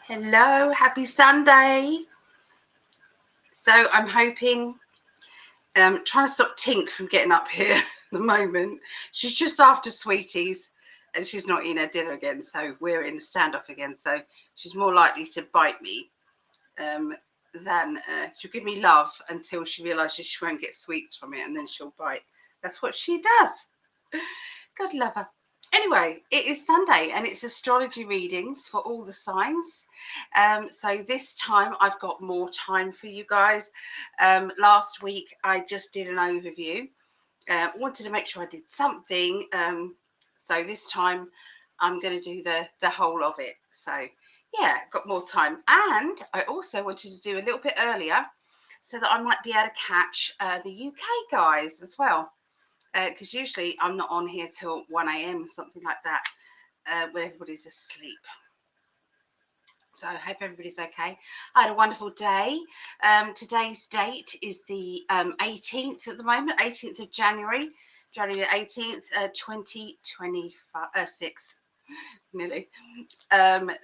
Hello, happy Sunday. So I'm hoping, trying to stop Tink from getting up here at the moment. She's just after sweeties and she's not eating her dinner again. So we're in standoff again. So she's more likely to bite me than she'll give me love until she realizes she won't get sweets from it and then she'll bite. That's what she does. God love her. Anyway, it is Sunday and it's astrology readings for all the signs. So this time I've got more time for you guys. Last week I just did an overview. Wanted to make sure I did something. So this time I'm going to do the whole of it. So yeah, got more time. And I also wanted to do a little bit earlier so that I might be able to catch the UK guys as well. Because usually I'm not on here till 1 a.m. something like that, when everybody's asleep. So I hope everybody's okay. I had a wonderful day. Today's date is the 18th at the moment, 18th of January, January the 18th, 2026. Nearly.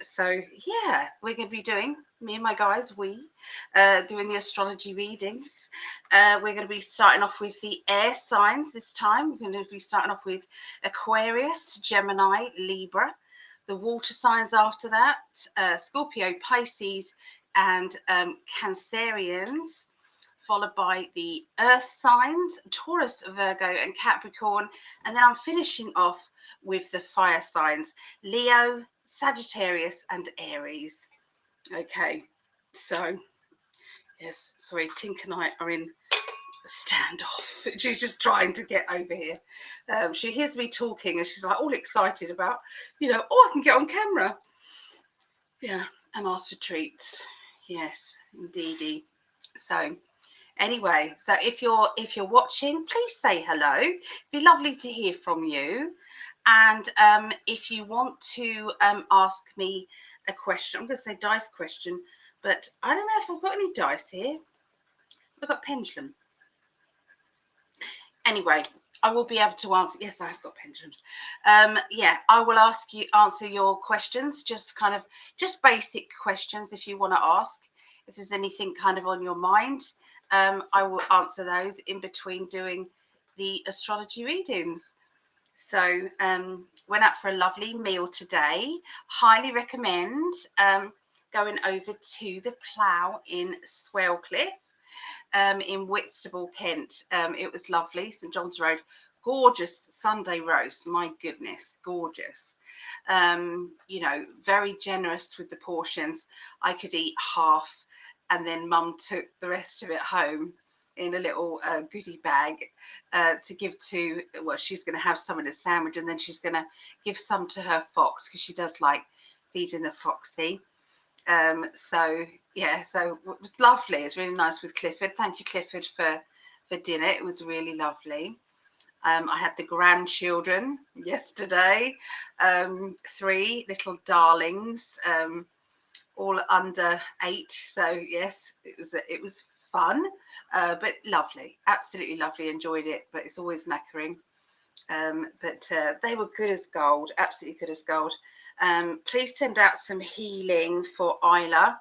So yeah, we're going to be doing, me and my guys, doing the astrology readings. We're going to be starting off with the air signs this time. We're going to be starting off with Aquarius, Gemini, Libra. The water signs after that, Scorpio, Pisces, and Cancereans, followed by the earth signs, Taurus, Virgo, and Capricorn. And then I'm finishing off with the fire signs, Leo, Sagittarius, and Aries. Okay, so yes, sorry, Tink and I are in standoff. She's just trying to get over here. She hears me talking and she's like all excited about, I can get on camera. Yeah, and ask for treats. Yes, indeedy. So anyway, so if you're watching, please say hello. It'd be lovely to hear from you. And if you want to ask me a question, I'm going to say dice question, but I don't know if I've got any dice here. I've got pendulum. Anyway, I will be able to answer. Yes, I have got pendulums. Yeah, I will answer your questions, just basic questions if you want to ask. If there's anything kind of on your mind, I will answer those in between doing the astrology readings. So went out for a lovely meal today. Highly recommend going over to the Plough in Swellcliffe. In Whitstable, Kent. It was lovely, St John's Road. Gorgeous Sunday roast, my goodness, gorgeous. Very generous with the portions. I could eat half and then Mum took the rest of it home in a little goodie bag to give to, well, she's going to have some in a sandwich and then she's going to give some to her fox because she does like feeding the foxy. So it was lovely. It was really nice with Clifford. Thank you, Clifford, for dinner. It was really lovely. I had the grandchildren yesterday, 3 little darlings, all under 8. So yes, it was fun, but lovely, absolutely lovely. Enjoyed it, but it's always knackering. But they were good as gold, absolutely good as gold. Please send out some healing for Isla.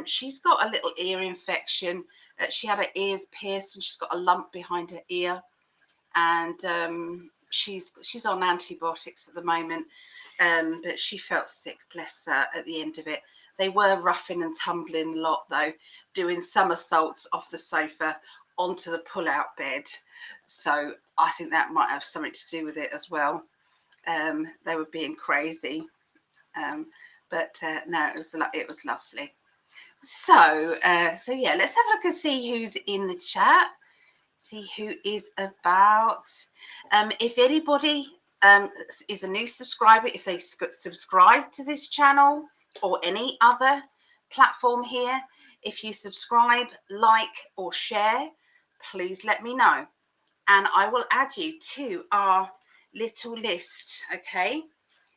She's got a little ear infection. She had her ears pierced and she's got a lump behind her ear. And she's on antibiotics at the moment. But she felt sick, bless her, at the end of it. They were roughing and tumbling a lot, though, doing somersaults off the sofa onto the pull-out bed. So I think that might have something to do with it as well. They were being crazy. But no, it was lovely. So yeah, let's have a look and see who's in the chat. See who is about. If anybody is a new subscriber, if they subscribe to this channel or any other platform here, if you subscribe, like, or share, please let me know. And I will add you to our little list, okay?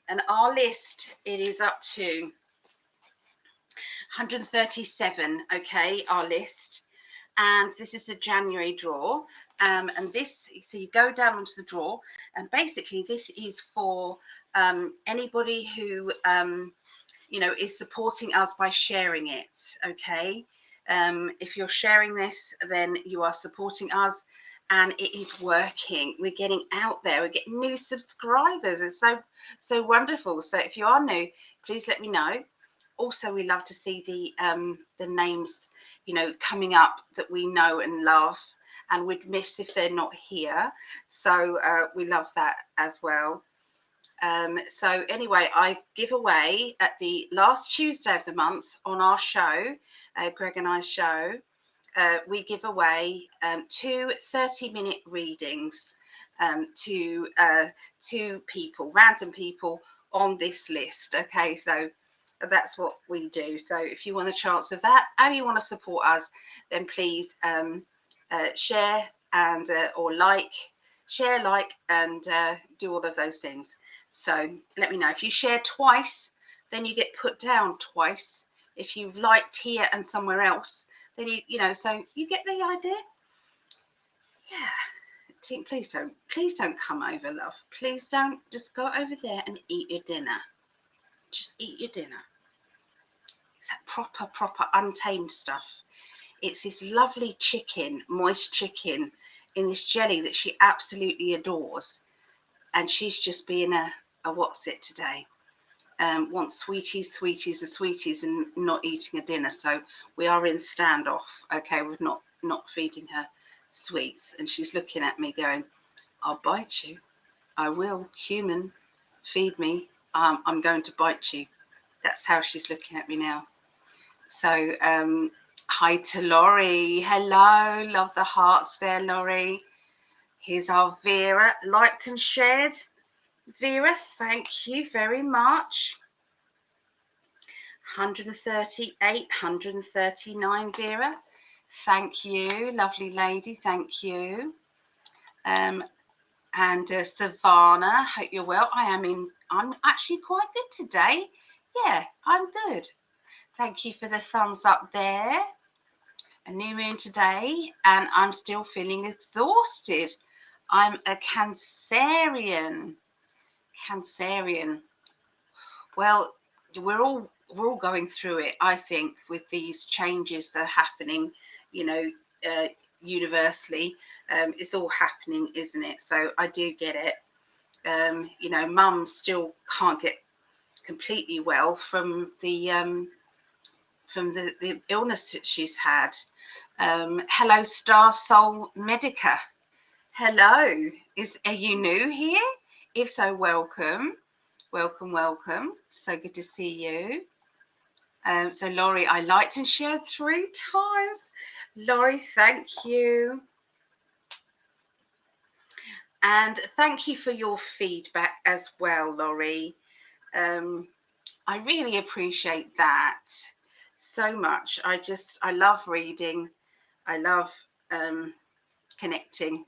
And our list, it is up to 137, okay, our list. And this is a January draw. And this, so you go down onto the draw, and basically this is for anybody who is supporting us by sharing it. Okay. If you're sharing this, then you are supporting us, and it is working. We're getting out there. We're getting new subscribers. It's so wonderful. So if you are new, please let me know. Also, we love to see the names, coming up that we know and love, and we'd miss if they're not here. So we love that as well. So anyway, I give away at the last Tuesday of the month on our show, Gregg and I's show. We give away 2 30-minute readings to people, random people on this list. Okay, so that's what we do. So if you want a chance of that and you want to support us, then please share and or share, like, and do all of those things. So let me know. If you share twice, then you get put down twice. If you've liked here and somewhere else, then so you get the idea. Yeah. Please don't come over, love. Please don't. Just go over there and eat your dinner. Just eat your dinner. It's that proper untamed stuff. It's this lovely chicken, moist chicken, in this jelly that she absolutely adores, and she's just being a what's it today? Wants sweeties, and not eating a dinner. So we are in standoff. Okay, we're not feeding her sweets, and she's looking at me going, "I'll bite you. I will. Human, feed me. I'm going to bite you." That's how she's looking at me now. So hi to Laurie. Hello, love the hearts there, Laurie. Here's our Vera, liked and shared. Vera, thank you very much. 138, 139, Vera. Thank you, lovely lady. Thank you. And Savannah, hope you're well. I'm actually quite good today. Yeah, I'm good. Thank you for the thumbs up there. A new moon today, and I'm still feeling exhausted. I'm a Cancerian. Well, we're all going through it, I think, with these changes that are happening, universally. It's all happening, isn't it? So I do get it. Mum still can't get completely well from the illness that she's had. Hello, Star Soul Medica. Hello. Are you new here? If so, welcome. Welcome. So good to see you. So Laurie, I liked and shared 3 times. Laurie, thank you. And thank you for your feedback as well, Laurie. I really appreciate that so much. I love reading. I love connecting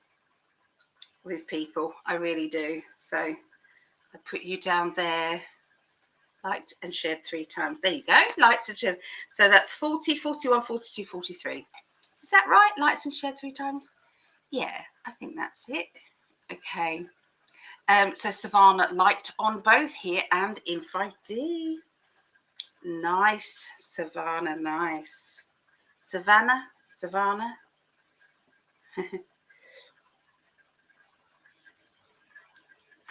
with people. I really do. So I put you down there. Liked and shared 3 times. There you go. Liked and shared. So that's 40, 41, 42, 43. Is that right? Liked and shared 3 times? Yeah, I think that's it. Okay. So Savannah liked on both here and In5D. Nice, Savannah, nice. Savannah.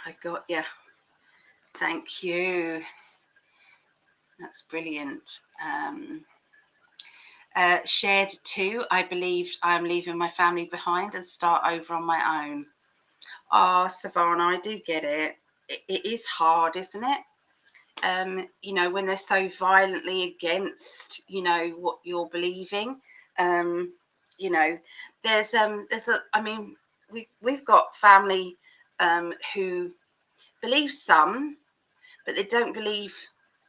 I got you. Thank you. That's brilliant. Shared 2. I believe I'm leaving my family behind and start over on my own. Oh, Savannah, I do get it. It is hard, isn't it? When they're so violently against, what you're believing. We've got family who believe some, but they don't believe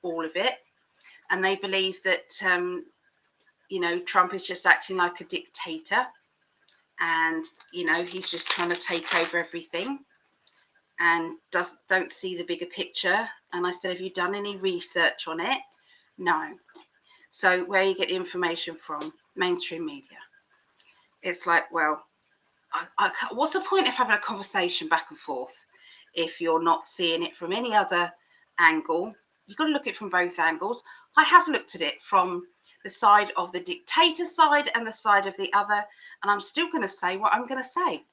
all of it, and they believe that Trump is just acting like a dictator, and he's just trying to take over everything, and don't see the bigger picture. And I said, have you done any research on it? No. So where you get information from? Mainstream media. It's like, well, what's the point of having a conversation back and forth if you're not seeing it from any other angle you've got to look at it from both angles. I have looked at it from the side of the dictator side and the side of the other, and I'm still going to say what I'm going to say.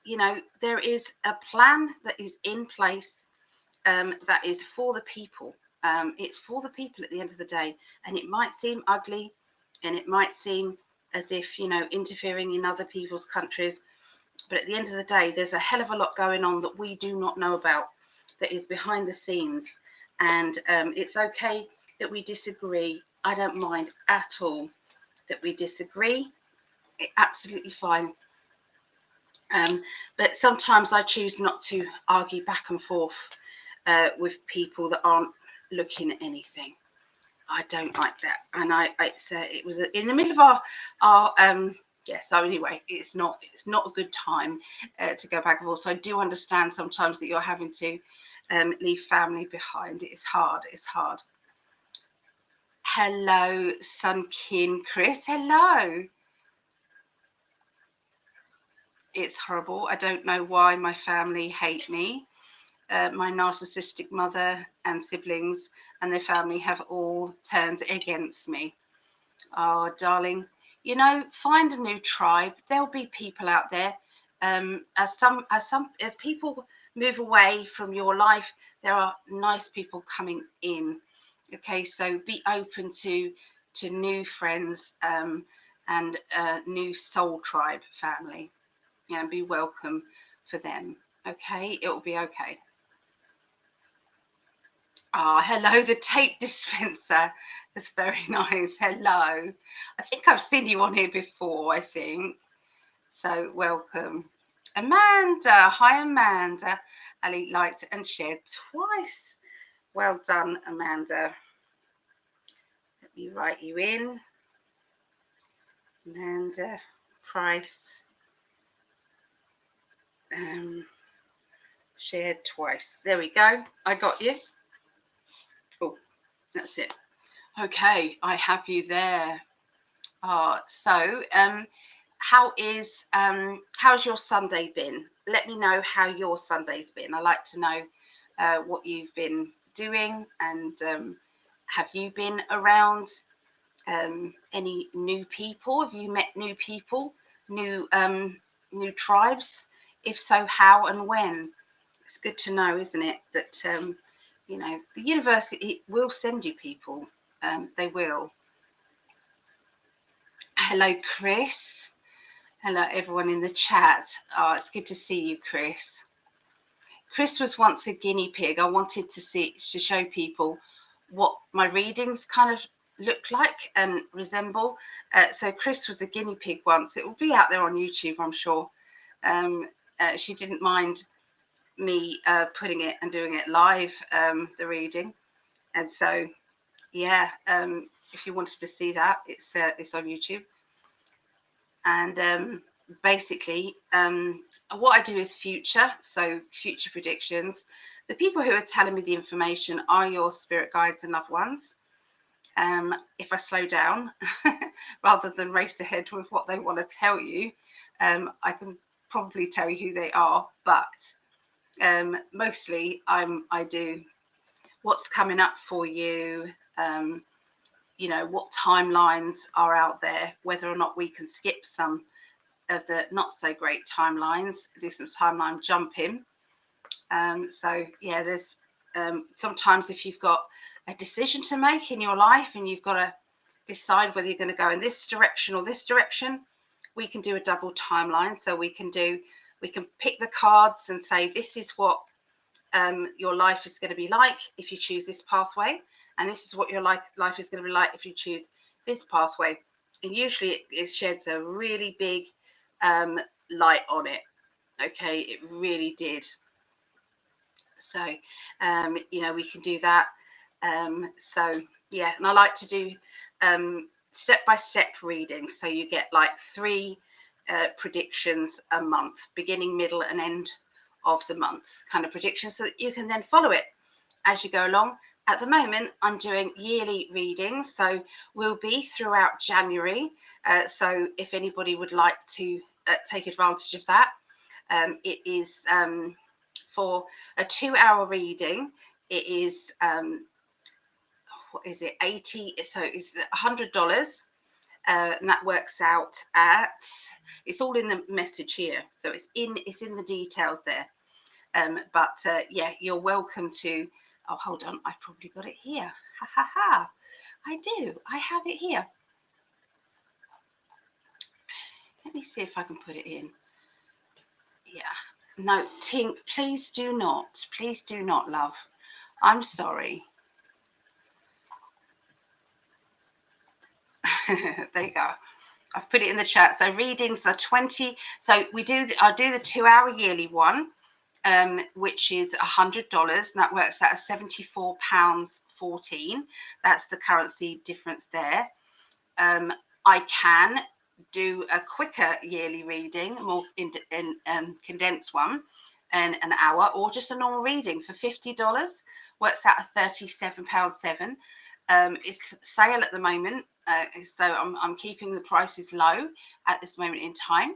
You know, there is a plan that is in place that is for the people. It's for the people at the end of the day, and it might seem ugly, and it might seem as if, you know, interfering in other people's countries, but at the end of the day, there's a hell of a lot going on that we do not know about, that is behind the scenes. And it's okay that we disagree. I don't mind at all that we disagree. It's absolutely fine. But sometimes I choose not to argue back and forth with people that aren't looking at anything. I don't like that. And it was in the middle of our yeah, so anyway, it's not a good time to go back and forth. So I do understand sometimes that you're having to leave family behind. It's hard. Hello, Sunkin Chris. Hello. It's horrible. I don't know why my family hate me. My narcissistic mother and siblings and their family have all turned against me. Oh, darling, you know, find a new tribe. There'll be people out there. As people move away from your life, there are nice people coming in. Okay, so be open to new friends and new soul tribe family. Yeah, and be welcome for them. Okay, it will be okay. Ah, hello, the tape dispenser. That's very nice. Hello. I think I've seen you on here before, I think. So welcome. Amanda. Hi, Amanda. Ali liked and shared twice. Well done, Amanda. Let me write you in. Amanda Price. Shared twice. There we go. I got you. Oh, that's it. Okay, I have you there. So how's your Sunday been? Let me know how your Sunday's been. I like to know what you've been doing, and have you been around any new people? Have you met new people, new tribes? If so, how and when? It's good to know, isn't it, that you know, the universe, it will send you people. They will. Hello, Chris. Hello, everyone in the chat. Oh, it's good to see you, Chris. Chris was once a guinea pig. I wanted to show people what my readings kind of look like and resemble. So Chris was a guinea pig once. It will be out there on YouTube, I'm sure. She didn't mind me putting it and doing it live, the reading. And so, yeah, if you wanted to see that, it's on YouTube. And basically, what I do is future predictions. The people who are telling me the information are your spirit guides and loved ones. If I slow down rather than race ahead with what they want to tell you, I can probably tell you who they are, but mostly I do what's coming up for you, you know, what timelines are out there, whether or not we can skip some of the not so great timelines, do some timeline jumping. So yeah, there's sometimes if you've got a decision to make in your life and you've got to decide whether you're going to go in this direction or this direction, we can do a double timeline. So we can pick the cards and say, this is what your life is going to be like if you choose this pathway, and this is what your life is going to be like if you choose this pathway. And usually it sheds a really big light on it. Okay, it really did. So you know, we can do that. So yeah, and I like to do step-by-step readings, so you get like 3 predictions a month, beginning, middle and end of the month kind of predictions, so that you can then follow it as you go along. At the moment, I'm doing yearly readings, so we'll be throughout January. So if anybody would like to take advantage of that, it is for a 2-hour reading. It is what is it, 80, so it's $100, and that works out at, it's all in the message here, so it's in the details there. But yeah, you're welcome to, oh, hold on, I've probably got it here. Ha ha ha. I do. I have it here. Let me see if I can put it in. Yeah. No, Tink, please do not. Please do not, love. I'm sorry. There you go. I've put it in the chat. So readings are 20. So I'll do the 2-hour yearly one, which is $100, and that works out as £74.14. That's the currency difference there. I can do a quicker yearly reading, more in condensed one, and an hour, or just a normal reading for $50. Works out at £37.07. It's sale at the moment, so I'm keeping the prices low at this moment in time.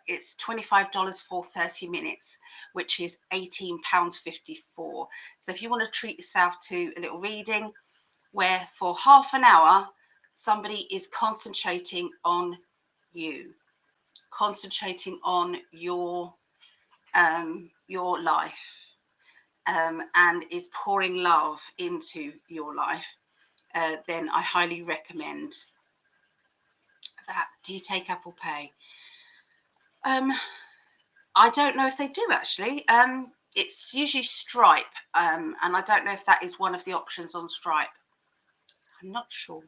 It's $25 for 30 minutes, which is £18.54. So if you want to treat yourself to a little reading where for half an hour somebody is concentrating on you, concentrating on your life, and is pouring love into your life, then I highly recommend that. Do you take Apple Pay? I don't know if they do actually. It's usually Stripe, and I don't know if that is one of the options on Stripe. I'm not sure,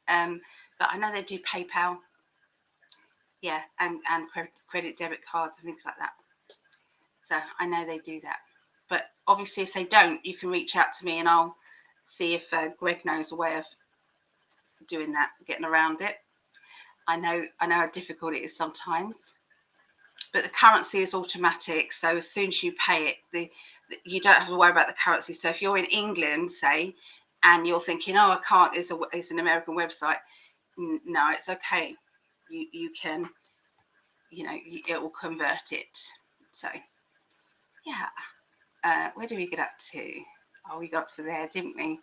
but I know they do PayPal, yeah, and credit debit cards and things like that. So I know they do that. But obviously, if they don't, you can reach out to me and I'll see if Greg knows a way of doing that, getting around it. I know how difficult it is sometimes, but the currency is automatic. So as soon as you pay it, you don't have to worry about the currency. So if you're in England, say, and you're thinking, oh, I can't, it's an American website. No, it's okay. You can, it will convert it. So, yeah. Where did we get up to? Oh, we got up to there, didn't we?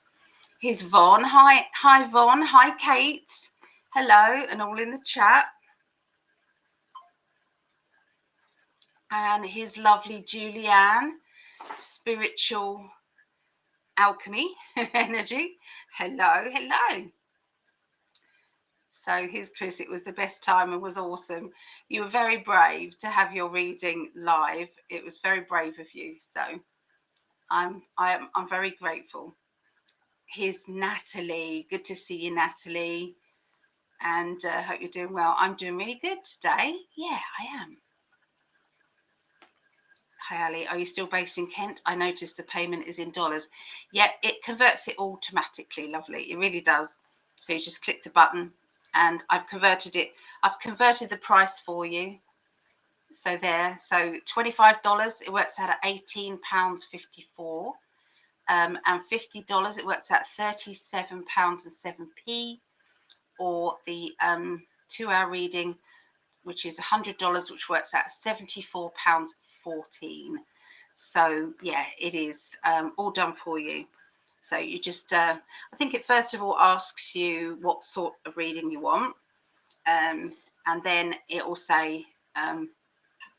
Here's Vaughn. Hi, Vaughn. Hi, Kate. Hello, and all in the chat. And here's lovely Julianne, spiritual alchemy energy. Hello. So here's Chris. It was the best time and was awesome. You were very brave to have your reading live. It was very brave of you. So I'm very grateful. Here's Natalie. Good to see you, Natalie. And hope you're doing well. I'm doing really good today. Yeah, I am. Hi, Ali. Are you still based in Kent? I noticed the payment is in dollars. Yeah, it converts it automatically. Lovely. It really does. So you just click the button and I've converted it. I've converted the price for you. So there. So $25, it works out at £18.54. And $50, it works out £37.07. Or the 2-hour reading, which is $100, which works out £74.14. So yeah, it is all done for you. So you just, I think it first of all asks you what sort of reading you want, and then it will say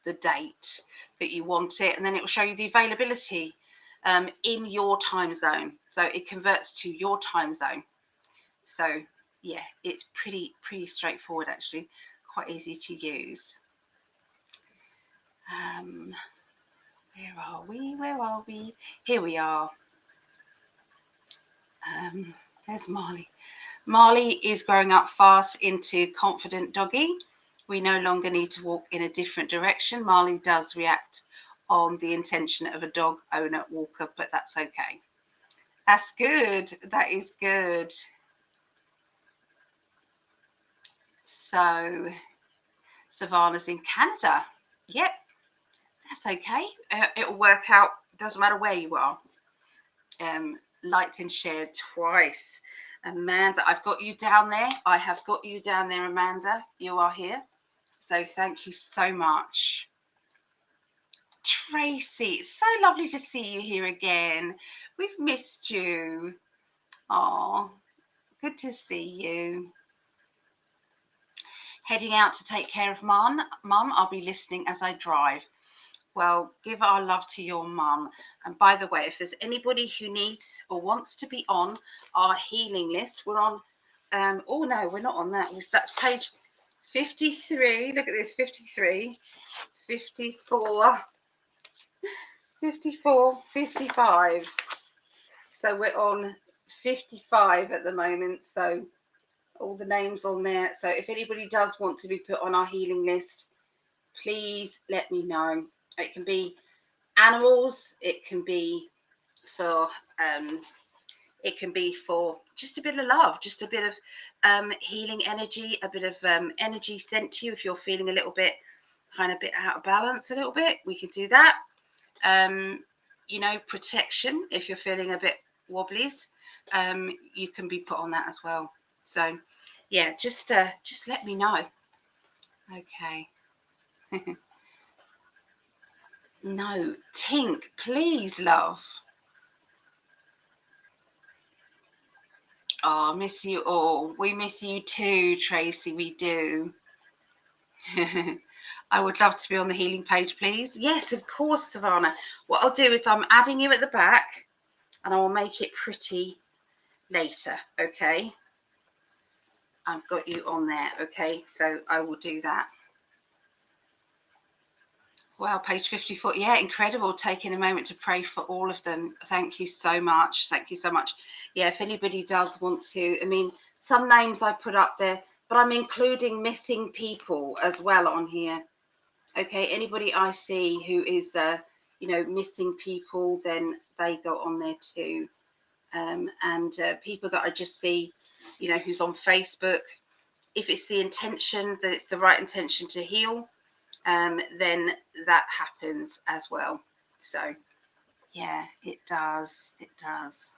the date that you want it, and then it will show you the availability in your time zone. So it converts to your time zone. So yeah, it's pretty straightforward actually, quite easy to use. Where are we? Here we are. There's Marley. Marley is growing up fast into confident doggy. We no longer need to walk in a different direction. Marley does react on the intention of a dog owner walker, but that's okay. That's good. That is good. So Savannah's in Canada. Yep, that's okay. It'll work out. Doesn't matter where you are. Liked and shared twice. Amanda, I've got you down there. I have got you down there, Amanda. You are here. So thank you so much. Tracy, it's so lovely to see you here again. We've missed you. Oh, good to see you. Heading out to take care of Mum. I'll be listening as I drive. Well, give our love to your mum. And by the way, if there's anybody who needs or wants to be on our healing list, we're on, oh no, we're not on that. That's page 53. Look at this, 53, 54, 54, 55. So we're on 55 at the moment. So all the names on there. So if anybody does want to be put on our healing list, please let me know. It can be animals, it can be for just a bit of love, just a bit of healing energy, a bit of energy sent to you if you're feeling a little bit out of balance a little bit. We can do that. You know, protection if you're feeling a bit wobblies, you can be put on that as well. So yeah, just let me know. Okay. No, Tink, please, love. Oh, miss you all. We miss you too, Tracy. We do. I would love to be on the healing page, please. Yes, of course, Savannah. What I'll do is I'm adding you at the back and I will make it pretty later, okay? I've got you on there, okay? So I will do that. Wow, page 54. Yeah, incredible. Taking a moment to pray for all of them. Thank you so much. Thank you so much. Yeah, if anybody does want to, I mean, some names I put up there, but I'm including missing people as well on here. Okay, anybody I see who is, you know, missing people, then they go on there too. And people that I just see, you know, who's on Facebook, if it's the intention that it's the right intention to heal, then that happens as well. So yeah, it does. It does.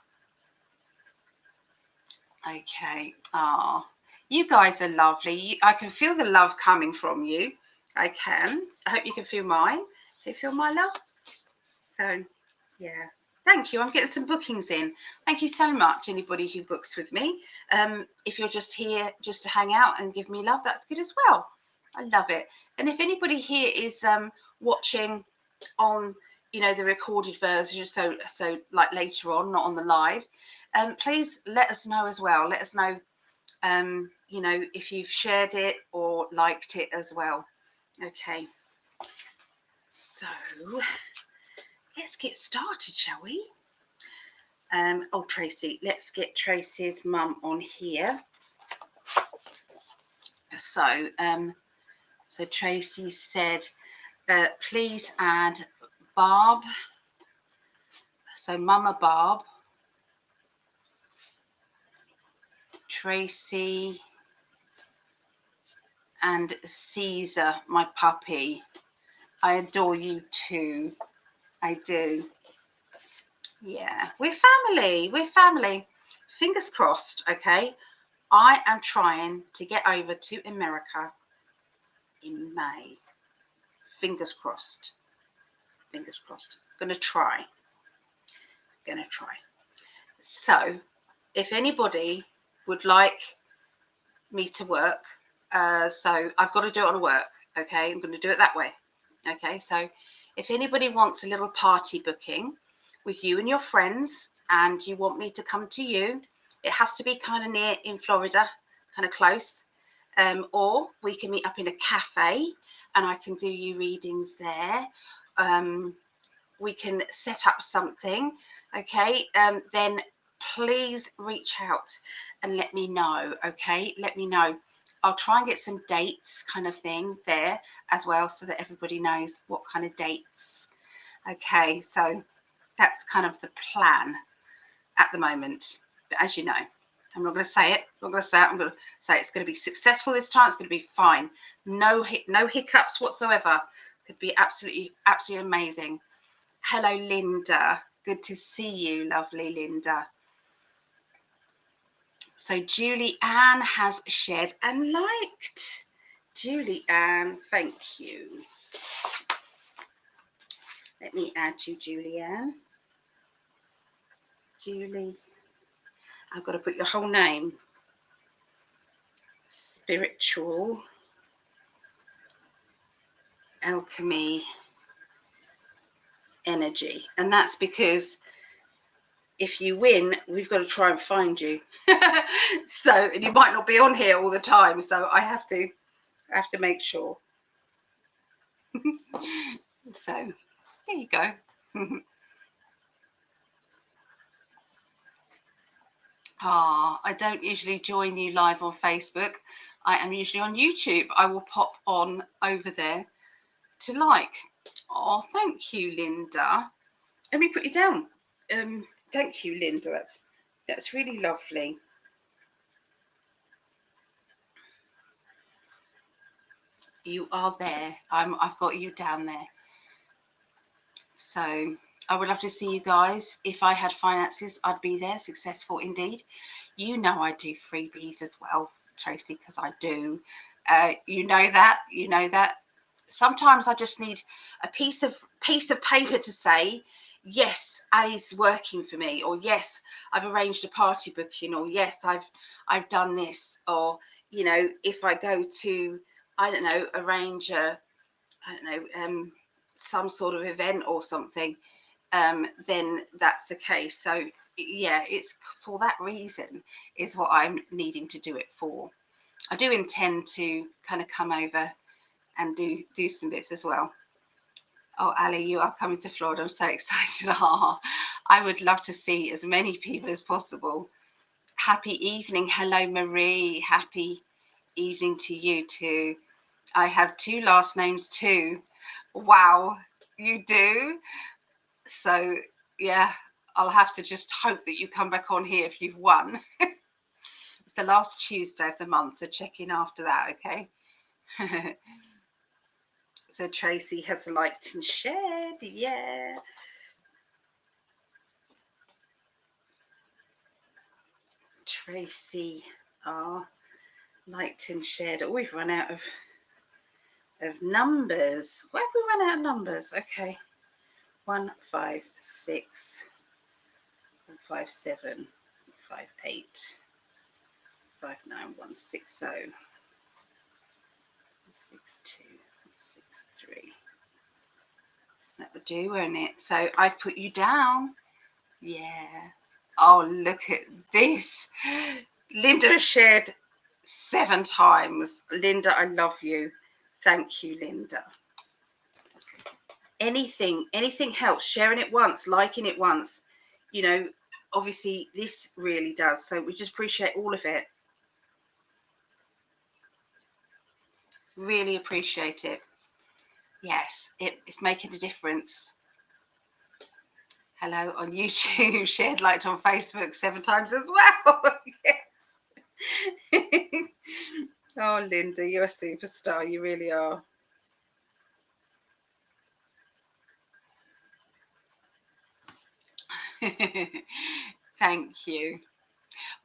Okay. Ah, you guys are lovely. I can feel the love coming from you. I can. I hope you can feel mine. Can you feel my love? So yeah. Thank you. I'm getting some bookings in. Thank you so much, anybody who books with me. If you're just here just to hang out and give me love, that's good as well. I love it. And if anybody here is watching on, you know, the recorded version, so like later on, not on the live, please let us know as well. Let us know, you know, if you've shared it or liked it as well. Okay. So let's get started, shall we? Oh, Tracy, let's get Tracy's mum on here. So, so Tracy said, please add Barb. So Mama Barb, Tracy, and Caesar, my puppy. I adore you too. I do. Yeah, we're family. We're family. Fingers crossed, okay? I am trying to get over to America in May. Fingers crossed. Fingers crossed. Gonna try. So, if anybody would like me to work, so I've got to do it on work, okay? I'm going to do it that way, okay? So, if anybody wants a little party booking with you and your friends, and you want me to come to you, it has to be kind of near in Florida, kind of close, or we can meet up in a cafe, and I can do you readings there. We can set up something, okay? Then please reach out and let me know, okay? Let me know. I'll try and get some dates kind of thing there as well, so that everybody knows what kind of dates. Okay, so that's kind of the plan at the moment. But as you know, I'm not going to say it. I'm going to say it's going to be successful this time. It's going to be fine. No hiccups whatsoever. It's going to be absolutely amazing. Hello, Linda. Good to see you, lovely Linda. So Julie Ann has shared and liked. Julie Ann, thank you. Let me add you, Julie Ann. Julie. I've got to put your whole name. Spiritual alchemy energy. And that's because if you win, we've got to try and find you. So, and you might not be on here all the time, so I have to make sure. So there you go. I don't usually join you live on Facebook. I am usually on YouTube. I will pop on over there to like. Oh, thank you, Linda. Let me put you down. Thank you, Linda. That's really lovely. You are there. I've got you down there. So I would love to see you guys. If I had finances, I'd be there, successful indeed. You know I do freebies as well, Tracy, because I do. You know that. You know that. Sometimes I just need a piece of paper to say, yes, Ali's working for me, or yes, I've arranged a party booking, or yes, I've done this, or you know, if I go to, I don't know, arrange a, I don't know, some sort of event or something, then that's the case. So yeah, it's for that reason is what I'm needing to do it for. I do intend to kind of come over and do some bits as well. Oh, Ali, you are coming to Florida. I'm so excited. I would love to see as many people as possible. Happy evening. Hello, Marie. Happy evening to you too. I have 2 last names too. Wow, you do? So, yeah, I'll have to just hope that you come back on here if you've won. It's the last Tuesday of the month, so check in after that, okay? So Tracy has liked and shared, yeah. Tracy liked and shared. Oh, we've run out of numbers. Why have we run out of numbers? Okay. 1, 5, 6, 5, 7, 5, 8, 5, 9, 1, 6, 0, 6, 2, 6, 3. That would do, won't it? So I've put you down. Yeah. Oh, look at this. Linda has shared 7 times. Linda, I love you. Thank you, Linda. Anything helps. Sharing it once, liking it once. You know, obviously this really does. So we just appreciate all of it. Really appreciate it. Yes, it's making a difference. Hello on YouTube, shared, liked on Facebook 7 times as well. Yes. Oh, Linda, you're a superstar. You really are. Thank you.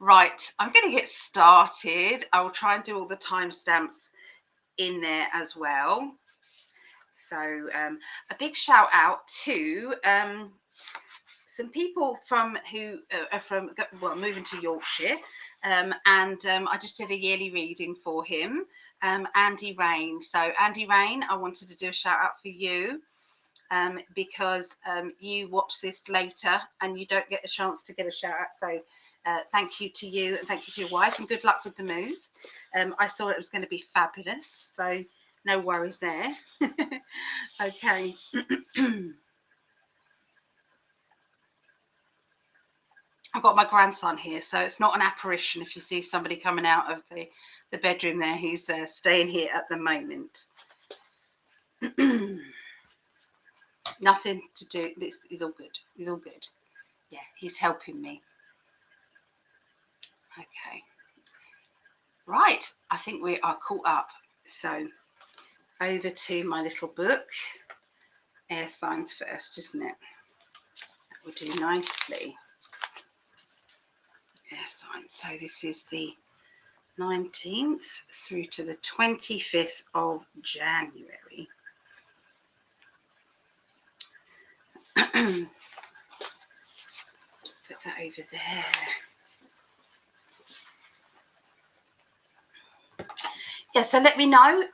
Right, I'm going to get started. I will try and do all the timestamps in there as well. So a big shout out to some people who are from, well, moving to Yorkshire, and I just did a yearly reading for him, Andy Rain. So Andy Rain, I wanted to do a shout out for you. Because you watch this later and you don't get a chance to get a shout out. So thank you to you and thank you to your wife and good luck with the move. I saw it was going to be fabulous. So no worries there. Okay. I've got my grandson here, so it's not an apparition if you see somebody coming out of the bedroom there. He's staying here at the moment. Nothing to do. This is all good. He's all good. Yeah, he's helping me. Okay. Right, I think we are caught up. So over to my little book. Air signs first, isn't it? That will do nicely. Air signs. So this is the 19th through to the 25th of January. Put that over there. yeah, so let me know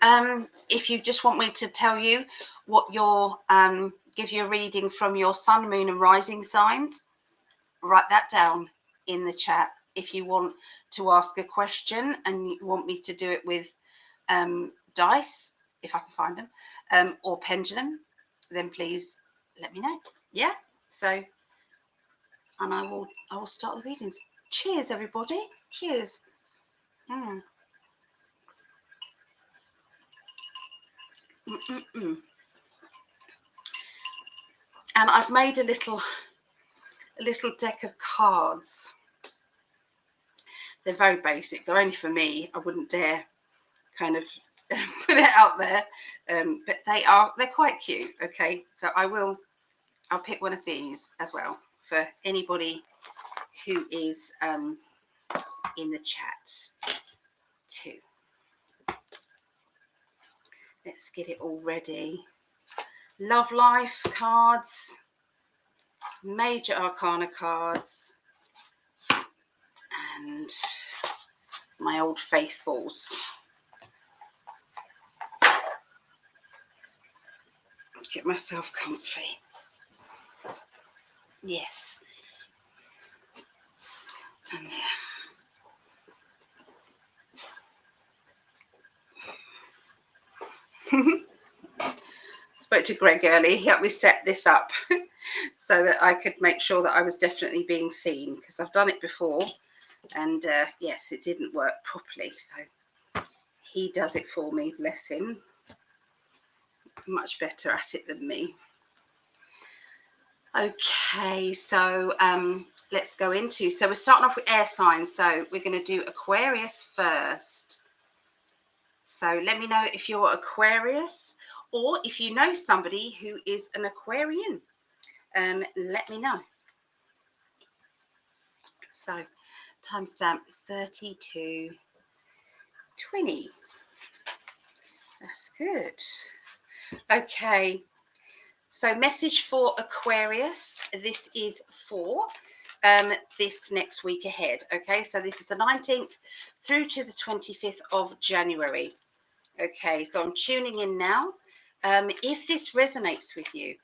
if you just want me to tell you what your give you a reading from your sun, moon and rising signs. Write that down in the chat. If you want to ask a question and you want me to do it with dice, if I can find them, or pendulum, then please let me know. Yeah, so, and I will start the readings. Cheers, everybody. Cheers. And I've made a little deck of cards. They're very basic. They're only for me. I wouldn't dare kind of put it out there, but they're quite cute. Okay, so I'll pick one of these as well for anybody who is in the chat too. Let's get it all ready. Love life cards, major arcana cards, and my old faithfuls. Get myself comfy. Yes. And there. Spoke to Gregg earlier. He helped me set this up so that I could make sure that I was definitely being seen, because I've done it before and yes, it didn't work properly. So he does it for me, bless him. Much better at it than me. Okay, so let's go into, so we're starting off with air signs. So we're going to do Aquarius first. So let me know if you're Aquarius, or if you know somebody who is an Aquarian. Let me know. So timestamp is 32:20. That's good. Okay. So message for Aquarius. This is for this next week ahead. Okay, so this is the 19th through to the 25th of January. Okay, so I'm tuning in now. If this resonates with you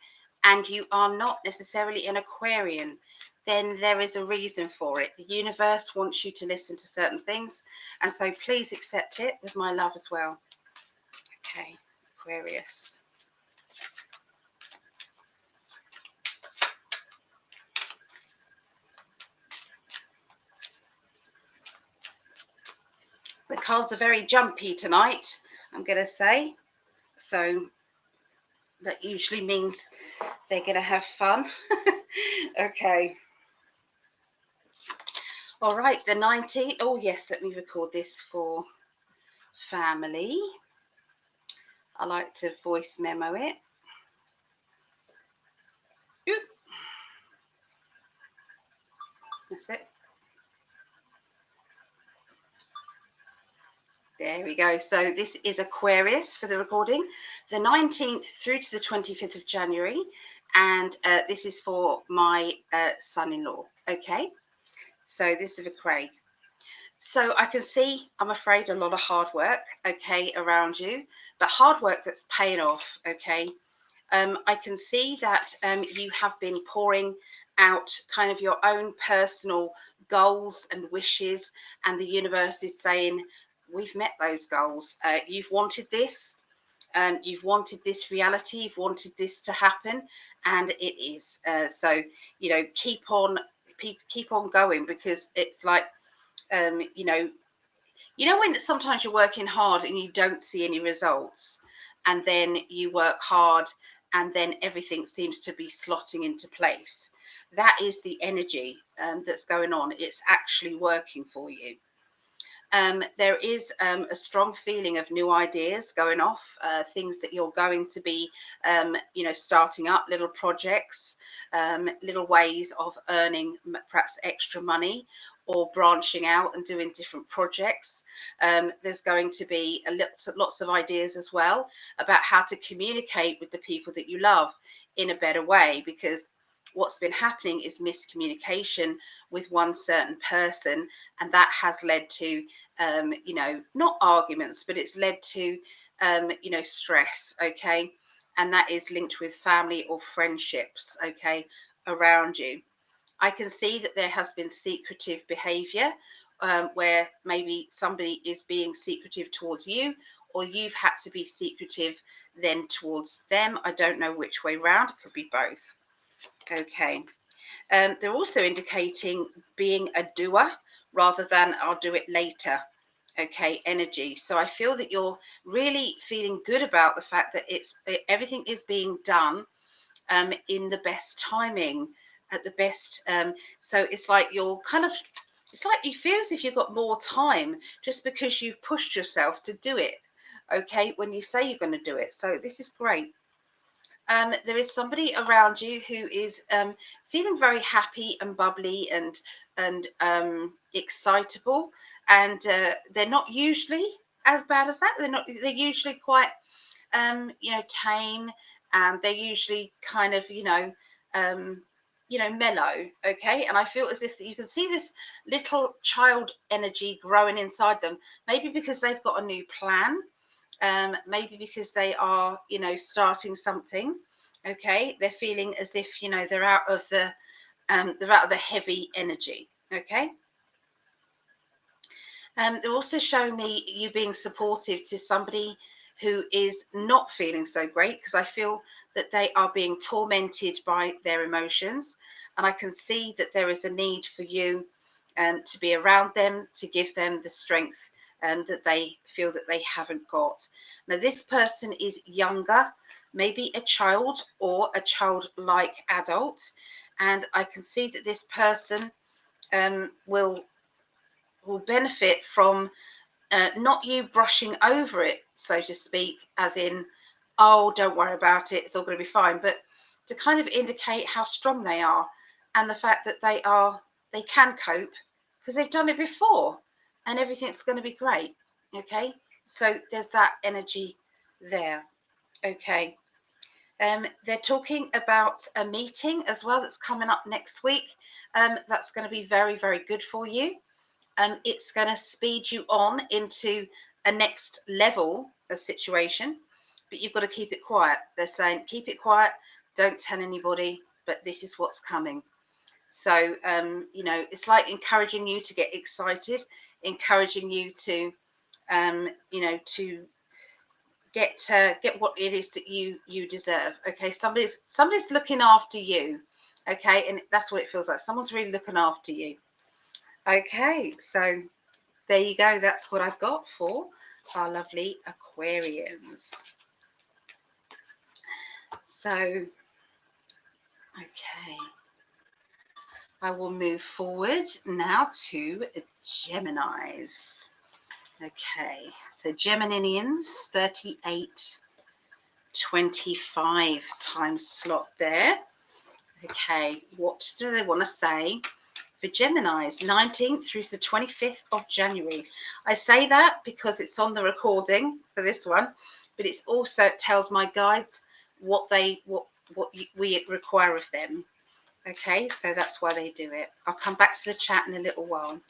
and you are not necessarily an Aquarian, then there is a reason for it. The universe wants you to listen to certain things, and so please accept it with my love as well. Okay, Aquarius. The cards are very jumpy tonight, I'm going to say. So that usually means they're going to have fun. Okay. All right, the 19th. Oh, yes, let me record this for family. I like to voice memo it. Oop. That's it. There we go. So this is Aquarius for the recording, the 19th through to the 25th of January. And this is for my son-in-law. Okay. So this is for Craig. So I can see, I'm afraid, a lot of hard work, okay, around you, but hard work that's paying off, okay. I can see that you have been pouring out kind of your own personal goals and wishes, and the universe is saying, we've met those goals. You've wanted this. You've wanted this reality. You've wanted this to happen, and it is. So, you know, keep on going, because it's like, you know when sometimes you're working hard and you don't see any results, and then you work hard and then everything seems to be slotting into place. That is the energy that's going on. It's actually working for you. There is a strong feeling of new ideas going off, things that you're going to be, starting up, little projects, little ways of earning perhaps extra money, or branching out and doing different projects. There's going to be lots of ideas as well about how to communicate with the people that you love in a better way, because what's been happening is miscommunication with one certain person, and that has led to you know, not arguments, but it's led to you know, stress, okay, and that is linked with family or friendships, okay, around you. I can see that there has been secretive behavior, where maybe somebody is being secretive towards you, or you've had to be secretive then towards them. I don't know which way round. It could be both. Okay. They're also indicating being a doer rather than I'll do it later. Okay, energy. So I feel that you're really feeling good about the fact that everything is being done in the best timing, at the best. So it's like you're kind of, it's like you feel as if you've got more time just because you've pushed yourself to do it. Okay, when you say you're going to do it. So this is great. There is somebody around you who is feeling very happy and bubbly and excitable, and they're not usually as bad as that. They're usually quite you know, tame, and they're usually kind of, you know, mellow. Okay, and I feel as if you can see this little child energy growing inside them, maybe because they've got a new plan, maybe because they are, you know, starting something. Okay, they're feeling as if, you know, they're out of the heavy energy. Okay. They're also showing me you being supportive to somebody who is not feeling so great, because I feel that they are being tormented by their emotions, and I can see that there is a need for you to be around them, to give them the strength that they feel that they haven't got. Now, this person is younger, maybe a child or a childlike adult, and I can see that this person will benefit from not you brushing over it, so to speak, as in, oh, don't worry about it, it's all going to be fine, but to kind of indicate how strong they are and the fact that they can cope because they've done it before and everything's going to be great. Okay, so there's that energy there. Okay. They're talking about a meeting as well that's coming up next week. That's going to be very, very good for you. It's going to speed you on into a next level of situation, but you've got to keep it quiet. They're saying keep it quiet, don't tell anybody, but this is what's coming. So you know, it's like encouraging you to get excited, encouraging you to you know, to get what it is that you deserve. Okay, somebody's looking after you. Okay, and that's what it feels like. Someone's really looking after you. Okay, so there you go. That's what I've got for our lovely Aquarians. So, okay, I will move forward now to Geminis. Okay, so Geminians, 3825 time slot there. Okay, what do they want to say for Geminis, 19th through the 25th of January? I say that because it's on the recording for this one, but it's also tells my guides what we require of them. Okay, so that's why they do it. I'll come back to the chat in a little while.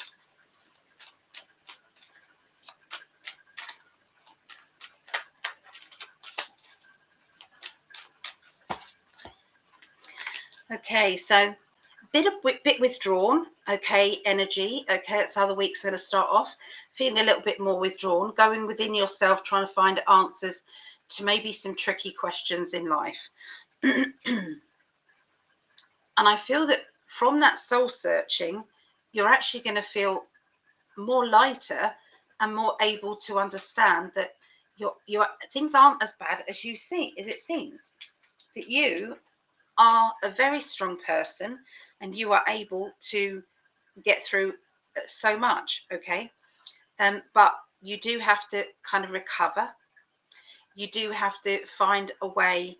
Okay, so bit withdrawn. Okay, energy. Okay, that's how the week's going to start off. Feeling a little bit more withdrawn, going within yourself, trying to find answers to maybe some tricky questions in life. And I feel that from that soul searching, you're actually going to feel more lighter and more able to understand that your things aren't as bad as you see, as it seems. That you are a very strong person and you are able to get through so much. Okay, but you do have to kind of recover. You do have to find a way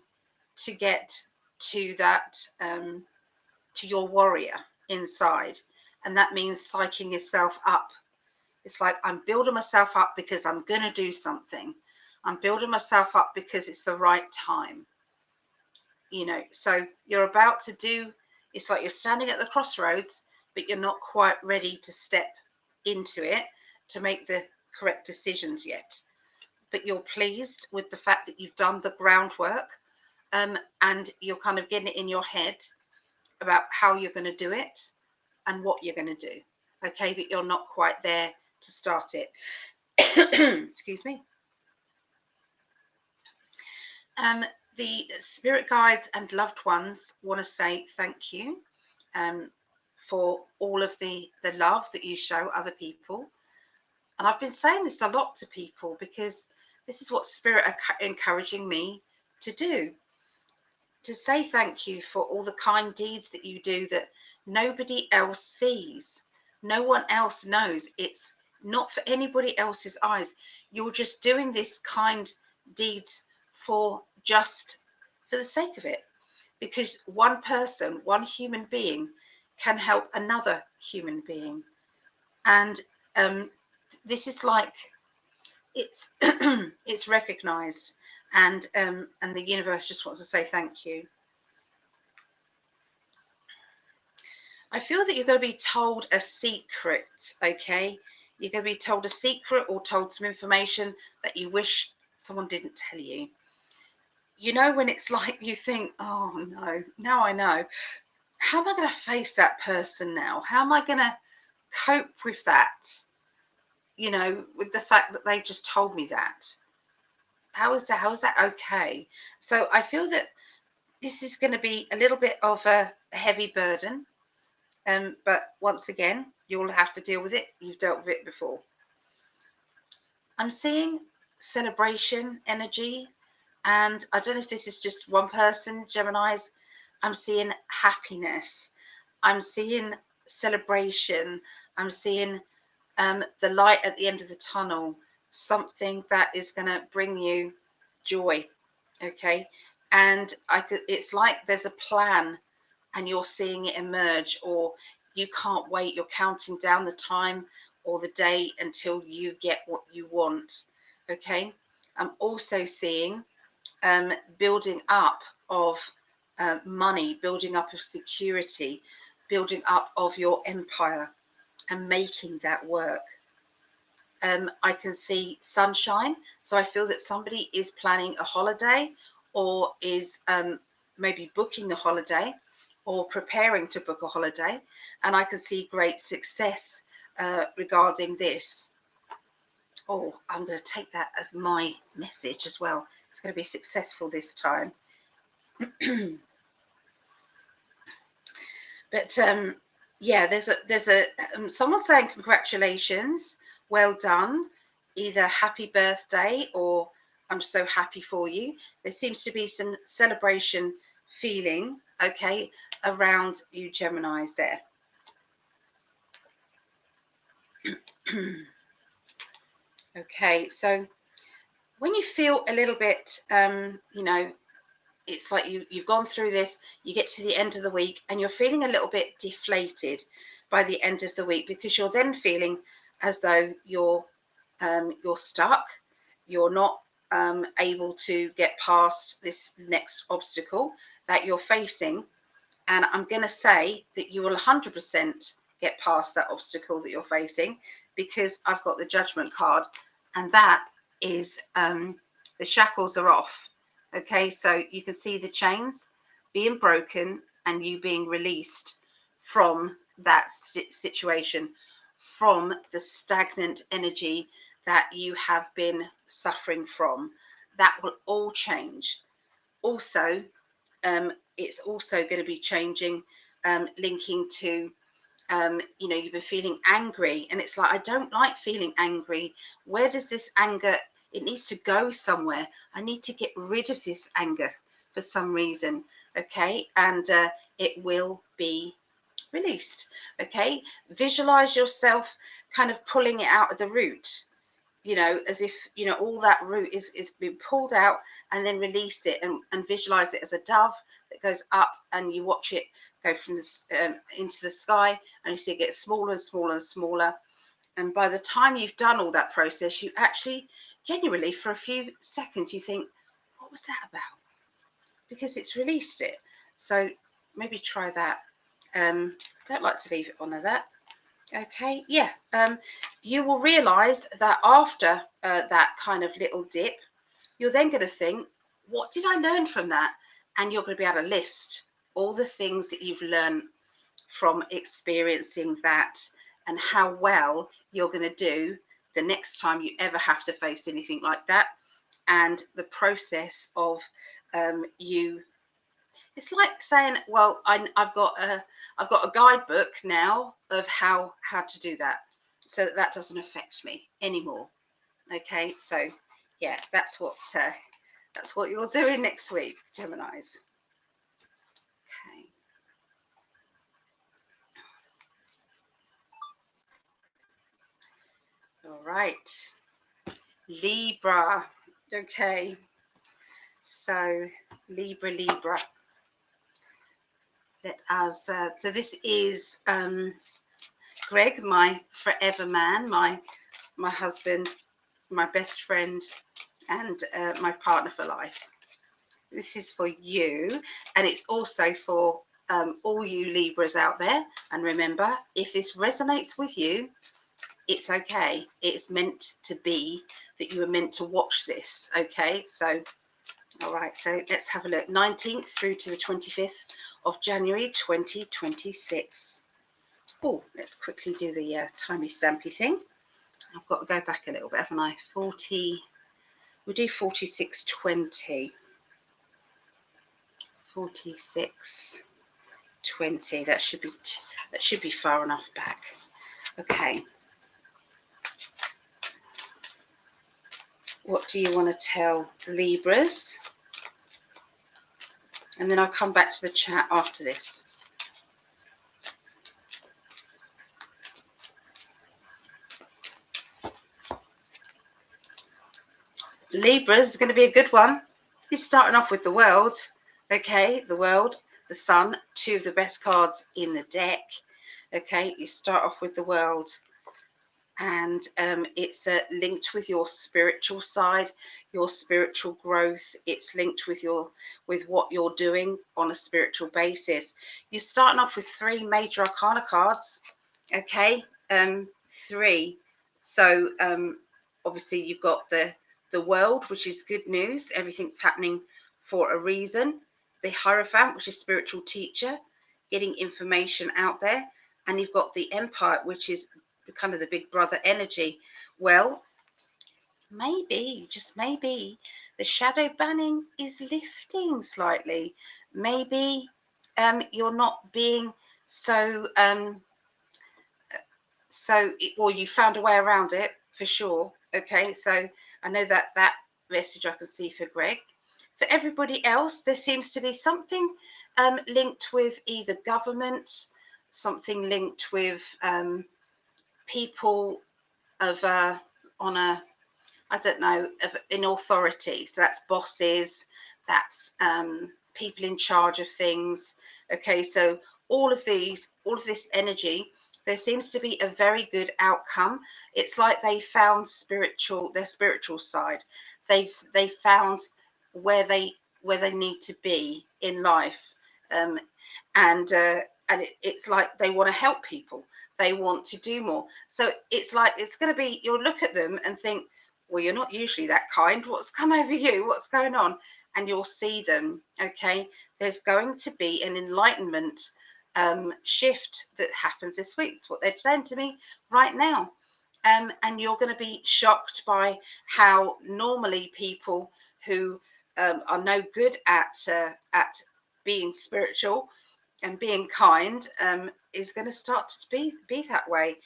to get to that to your warrior inside, and that means psyching yourself up. It's like, I'm building myself up because I'm going to do something. I'm building myself up because it's the right time. You know, so you're about to do It's like you're standing at the crossroads, but you're not quite ready to step into it to make the correct decisions yet. But you're pleased with the fact that you've done the groundwork, and you're kind of getting it in your head about how you're going to do it and what you're going to do. Okay, but you're not quite there to start it. Excuse me. The spirit guides and loved ones want to say thank you for all of the love that you show other people. And I've been saying this a lot to people because this is what spirit are encouraging me to do. To say thank you for all the kind deeds that you do that nobody else sees. No one else knows. It's not for anybody else's eyes. You're just doing this kind deeds for the sake of it. Because one person, one human being can help another human being. And this is like, it's it's recognized, and the universe just wants to say thank you. I feel that you're going to be told a secret. Okay, you're going to be told a secret or told some information that you wish someone didn't tell you. You know, when it's like you think, oh no, now I know, how am I going to face that person now? How am I going to cope with that? You know, with the fact that they just told me that. How is that okay? So I feel that this is going to be a little bit of a heavy burden, but once again, you'll have to deal with it. You've dealt with it before. I'm seeing celebration energy, and I don't know if this is just one person, Geminis. I'm seeing happiness. I'm seeing celebration. I'm seeing the light at the end of the tunnel, something that is going to bring you joy. Okay, and it's like there's a plan and you're seeing it emerge, or you can't wait, you're counting down the time or the day until you get what you want. Okay, I'm also seeing building up of money, building up of security, building up of your empire, and making that work. I can see sunshine, so I feel that somebody is planning a holiday, or is maybe booking a holiday, or preparing to book a holiday, and I can see great success regarding this. Oh, I'm going to take that as my message as well. It's going to be successful this time. But yeah, there's a someone saying congratulations, well done, either happy birthday or I'm so happy for you. There seems to be some celebration feeling, okay, around you Geminis there. Okay, so when you feel a little bit, you know, it's like you've gone through this, you get to the end of the week and you're feeling a little bit deflated by the end of the week, because you're then feeling as though you're stuck, you're not able to get past this next obstacle that you're facing. And I'm going to say that you will 100% get past that obstacle that you're facing, because I've got the Judgment card, and that is the shackles are off. Okay, so you can see the chains being broken and you being released from that situation, from the stagnant energy that you have been suffering from. That will all change. Also, it's also going to be changing, linking to, you know, you've been feeling angry, and it's like, I don't like feeling angry. Where does this anger, it needs to go somewhere. I need to get rid of this anger for some reason. Okay, and it will be released. Okay, visualize yourself kind of pulling it out of the root, you know, as if, you know, all that root is being pulled out, and then release it, and visualize it as a dove that goes up, and you watch it go from this into the sky, and you see it get smaller and smaller and smaller. And by the time you've done all that process, you actually genuinely for a few seconds you think, what was that about? Because it's released it. So maybe try that. I don't like to leave it on that. Okay, yeah. You will realise that after that kind of little dip, you're then going to think, what did I learn from that? And you're going to be able to list all the things that you've learned from experiencing that, and how well you're going to do the next time you ever have to face anything like that. And the process of you, it's like saying, well, I've got a guidebook now of how to do that, so that doesn't affect me anymore. Okay, so yeah, that's what you're doing next week, Geminis. Okay. All right. Libra. Okay. So Libra. Let us. So this is Gregg, my forever man, my husband, my best friend, and my partner for life. This is for you, and it's also for all you Libras out there. And remember, if this resonates with you, it's okay. It's meant to be that you were meant to watch this. Okay, so all right, so let's have a look. 19th through to the 25th of January 2026. Oh, let's quickly do the timey stampy thing. I've got to go back a little bit, haven't I? 40. We'll do 4620. 4620. That should be far enough back. Okay. What do you want to tell Libras? And then I'll come back to the chat after this. Libras is going to be a good one. It's starting off with the World. Okay, the World, the Sun, two of the best cards in the deck. Okay, you start off with the World, and it's linked with your spiritual side, your spiritual growth. It's linked with what you're doing on a spiritual basis. You're starting off with 3 major arcana cards. Okay, 3. So obviously you've got the World, which is good news. Everything's happening for a reason. The Hierophant, which is spiritual teacher, getting information out there. And you've got the Empire, which is kind of the big brother energy. Well, maybe, just maybe, the shadow banning is lifting slightly. Maybe you're not being so or you found a way around it, for sure. Okay, so I know that message I can see for Gregg. For everybody else, there seems to be something linked with either government, something linked with people of on a, I don't know, in authority. So that's bosses, that's people in charge of things. Okay, so all of this energy, there seems to be a very good outcome. It's like they found their spiritual side. They found where they need to be in life, and it's like they want to help people. They want to do more. So it's like it's going to be, you'll look at them and think, well, you're not usually that kind. What's come over you? What's going on? And you'll see them. Okay, there's going to be an enlightenment shift that happens this week. It's what they're saying to me right now. And you're going to be shocked by how normally people who are no good at being spiritual and being kind is going to start to be that way.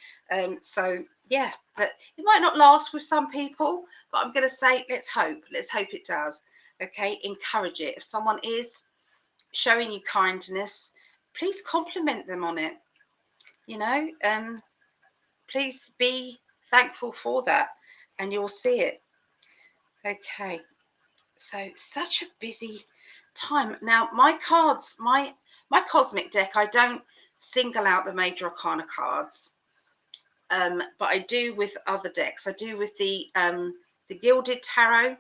So yeah, but it might not last with some people, but I'm going to say let's hope it does. Okay, encourage it. If someone is showing you kindness, please compliment them on it. You know, please be thankful for that, and you'll see it. Okay, so such a busy time now. My cards, my cosmic deck, I don't single out the major arcana cards, but I do with other decks. I do with the gilded tarot.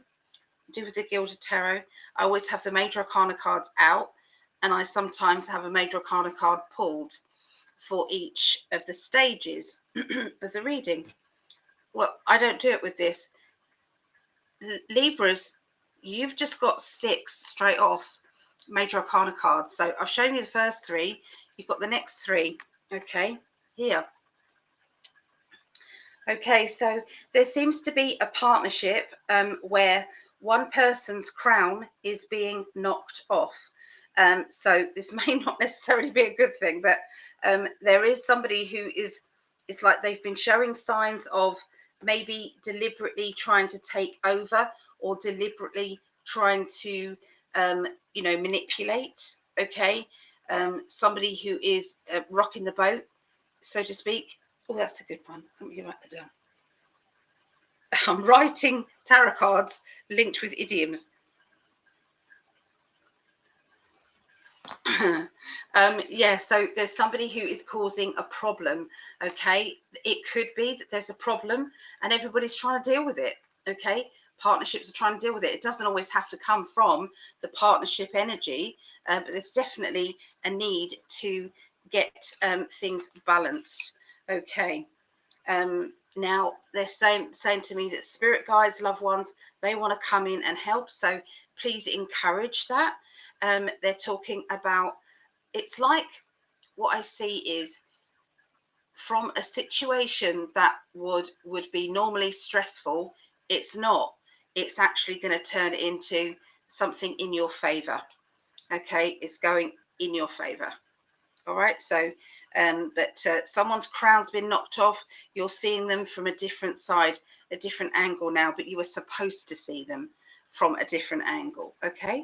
I always have the major arcana cards out, and I sometimes have a major arcana card pulled for each of the stages of the reading. Well, I don't do it with this. Libras, you've just got 6 straight off major arcana cards. So I've shown you the first 3. You've got the next 3. Okay, here. Okay, so there seems to be a partnership where one person's crown is being knocked off. So this may not necessarily be a good thing, but there is somebody who is, it's like they've been showing signs of maybe deliberately trying to take over or deliberately trying to, manipulate. Okay, somebody who is rocking the boat, so to speak. Oh, that's a good one. Let me write that down. I'm writing tarot cards linked with idioms. Yeah, so there's somebody who is causing a problem. Okay, it could be that there's a problem and everybody's trying to deal with it. Okay, partnerships are trying to deal with it. It doesn't always have to come from the partnership energy, but there's definitely a need to get things balanced. Okay. Now they're saying to me that spirit guides, loved ones, they want to come in and help. So please encourage that. They're talking about, it's like what I see is from a situation that would be normally stressful, it's not. It's actually going to turn into something in your favor. Okay, it's going in your favor. All right, so but someone's crown's been knocked off. You're seeing them from a different side, a different angle now, but you were supposed to see them from a different angle. Okay,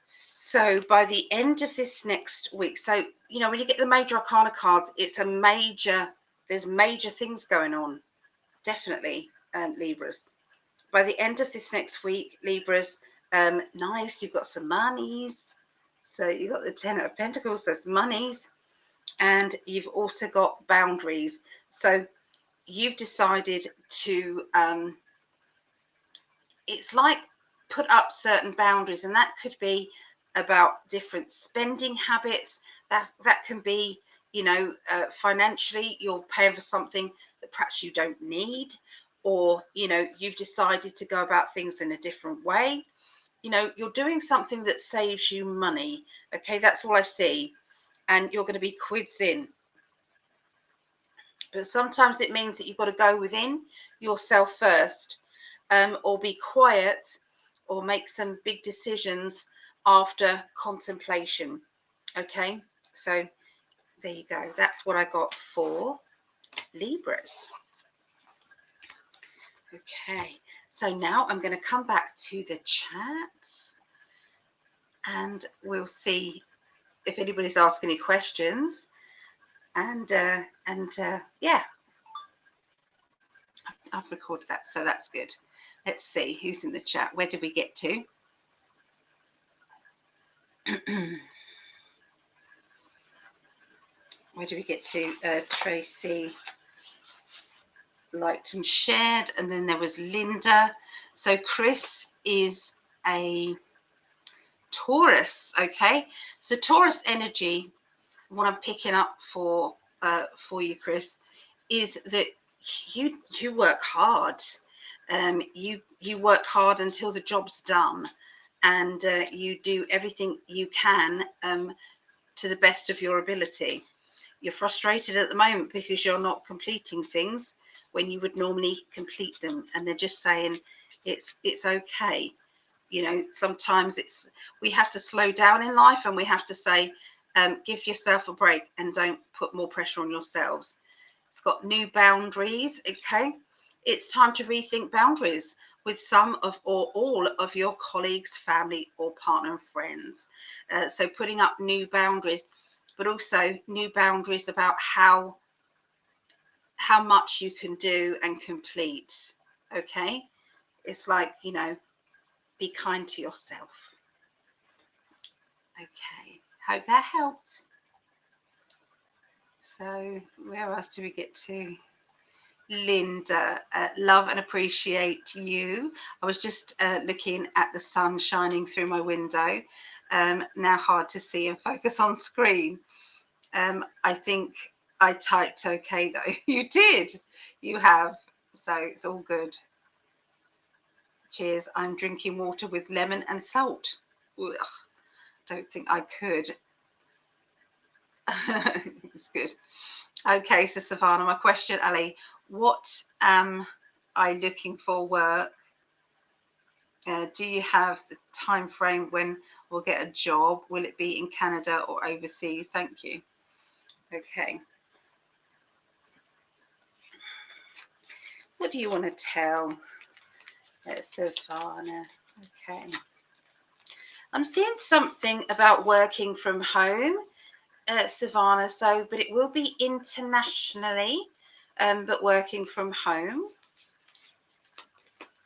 so by the end of this next week, so when you get the major arcana cards, it's there's major things going on, definitely. Libras, by the end of this next week, Libras, nice, you've got some monies. So you've got the 10 of Pentacles, there's monies, and you've also got boundaries. So you've decided to, it's like put up certain boundaries, and that could be about different spending habits. That can be, financially, you're paying for something that perhaps you don't need, or, you've decided to go about things in a different way. You're doing something that saves you money. Okay, that's all I see. And you're going to be quids in. But sometimes it means that you've got to go within yourself first, or be quiet, or make some big decisions after contemplation. Okay, so there you go. That's what I got for Libras. Okay, so now I'm going to come back to the chat and we'll see if anybody's asking any questions. And yeah, I've recorded that, so that's good. Let's see who's in the chat. Where did we get to? Where did we get to? Tracy liked and shared, and then there was Linda. So Chris is a Taurus. Okay, so Taurus energy, what I'm picking up for you, Chris, is that you work hard. You work hard until the job's done, and you do everything you can to the best of your ability. You're frustrated at the moment because you're not completing things when you would normally complete them, and they're just saying it's okay. Sometimes we have to slow down in life, and we have to say, give yourself a break and don't put more pressure on yourselves. It's got new boundaries. Okay, it's time to rethink boundaries with some of or all of your colleagues, family, or partner and friends. So putting up new boundaries, but also new boundaries about how much you can do and complete. Okay, it's like, be kind to yourself. Okay, hope that helped. So where else do we get to? Linda, love and appreciate you. I was just looking at the sun shining through my window. Now hard to see and focus on screen. I think I typed okay though. You did. You have. So it's all good. Cheers. I'm drinking water with lemon and salt. Ugh, don't think I could. It's good. Okay, so Savannah, my question, Ali, what am I looking for work? Do you have the time frame when we'll get a job? Will it be in Canada or overseas? Thank you. Okay. What do you want to tell Savannah? Okay. I'm seeing something about working from home, Savannah, but it will be internationally, but working from home.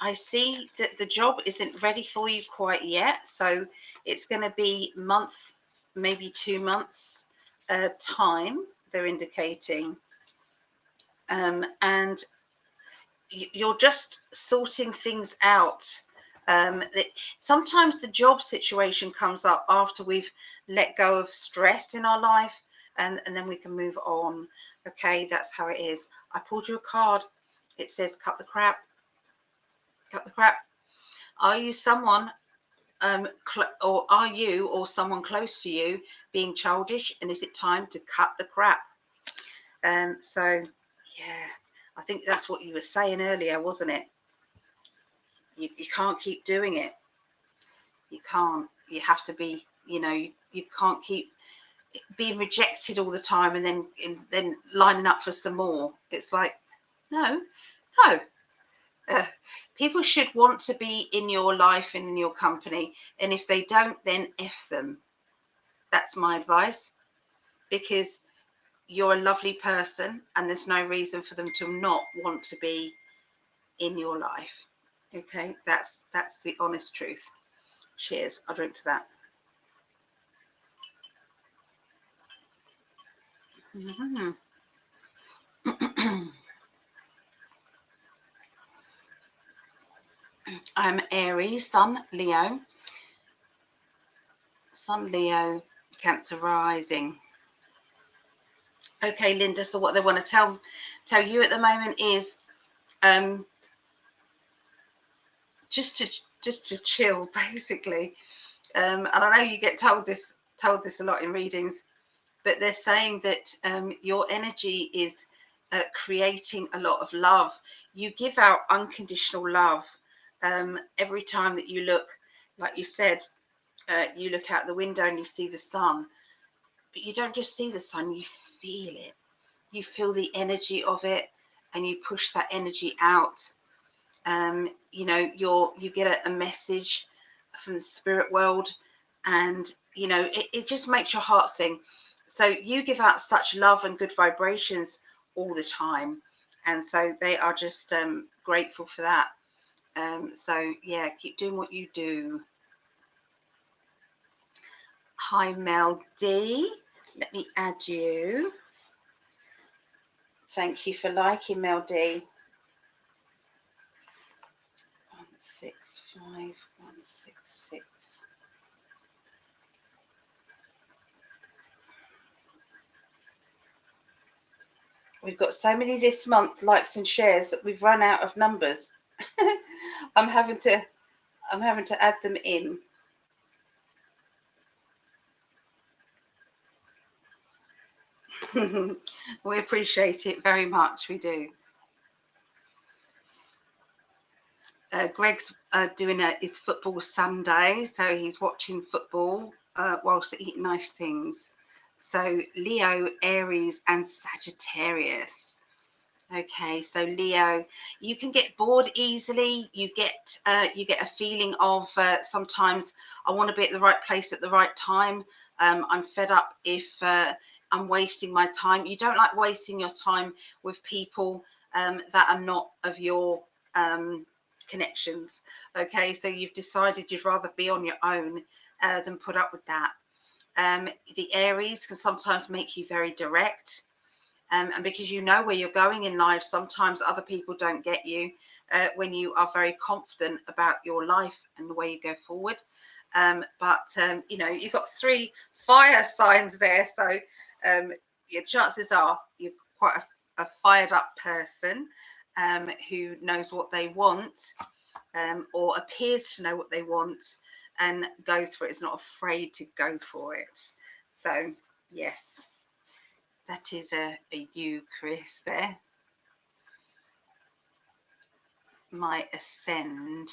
I see that the job isn't ready for you quite yet, so it's going to be months, maybe 2 months time, they're indicating. And you're just sorting things out. Sometimes the job situation comes up after we've let go of stress in our life, and then we can move on. Okay, that's how it is. I pulled you a card. It says cut the crap. Cut the crap. Are you someone or are you or someone close to you being childish, and is it time to cut the crap? So yeah, I think that's what you were saying earlier, wasn't it? You can't keep doing it. You can't. You have to be, you can't keep being rejected all the time and then lining up for some more. It's like, no. People should want to be in your life and in your company, and if they don't, then F them. That's my advice, because you're a lovely person and there's no reason for them to not want to be in your life. Okay, that's the honest truth. Cheers. I'll drink to that. Mm-hmm. I'm Aries, Sun, Leo, Cancer rising. Okay, Linda. So what they want to tell you at the moment is, just to chill, basically. And I know you get told this a lot in readings, but they're saying that your energy is creating a lot of love. You give out unconditional love every time that you look. Like you said, you look out the window and you see the sun, but you don't just see the sun, you feel it. You feel the energy of it, and you push that energy out. You get a message from the spirit world, and it just makes your heart sing. So you give out such love and good vibrations all the time, and so they are just grateful for that. So yeah, keep doing what you do. Hi Mel D, let me add you. Thank you for liking, Mel D. 165166. We've got so many this month, likes and shares, that we've run out of numbers. I'm having to add them in. We appreciate it very much. We do. Gregg's doing his football Sunday, so he's watching football whilst eating nice things. So Leo, Aries, and Sagittarius. Okay, so Leo, you can get bored easily. You get a feeling of sometimes I want to be at the right place at the right time. I'm fed up if I'm wasting my time. You don't like wasting your time with people that are not of your connections. Okay, so you've decided you'd rather be on your own than put up with that. The Aries can sometimes make you very direct. And because you know where you're going in life, sometimes other people don't get you when you are very confident about your life and the way you go forward. You know, you've got 3 fire signs there, so your chances are you're quite a fired up person who knows what they want, or appears to know what they want and goes for it, is not afraid to go for it. So yes, that is a you, Chris, there. My ascend.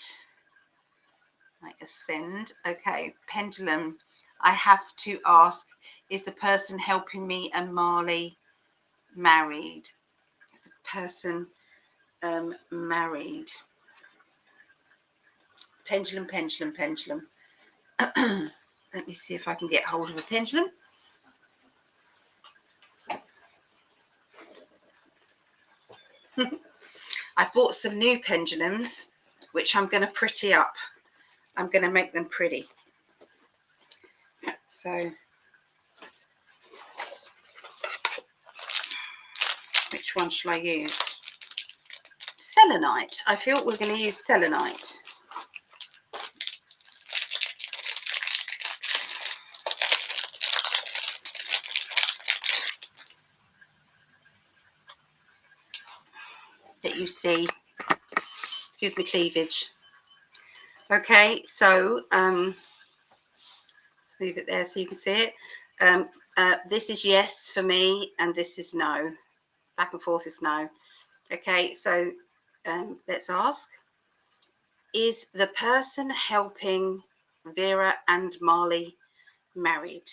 Okay, pendulum. I have to ask, is the person helping me and Marley married? Is the person married? Pendulum. Let me see if I can get hold of a pendulum. I bought some new pendulums, which I'm going to pretty up. I'm going to make them pretty. So, which one shall I use? Selenite. I feel we're going to use selenite. That you see. Excuse me, cleavage. Okay, so let's move it there so you can see it. This is yes for me, and this is no. Back and forth is no. Okay, so let's ask, is the person helping Vera and Marley married?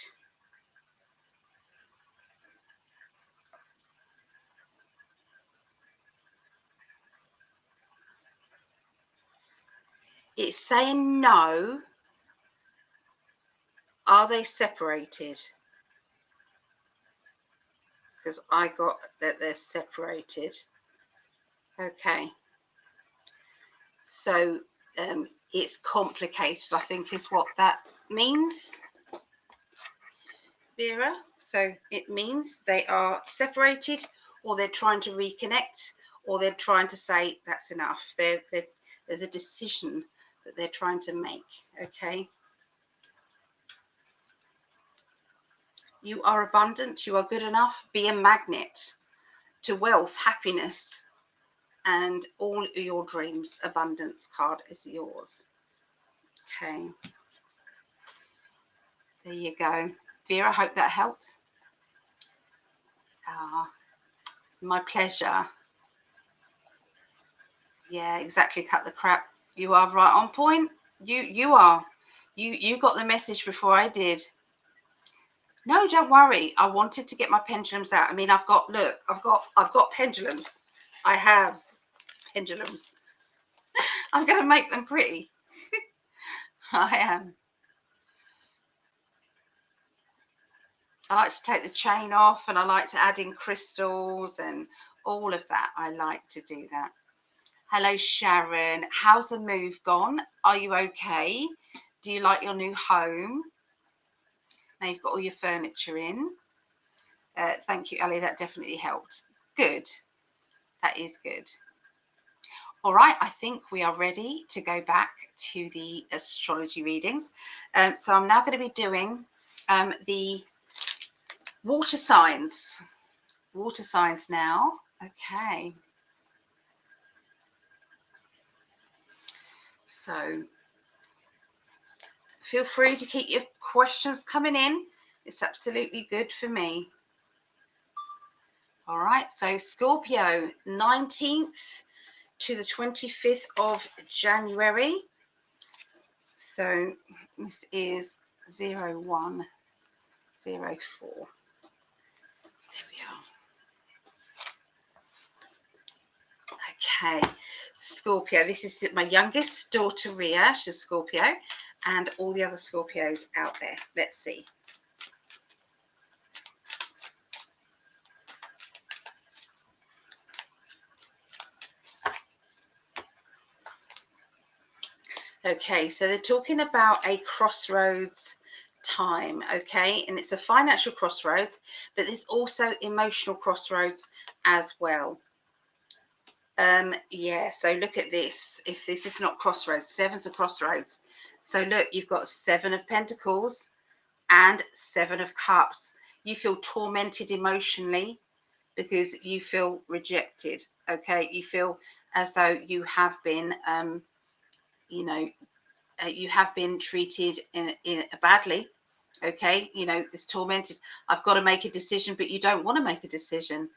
It's saying no. Are they separated? Because I got that they're separated. Okay. So it's complicated, I think, is what that means, Vera. So it means they are separated, or they're trying to reconnect, or they're trying to say that's enough. There's a decision that they're trying to make. Okay. You are abundant. You are good enough. Be a magnet to wealth, happiness, and all your dreams. Abundance card is yours. Okay. There you go. Vera, I hope that helped. My pleasure. Yeah, exactly. Cut the crap. You are right on point. You are. You got the message before I did. No, don't worry. I wanted to get my pendulums out. I mean, I've got pendulums. I have pendulums. I'm going to make them pretty. I am. I like to take the chain off, and I like to add in crystals and all of that. I like to do that. Hello, Sharon. How's the move gone? Are you okay? Do you like your new home? Now you've got all your furniture in. Thank you, Ellie. That definitely helped. Good. That is good. All right. I think we are ready to go back to the astrology readings. So I'm now going to be doing the water signs. Water signs now. Okay. So feel free to keep your questions coming in. It's absolutely good for me. All right, so Scorpio, 19th to the 25th of January. So this is 0104. There we are. Okay, Scorpio. This is my youngest daughter, Ria. She's Scorpio, and all the other Scorpios out there. Let's see. Okay, so they're talking about a crossroads time, okay? And it's a financial crossroads, but there's also emotional crossroads as well. Yeah, so look at this. If this is not crossroads, seven's a crossroads. So look, you've got 7 of Pentacles and 7 of Cups. You feel tormented emotionally because you feel rejected, okay? You feel as though you have been, you know, you have been treated in badly, okay? You know, this tormented, I've got to make a decision, but you don't want to make a decision.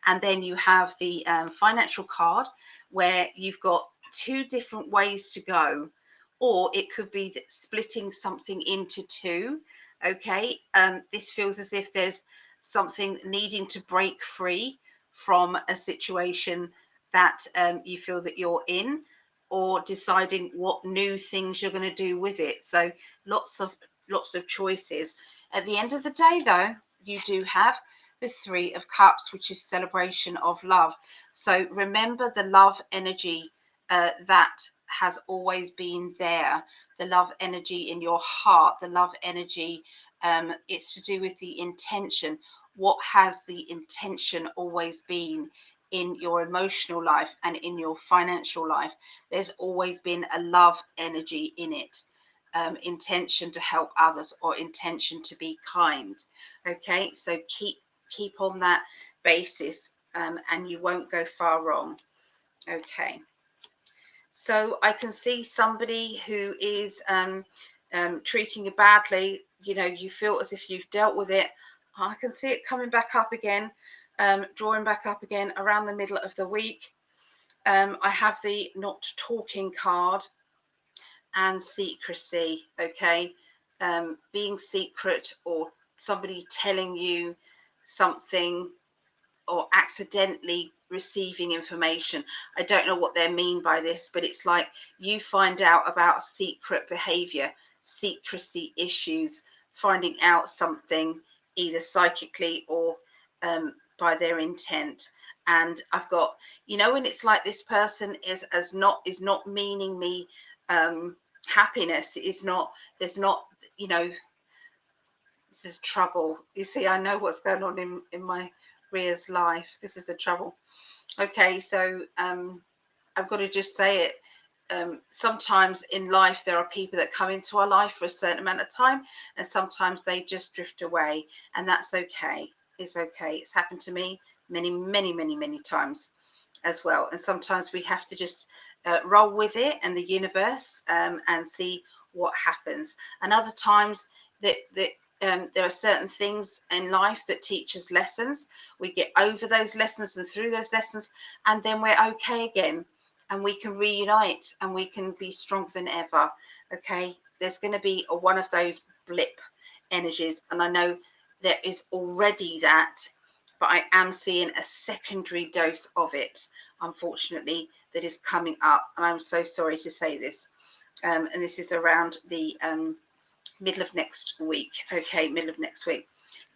And then you have the financial card, where you've got 2 different ways to go, or it could be splitting something into 2, okay? This feels as if there's something needing to break free from a situation that you feel that you're in, or deciding what new things you're going to do with it. So lots of choices. At the end of the day, though, you do have the 3 of Cups, which is celebration of love. So remember the love energy that has always been there, the love energy in your heart, the love energy. It's to do with the intention. What has the intention always been in your emotional life and in your financial life? There's always been a love energy in it. Intention to help others, or intention to be kind. Okay, so keep on that basis, and you won't go far wrong. Okay, so I can see somebody who is treating you badly. You know, you feel as if you've dealt with it. I can see it coming back up again, drawing back up again around the middle of the week. I have the not talking card and secrecy, okay? Being secret, or somebody telling you something, or accidentally receiving information. I don't know what they mean by this, but it's like you find out about secret behavior, secrecy issues, finding out something either psychically or by their intent. And I've got, you know, when it's like this person is not meaning me happiness, is not, there's not, you know, this is trouble. You see, I know what's going on in my Ria's life. This is the trouble. Okay, so I've got to just say it. Sometimes in life there are people that come into our life for a certain amount of time, and sometimes they just drift away, and that's okay. It's okay. It's happened to me many times as well. And sometimes we have to just roll with it and the universe, and see what happens. And other times that there are certain things in life that teach us lessons. We get over those lessons and through those lessons, and then we're okay again, and we can reunite, and we can be stronger than ever. Okay, there's going to be one of those blip energies, and I know there is already that, but I am seeing a secondary dose of it, unfortunately, that is coming up. And I'm so sorry to say this. And this is around the middle of next week. Okay, middle of next week.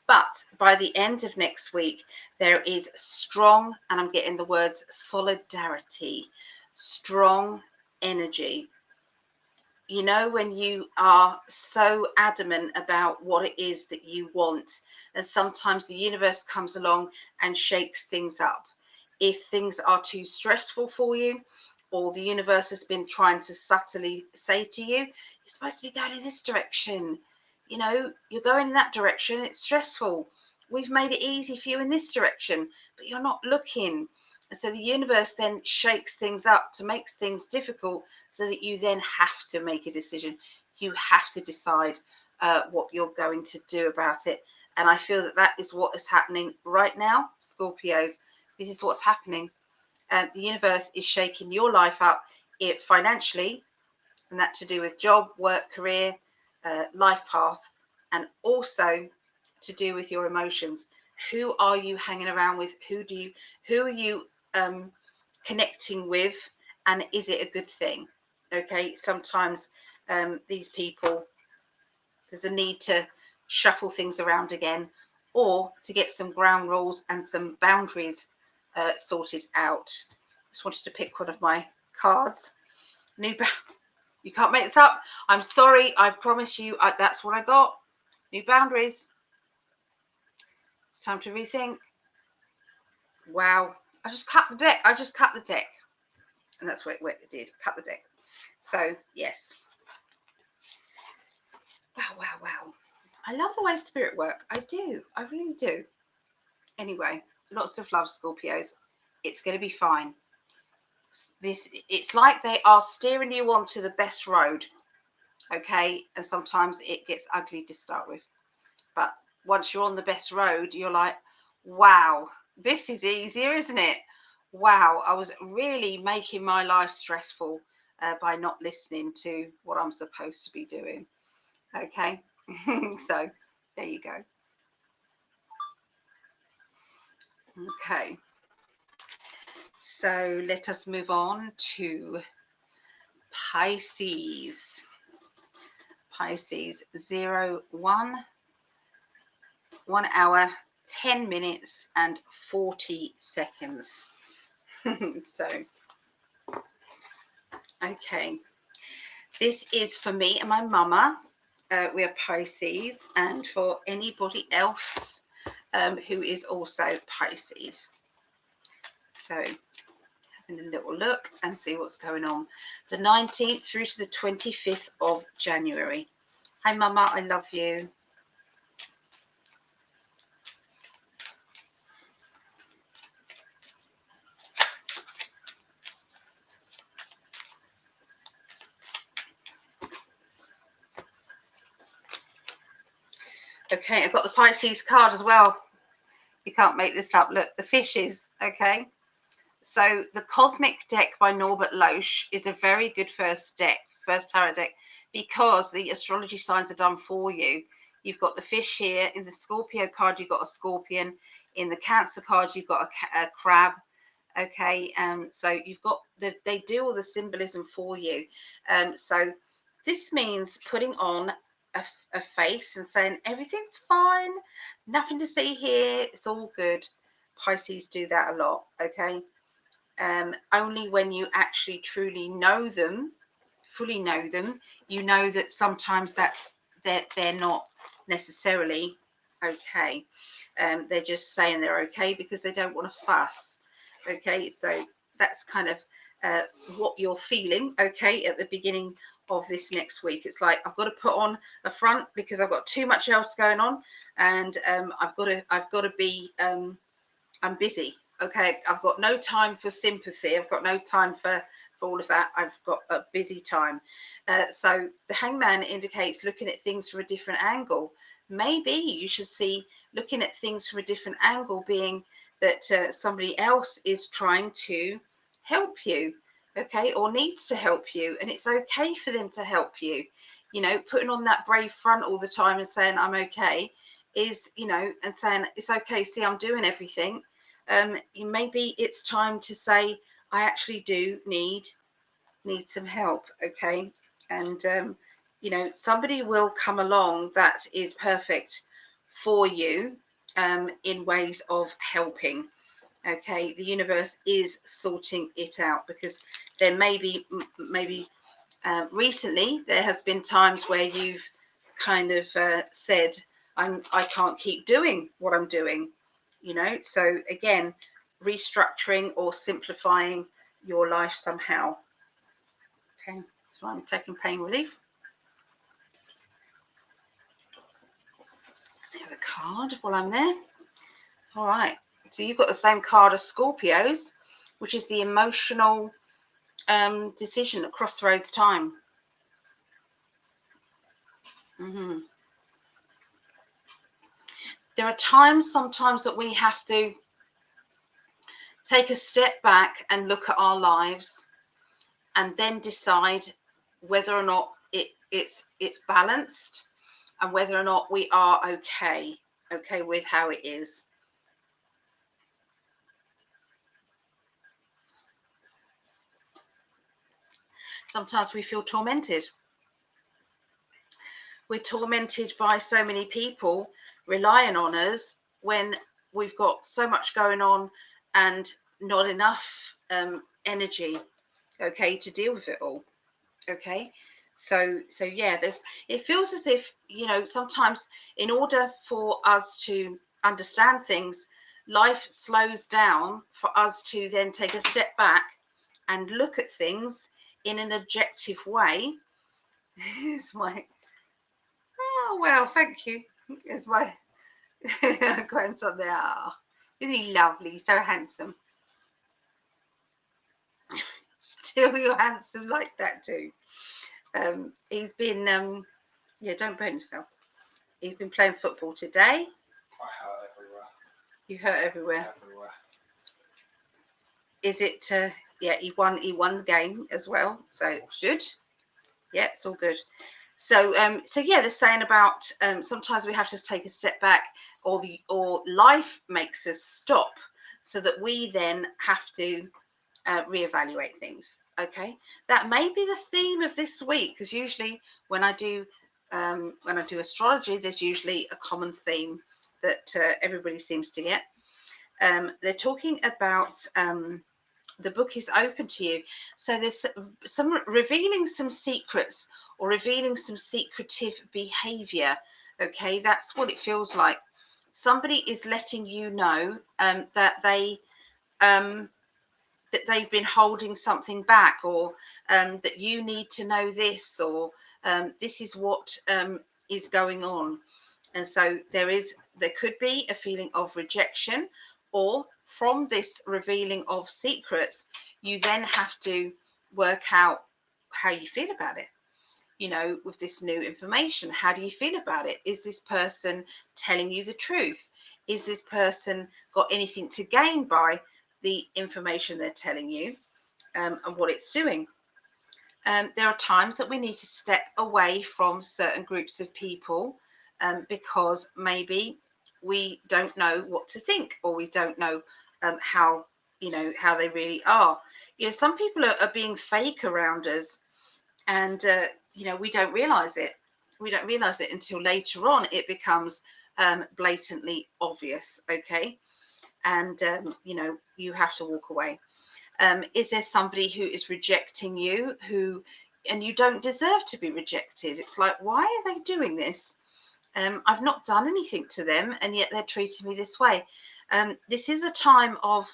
But by the end of next week, there is strong, and I'm getting the words solidarity, strong energy. You know, when you are so adamant about what it is that you want, and sometimes the universe comes along and shakes things up. If things are too stressful for you, or the universe has been trying to subtly say to you, you're supposed to be going in this direction. You know, you're going in that direction. It's stressful. We've made it easy for you in this direction, but you're not looking. And so the universe then shakes things up to make things difficult, so that you then have to make a decision. You have to decide what you're going to do about it. And I feel that that is what is happening right now, Scorpios. This is what's happening. The universe is shaking your life up financially, and that to do with job, work, career, life path, and also to do with your emotions. Who are you hanging around with? Who are you connecting with, and is it a good thing? Okay, sometimes these people, there's a need to shuffle things around again, or to get some ground rules and some boundaries sorted out. Just wanted to pick one of my cards. You can't make this up. I'm sorry. I promise you, that's what I got. new boundaries. It's time to rethink. Wow, I just cut the deck. And that's what it did, cut the deck. So yes. Wow. I love the way spirit work. I do. I really do. Anyway, lots of love, Scorpios. It's going to be fine. It's like they are steering you onto the best road. Okay, and sometimes it gets ugly to start with, but once you're on the best road, you're like, wow, this is easier, isn't it? Wow, I was really making my life stressful by not listening to what I'm supposed to be doing. Okay. So there you go. Okay, so let us move on to Pisces. Pisces 01, 1 hour 10 minutes and 40 seconds. So okay, this is for me and my mama. We are Pisces, and for anybody else who is also Pisces. So having a little look and see what's going on. The 19th through to the 25th of January. Hi mama, I love you. Okay, I've got the Pisces card as well. You can't make this up. Look, the fishes. Okay, so the Cosmic deck by Norbert Loesch is a very good first tarot deck, because the astrology signs are done for you. You've got the fish here. In the Scorpio card, you've got a scorpion. In the Cancer card, you've got a crab. Okay, so you've got they do all the symbolism for you. So this means putting on a face and saying everything's fine, nothing to see here, it's all good. Pisces do that a lot. Okay, only when you actually truly know them, fully know them, you know that sometimes they're not necessarily okay. They're just saying they're okay because they don't want to fuss. Okay, so that's kind of what you're feeling. Okay, at the beginning of this next week, it's like I've got to put on a front because I've got too much else going on, and I've got to be I'm busy. Okay, I've got no time for sympathy. I've got no time for all of that. I've got a busy time. So the Hangman indicates looking at things from a different angle. Maybe you should see looking at things from a different angle being that somebody else is trying to help you, okay, or needs to help you, and it's okay for them to help you. You know, putting on that brave front all the time and saying I'm okay is, you know, and saying it's okay, see, I'm doing everything. Maybe it's time to say I actually do need some help. Okay, and you know, somebody will come along that is perfect for you in ways of helping. Okay, the universe is sorting it out, because there may be recently there has been times where you've kind of said I can't keep doing what I'm doing, you know. So again, restructuring or simplifying your life somehow. Okay, so I'm taking pain relief. Let's see the card while I'm there. All right, so you've got the same card as Scorpios, which is the emotional decision at crossroads time. There are times sometimes that we have to take a step back and look at our lives, and then decide whether or not it's balanced, and whether or not we are okay with how it is. Sometimes we feel tormented. We're tormented by so many people relying on us when we've got so much going on and not enough energy, okay, to deal with it all. Okay, So yeah, it feels as if, you know, sometimes in order for us to understand things, life slows down for us to then take a step back and look at things in an objective way. Here's my, oh, well, thank you. Here's my grandson there. Oh, isn't he lovely? So handsome. Still, you're handsome like that too. He's been, yeah, don't burn yourself. He's been playing football today. I hurt everywhere. You hurt everywhere. Everywhere. Is it? Yeah, he won the game as well, so it's good. Yeah, it's all good. So yeah, they're saying about sometimes we have to take a step back, or life makes us stop, so that we then have to reevaluate things. Okay, that may be the theme of this week, because usually when I do astrology, there's usually a common theme that everybody seems to get. They're talking about the book is open to you. So there's some revealing some secrets, or revealing some secretive behavior. Okay, that's what it feels like. Somebody is letting you know that they've been holding something back, or that you need to know this, or this is what is going on. And so there could be a feeling of rejection, or from this revealing of secrets, you then have to work out how you feel about it. You know, with this new information, how do you feel about it? Is this person telling you the truth? Is this person got anything to gain by the information they're telling you, and what it's doing? There are times that we need to step away from certain groups of people, because maybe we don't know what to think, or we don't know how they really are. You know, some people are being fake around us, and we don't realize it. We don't realize it until later on. It becomes blatantly obvious. Okay, and you have to walk away. Is there somebody who is rejecting you, and you don't deserve to be rejected? It's like, why are they doing this? I've not done anything to them, and yet they're treating me this way. This is a time of,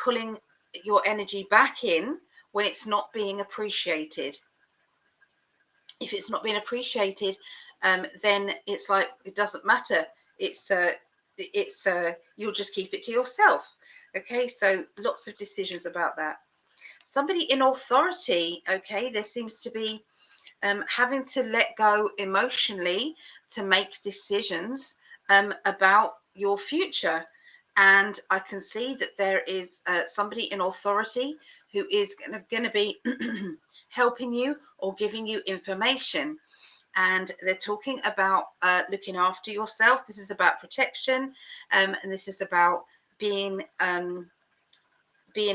pulling your energy back in when it's not being appreciated. If it's not being appreciated, then it's like, it doesn't matter. It's you'll just keep it to yourself. Okay, so lots of decisions about that. Somebody in authority, okay, there seems to be having to let go emotionally to make decisions about your future. And I can see that there is somebody in authority who is going to be helping you or giving you information. And they're talking about looking after yourself. This is about protection, and this is about being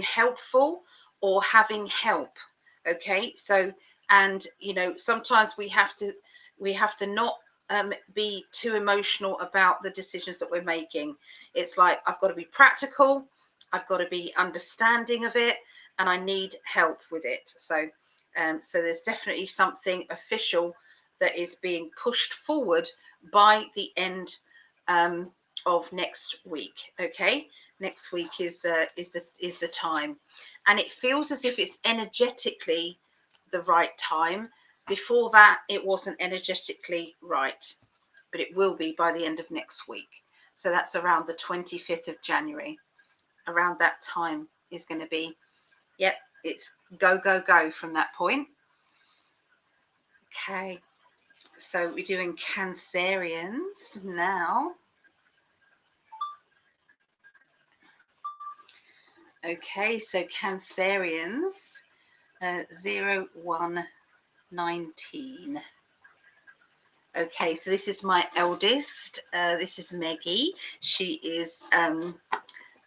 helpful or having help. Okay, so, and sometimes we have to not be too emotional about the decisions that we're making. It's like, I've got to be practical, I've got to be understanding of it, and I need help with it. So there's definitely something official that is being pushed forward by the end of next week. Okay, next week is the time, and it feels as if it's energetically the right time. Before that, it wasn't energetically right, but it will be by the end of next week. So that's around the 25th of January. Around that time is going to be, yep, it's go, go, go from that point. Okay, so we're doing Cancerians now. Okay, so Cancerians, 0119. Okay, so this is my eldest. This is Meggie. She is a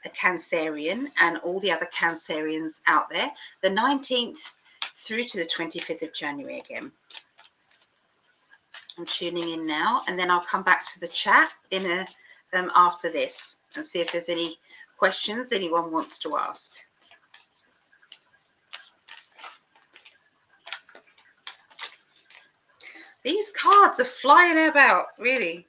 Cancerian, and all the other Cancerians out there. The 19th through to the 25th of January again. I'm tuning in now, and then I'll come back to the chat in after this and see if there's any questions anyone wants to ask. These cards are flying about, really.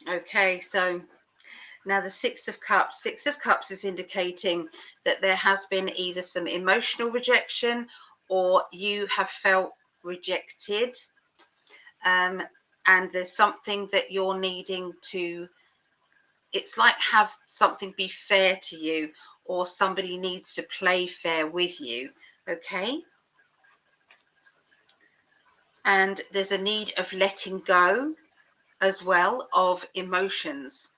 Okay, so now the Six of Cups. Six of Cups is indicating that there has been either some emotional rejection or you have felt rejected. And there's something that you're needing to, it's like have something be fair to you, or somebody needs to play fair with you. Okay. And there's a need of letting go as well of emotions.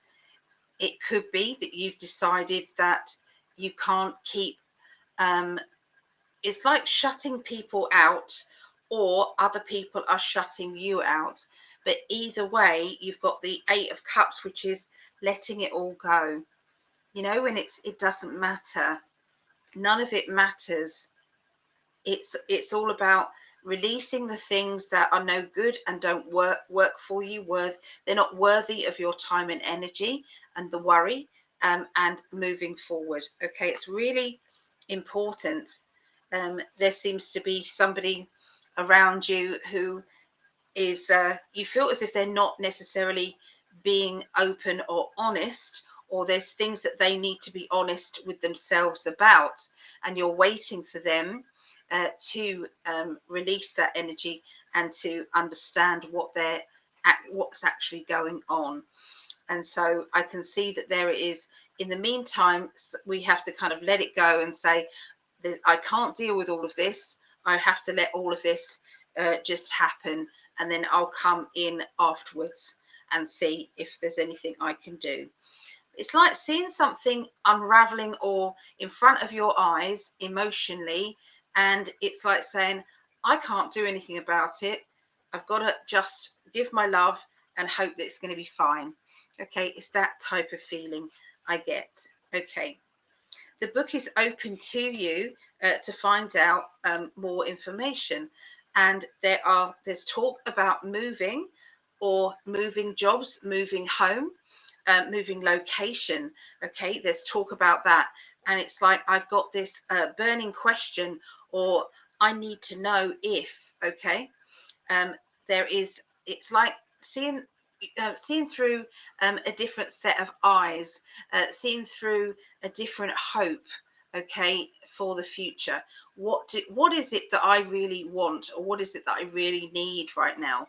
It could be that you've decided that you can't keep, it's like shutting people out, or other people are shutting you out. But either way, you've got the Eight of Cups, which is letting it all go. You know, when it doesn't matter. None of it matters. It's all about releasing the things that are no good and don't work for you. They're not worthy of your time and energy and the worry, and moving forward. Okay, it's really important. There seems to be somebody around you who is, you feel as if they're not necessarily being open or honest, or there's things that they need to be honest with themselves about, and you're waiting for them to release that energy and to understand what's actually going on. And so I can see that there it is. In the meantime, we have to kind of let it go and say that I can't deal with all of this. I have to let all of this just happen, and then I'll come in afterwards and see if there's anything I can do. It's like seeing something unraveling or in front of your eyes emotionally, and it's like saying, I can't do anything about it. I've got to just give my love and hope that it's going to be fine. Okay, it's that type of feeling I get. Okay, the book is open to you to find out more information, and there's talk about moving, or moving jobs, moving home, moving location. Okay, there's talk about that, and it's like I've got this burning question, or I need to know if. Okay, there is. It's like seeing through a different set of eyes, seeing through a different hope. Okay, for the future. What is it that I really want, or what is it that I really need right now?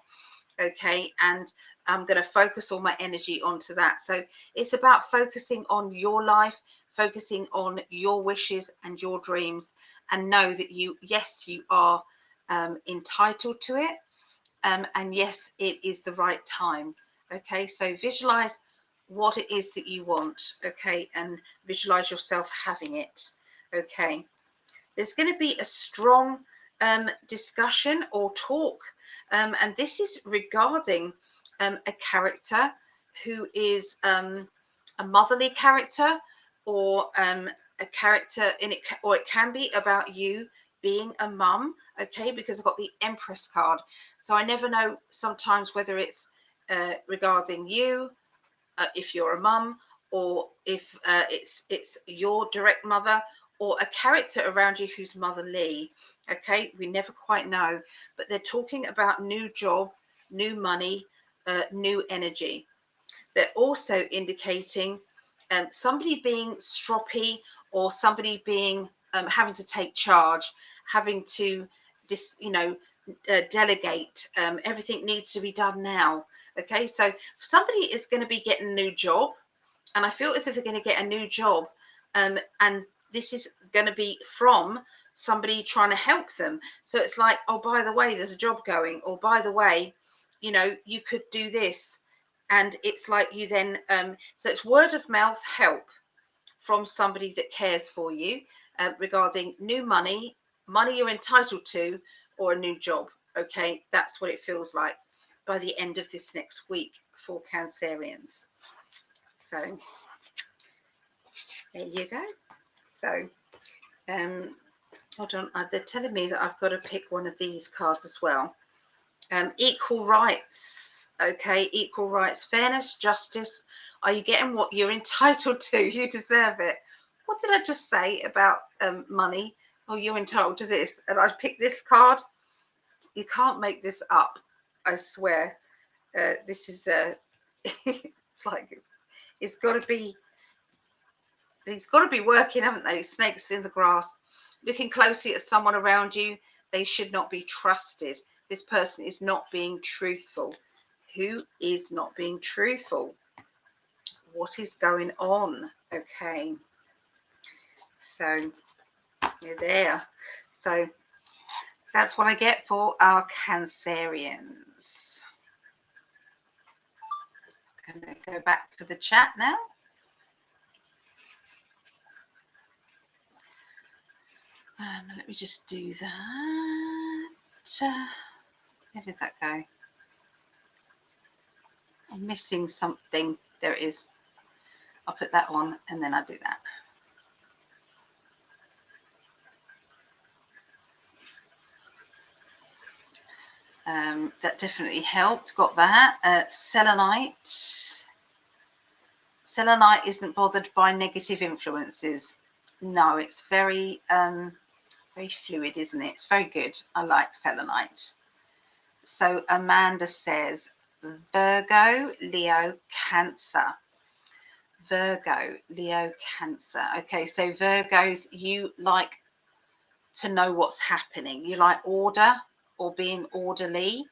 Okay, and I'm going to focus all my energy onto that. So it's about focusing on your life, focusing on your wishes and your dreams, and know that you are entitled to it, and yes, it is the right time. Okay, so visualize what it is that you want. Okay, and visualize yourself having it. Okay, there's going to be a strong discussion or talk, and this is regarding a character who is a motherly character, or a character in it, or it can be about you being a mum. Okay, because I've got the Empress card, so I never know sometimes whether it's regarding you, if you're a mum, or if it's your direct mother, or a character around you who's motherly. Okay, we never quite know, but they're talking about new job, new money, new energy. They're also indicating somebody being stroppy, or somebody being having to take charge, having to delegate. Everything needs to be done now. Okay, so somebody is going to be getting a new job, and I feel as if they're going to get a new job, and this is going to be from somebody trying to help them. So it's like, oh, by the way, there's a job going, or by the way, you could do this. And it's like you then, so it's word of mouth help from somebody that cares for you, regarding new money you're entitled to, or a new job. Okay, that's what it feels like by the end of this next week for Cancerians. So there you go. So hold on, they're telling me that I've got to pick one of these cards as well. Equal rights. Okay, equal rights, fairness, justice. Are you getting what you're entitled to? You deserve it. What did I just say about money? Oh, you're entitled to this. And I picked this card. You can't make this up. I swear. This is it's like it's got to be. It's got to be working, haven't they? Snakes in the grass. Looking closely at someone around you, they should not be trusted. This person is not being truthful. Who is not being truthful? What is going on? Okay. So, you're there. So, that's what I get for our Cancerians. I'm going to go back to the chat now. Let me just do that. Where did that go? I'm missing something. There it is. I'll put that on and then I'll do that. That definitely helped. Got that. Selenite. Selenite isn't bothered by negative influences. No, it's very, very fluid, isn't it? It's very good. I like selenite. So Amanda says, Virgo, Leo, Cancer. Virgo, Leo, Cancer. Okay, so Virgos, you like to know what's happening. You like order or being orderly.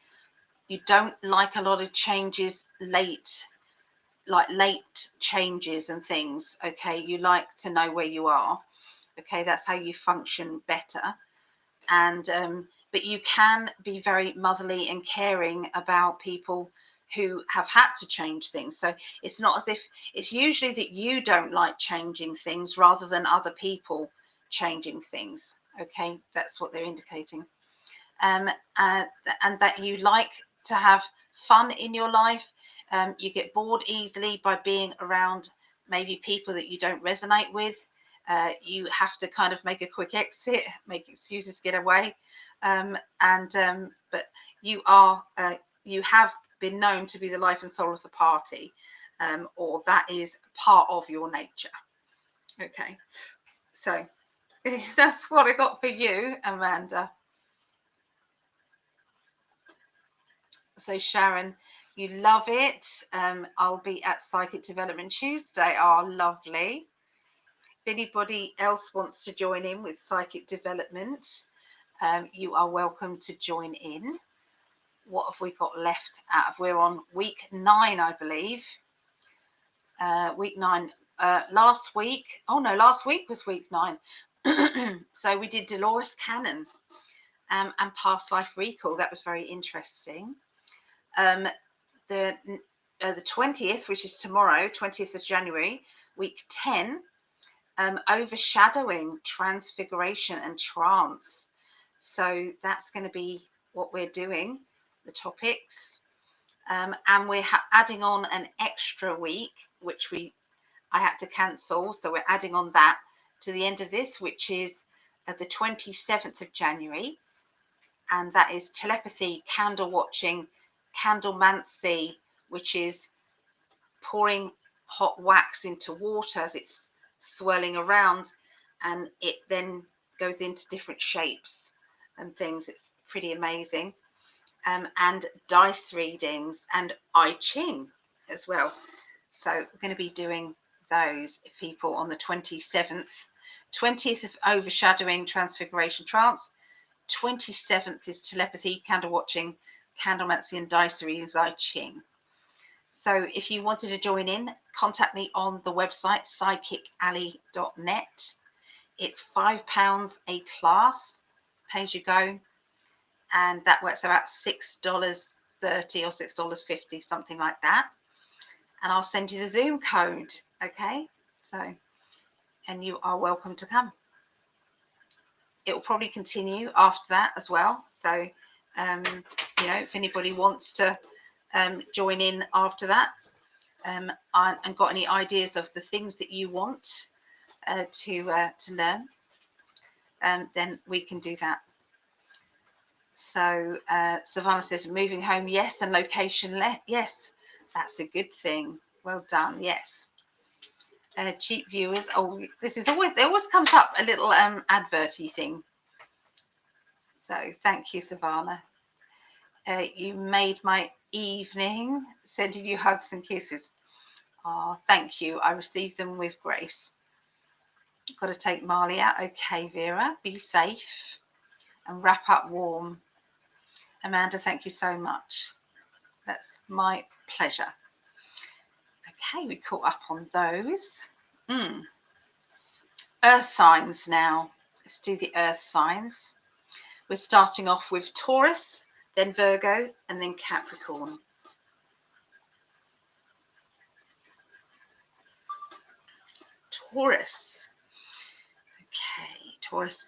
You don't like a lot of changes late, like late changes and things. Okay, you like to know where you are. Okay, that's how you function better. And but you can be very motherly and caring about people who have had to change things. So it's not as if, it's usually that you don't like changing things rather than other people changing things. Okay, that's what they're indicating. And that you like to have fun in your life. You get bored easily by being around maybe people that you don't resonate with. You have to kind of make a quick exit, make excuses to get away. But you are, you have been known to be the life and soul of the party, or that is part of your nature. Okay, so that's what I got for you, Amanda. So Sharon, you love it. I'll be at Psychic Development Tuesday. Oh, lovely. If anybody else wants to join in with Psychic Development, you are welcome to join in. What have we got left out of? We're on week 9, I believe. Week 9. Last week was week 9. So we did Dolores Cannon and Past Life Recall. That was very interesting. The 20th, which is tomorrow, 20th of January, week 10, overshadowing, transfiguration and trance. So that's going to be what we're doing, the topics. And we're adding on an extra week, which I had to cancel. So we're adding on that to the end of this, which is the 27th of January. And that is telepathy, candle watching, candlemancy, which is pouring hot wax into water as it's swirling around, and it then goes into different shapes and things. It's pretty amazing. And dice readings and I Ching as well. So we're going to be doing those, people, on the 27th. 20th of overshadowing, transfiguration, trance. 27th is telepathy, candle watching, candlemancy and dice readings, I Ching. So if you wanted to join in, contact me on the website PsychicAlly.net. It's £5 a class, pay as you go, and that works about $6.30 or $6.50, something like that. And I'll send you the Zoom code. Okay, so, and you are welcome to come. It will probably continue after that as well. So, you know, if anybody wants to join in after that, and got any ideas of the things that you want to learn, then we can do that. So Savannah says, moving home, yes, and location, yes, that's a good thing. Well done, yes. Cheap viewers, oh, this is always, there always comes up a little adverty thing. So thank you, Savannah. You made my evening, sending you hugs and kisses. Oh, thank you. I received them with grace. Got to take Marley out. Okay, Vera, be safe and wrap up warm. Amanda, thank you so much. That's my pleasure. Okay, we caught up on those. Earth signs now. Let's do the earth signs. We're starting off with Taurus, then Virgo, and then Capricorn. Taurus. Okay, Taurus.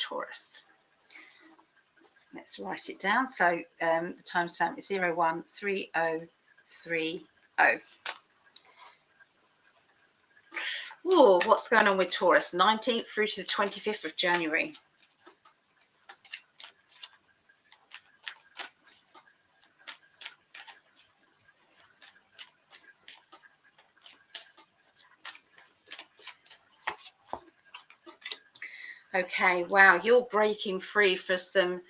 Let's write it down. So the timestamp is 013030. Oh, what's going on with Taurus? 19th through to the 25th of January. Okay, wow, you're breaking free for some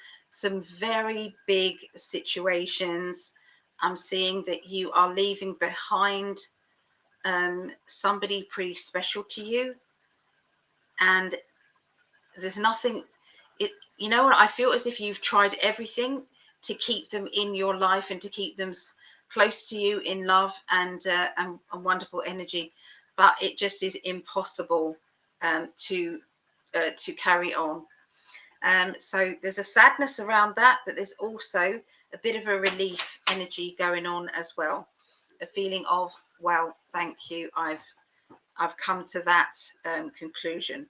very big situations. I'm seeing that you are leaving behind somebody pretty special to you, and there's nothing, you know what, I feel as if you've tried everything to keep them in your life and to keep them close to you in love and wonderful energy, but it just is impossible to carry on. So there's a sadness around that, but there's also a bit of a relief energy going on as well. A feeling of, well, thank you, I've come to that conclusion.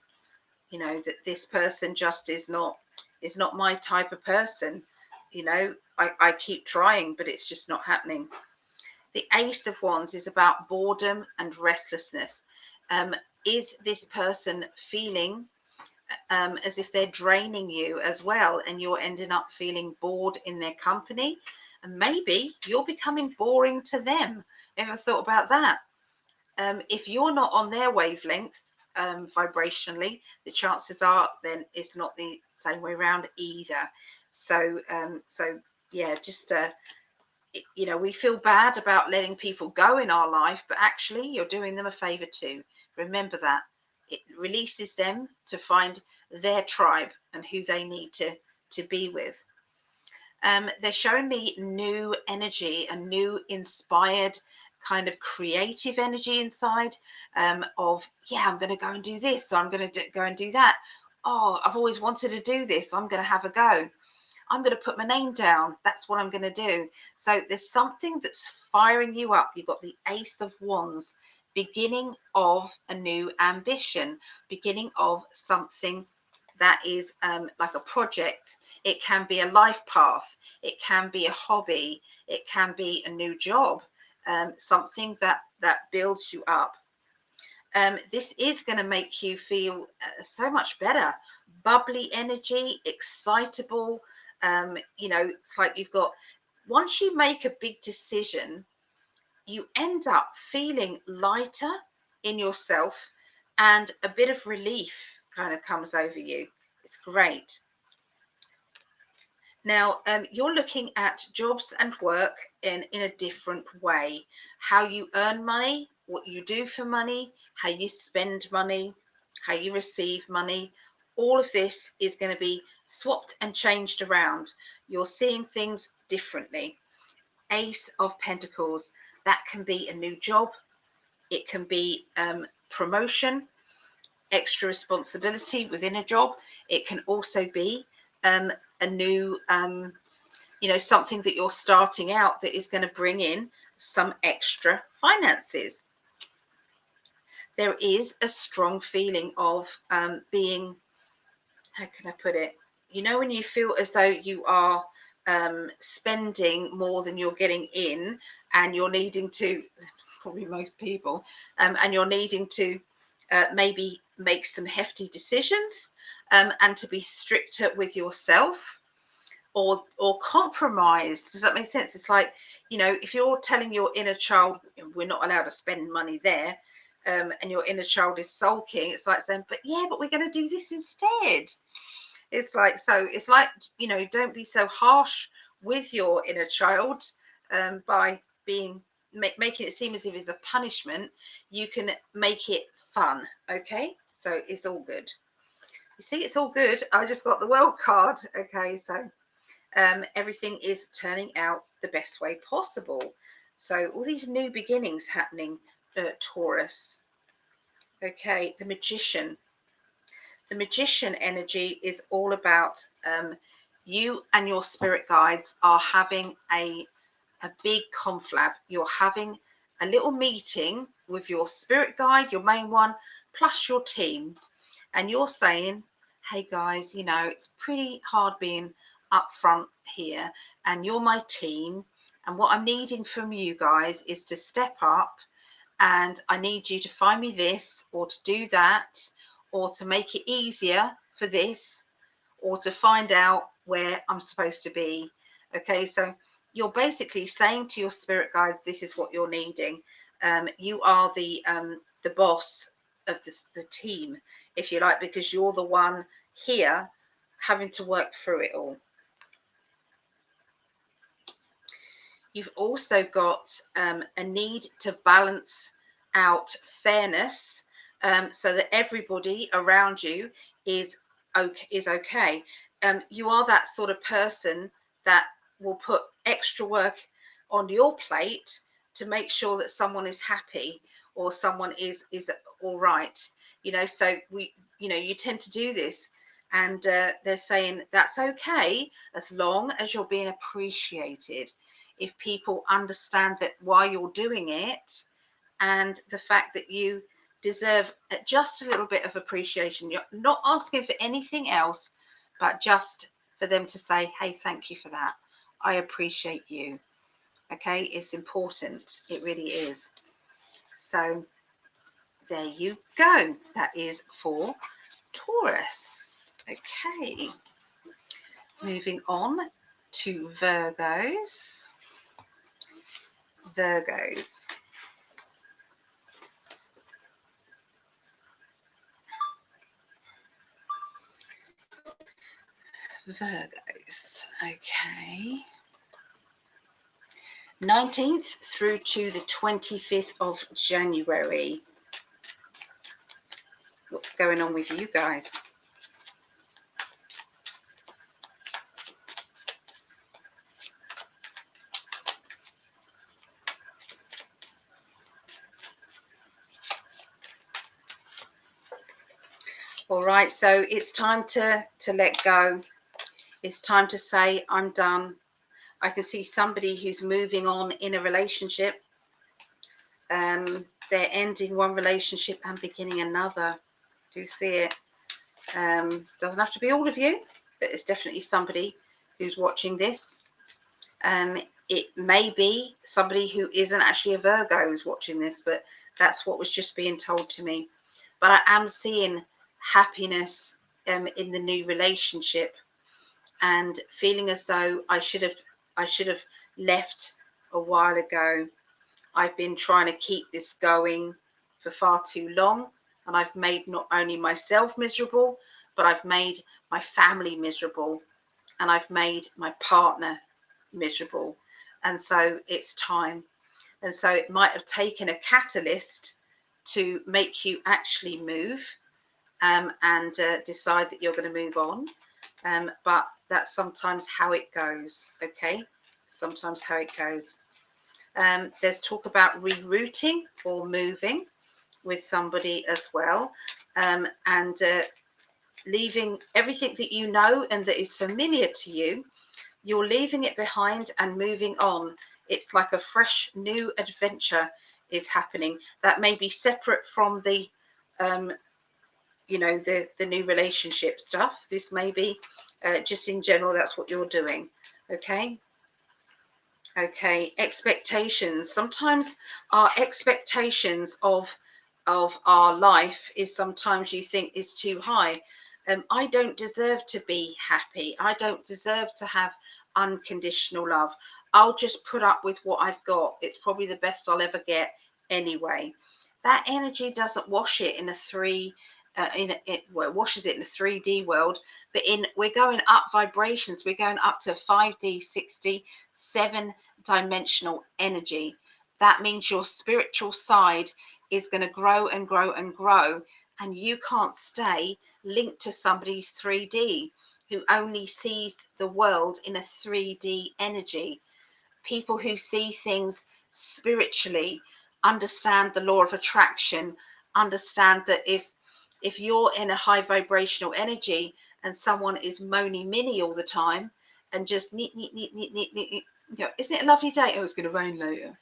You know, that this person just is not my type of person. You know, I keep trying, but it's just not happening. The Ace of Wands is about boredom and restlessness. Is this person feeling as if they're draining you as well, and you're ending up feeling bored in their company, and maybe you're becoming boring to them? Ever thought about that? If you're not on their wavelength vibrationally, the chances are then it's not the same way around either. So yeah, just you know, we feel bad about letting people go in our life, but actually you're doing them a favor too. Remember that. It releases them to find their tribe and who they need to be with. They're showing me new energy, a new inspired kind of creative energy inside of, yeah, I'm going to go and do this, so I'm going to go and do that. Oh, I've always wanted to do this, I'm going to have a go. I'm going to put my name down. That's what I'm going to do. So there's something that's firing you up. You've got the Ace of Wands, beginning of a new ambition, beginning of something that is like a project. It can be a life path. It can be a hobby. It can be a new job, something that builds you up. This is going to make you feel so much better. Bubbly energy, excitable. You know, it's like you've got, once you make a big decision, you end up feeling lighter in yourself, and a bit of relief kind of comes over you. It's great. Now, you're looking at jobs and work in a different way. How you earn money, what you do for money, how you spend money, how you receive money. All of this is going to be swapped and changed around. You're seeing things differently. Ace of Pentacles, that can be a new job. It can be promotion, extra responsibility within a job. It can also be a new, you know, something that you're starting out that is going to bring in some extra finances. There is a strong feeling of being, how can I put it? You know, when you feel as though you are spending more than you're getting in, and you're needing to, probably most people, and you're needing to maybe make some hefty decisions and to be stricter with yourself. or compromised. Does that make sense? It's like, you know, if you're telling your inner child we're not allowed to spend money there, and your inner child is sulking, it's like saying, but yeah, but we're going to do this instead. It's like, so it's like, you know, don't be so harsh with your inner child by being making it seem as if it's a punishment. You can make it fun. Okay, so it's all good. You see, it's all good. I just got the World card. Okay, so everything is turning out the best way possible. So all these new beginnings happening, Taurus. Okay, the Magician. The Magician energy is all about you and your spirit guides are having a big conflab. You're having a little meeting with your spirit guide, your main one, plus your team. And you're saying, hey guys, you know, it's pretty hard being up front here, and you're my team. And what I'm needing from you guys is to step up, and I need you to find me this, or to do that, or to make it easier for this, or to find out where I'm supposed to be. Okay, so you're basically saying to your spirit guides, this is what you're needing. You are the boss of the team, if you like, because you're the one here having to work through it all. You've also got a need to balance out fairness, so that everybody around you is okay. You are that sort of person that will put extra work on your plate to make sure that someone is happy or someone is all right. You know, so you tend to do this, and they're saying that's okay as long as you're being appreciated. If people understand that why you're doing it, and the fact that you deserve just a little bit of appreciation. You're not asking for anything else, but just for them to say, hey, thank you for that. I appreciate you. Okay, it's important. It really is. So there you go. That is for Taurus. Okay, moving on to Virgos. Virgos. Virgos. Okay. 19th through to the 25th of January. What's going on with you guys? All right, so it's time to let go. It's time to say, I'm done. I can see somebody who's moving on in a relationship. They're ending one relationship and beginning another. Do you see it? Doesn't have to be all of you, but it's definitely somebody who's watching this. It may be somebody who isn't actually a Virgo who's watching this, but that's what was just being told to me. But I am seeing happiness in the new relationship, and feeling as though I should have left a while ago. I've been trying to keep this going for far too long, and I've made not only myself miserable, but I've made my family miserable, and I've made my partner miserable. And so it's time. And so it might have taken a catalyst to make you actually move and decide that you're going to move on. But that's sometimes how it goes. Okay, sometimes how it goes. There's talk about rerouting or moving with somebody as well, and leaving everything that you know and that is familiar to you. You're leaving it behind and moving on. It's like a fresh new adventure is happening that may be separate from the the new relationship stuff. This may be just in general, that's what you're doing. Okay, expectations. Sometimes our expectations of our life is sometimes you think is too high. I don't deserve to be happy. I don't deserve to have unconditional love. I'll just put up with what I've got. It's probably the best I'll ever get anyway. That energy doesn't wash it in a it washes it in a 3D world, but we're going up vibrations. We're going up to 5D, 6D, 7-dimensional energy. That means your spiritual side is going to grow and grow and grow, and you can't stay linked to somebody's 3D who only sees the world in a 3D energy. People who see things spiritually understand the law of attraction, understand that if you're in a high vibrational energy and someone is moany minny all the time and just neat, neat, neat, neat, neat, neat, you know, isn't it a lovely day? Oh, it's going to rain later.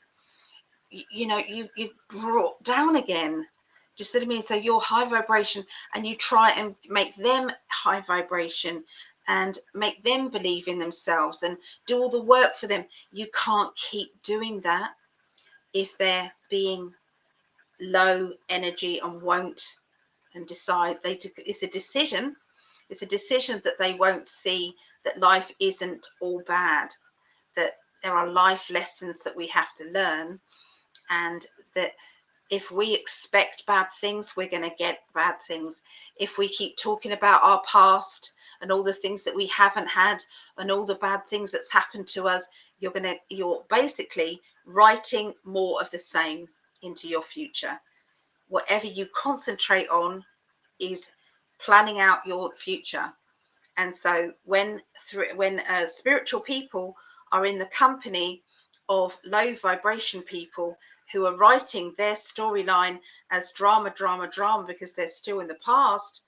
You know, you brought down again. Do you see what I mean? So you're high vibration and you try and make them high vibration and make them believe in themselves and do all the work for them. You can't keep doing that if they're being low energy and won't and decide it's a decision. It's a decision that they won't see that life isn't all bad, that there are life lessons that we have to learn, and that if we expect bad things, we're going to get bad things. If we keep talking about our past and all the things that we haven't had and all the bad things that's happened to us, you're basically writing more of the same into your future. Whatever you concentrate on is planning out your future. And so when spiritual people are in the company of low vibration people who are writing their storyline as drama, drama, drama, because they're still in the past,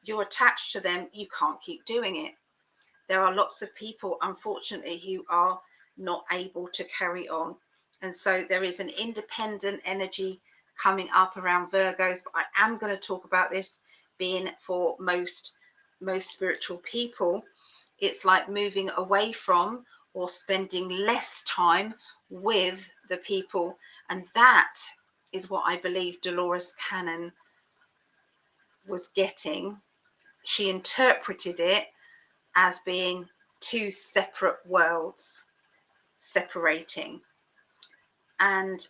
you're attached to them. You can't keep doing it. There are lots of people, unfortunately, who are not able to carry on. And so there is an independent energy coming up around Virgos, but I am going to talk about this being for most spiritual people. It's like moving away from or spending less time with the people. And that is what I believe Dolores Cannon was getting. She interpreted it as being two separate worlds separating, and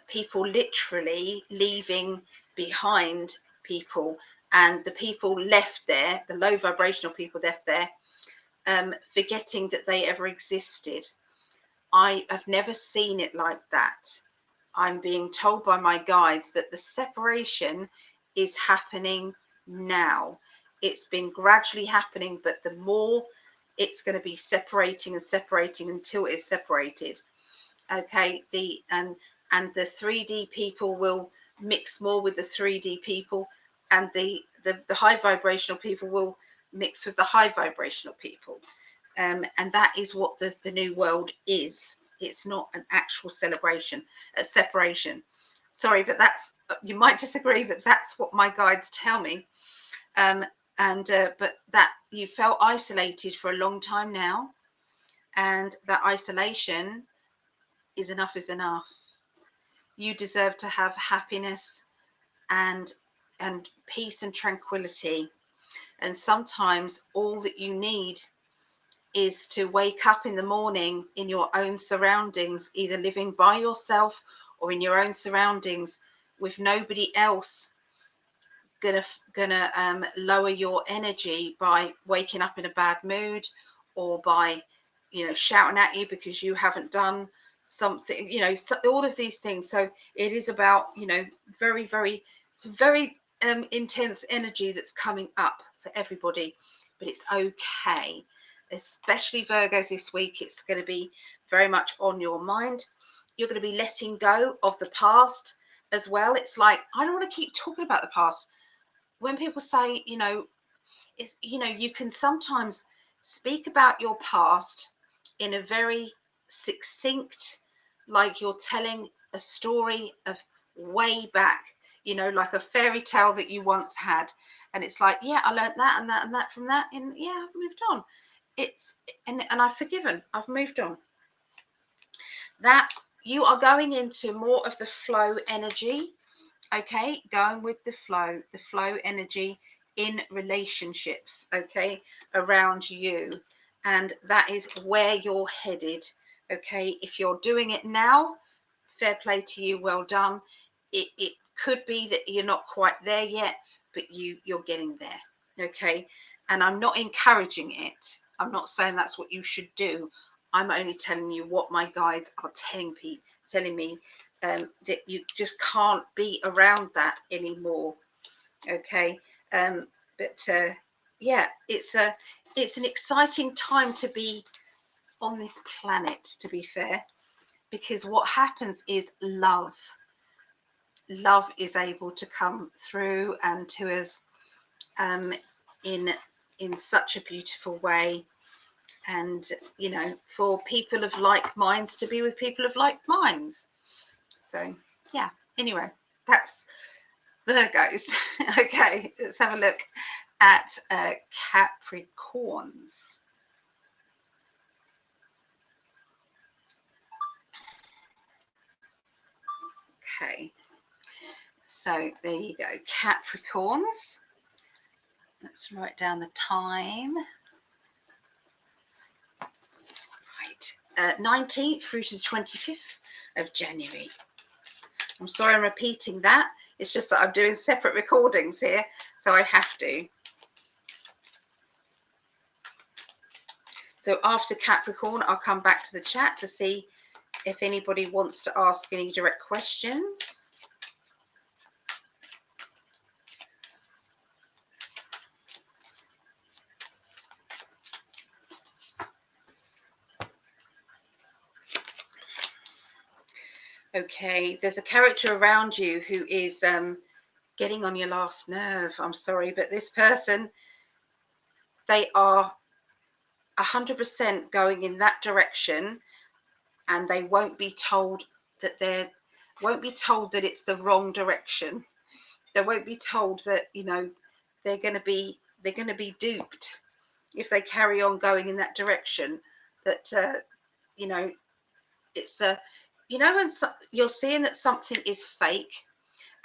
people literally leaving behind people, and the people left there, the low vibrational people left there, forgetting that they ever existed. I have never seen it like that. I'm being told by my guides that the separation is happening now. It's been gradually happening, but the more it's going to be separating and separating until it's separated. Okay, and the 3D people will mix more with the 3D people, and the high vibrational people will mix with the high vibrational people. And that is what the new world is. It's not an actual separation. Sorry, but that's, you might disagree, but that's what my guides tell me. But that you felt isolated for a long time now, and that isolation is enough is enough. You deserve to have happiness and peace and tranquility. And sometimes all that you need is to wake up in the morning in your own surroundings, either living by yourself or in your own surroundings with nobody else gonna lower your energy by waking up in a bad mood, or by, you know, shouting at you because you haven't done something, you know, so all of these things. So it is about, you know, very intense energy that's coming up for everybody, but it's okay. Especially Virgos this week, it's going to be very much on your mind. You're going to be letting go of the past as well. It's like, I don't want to keep talking about the past. When people say, you know, it's, you know, you can sometimes speak about your past in a very succinct, like you're telling a story of way back, you know, like a fairy tale that you once had. And it's like, yeah, I learned that and that and that from that, and yeah, I've moved on. It's and I've forgiven, I've moved on. That you are going into more of the flow energy. Okay, going with the flow energy in relationships, okay, around you. And that is where you're headed, okay? If you're doing it now, fair play to you, well done. It could be that you're not quite there yet, but you're getting there, okay? And I'm not encouraging it. I'm not saying that's what you should do. I'm only telling you what my guides are telling me, that you just can't be around that anymore, okay? But yeah, it's an exciting time to be on this planet, to be fair, because what happens is love is able to come through and to us in such a beautiful way. And you know, for people of like minds to be with people of like minds. So yeah, anyway, that's Virgos. Okay, let's have a look at Capricorns. Okay, so there you go, Capricorns. Let's write down the time. Right, 19th through to the 25th of January. I'm sorry I'm repeating that. It's just that I'm doing separate recordings here, so I have to. So after Capricorn, I'll come back to the chat to see if anybody wants to ask any direct questions. Okay, there's a character around you who is getting on your last nerve. I'm sorry, but this person, they are 100% going in that direction, and they won't be told that it's the wrong direction. They won't be told that, you know, they're going to be duped if they carry on going in that direction. That you know, it's a you know, when you're seeing that something is fake,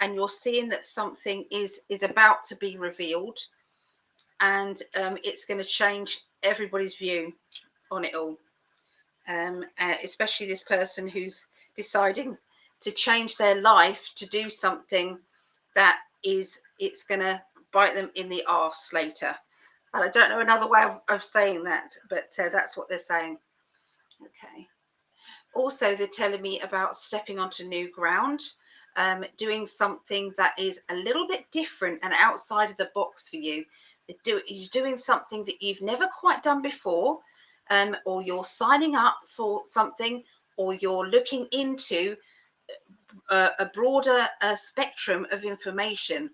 and you're seeing that something is about to be revealed, and it's going to change everybody's view on it all, especially this person who's deciding to change their life to do something that it's going to bite them in the arse later. And I don't know another way of saying that, but that's what they're saying. Okay. Also, they're telling me about stepping onto new ground, doing something that is a little bit different and outside of the box for you. You're doing something that you've never quite done before, or you're signing up for something, or you're looking into a broader spectrum of information.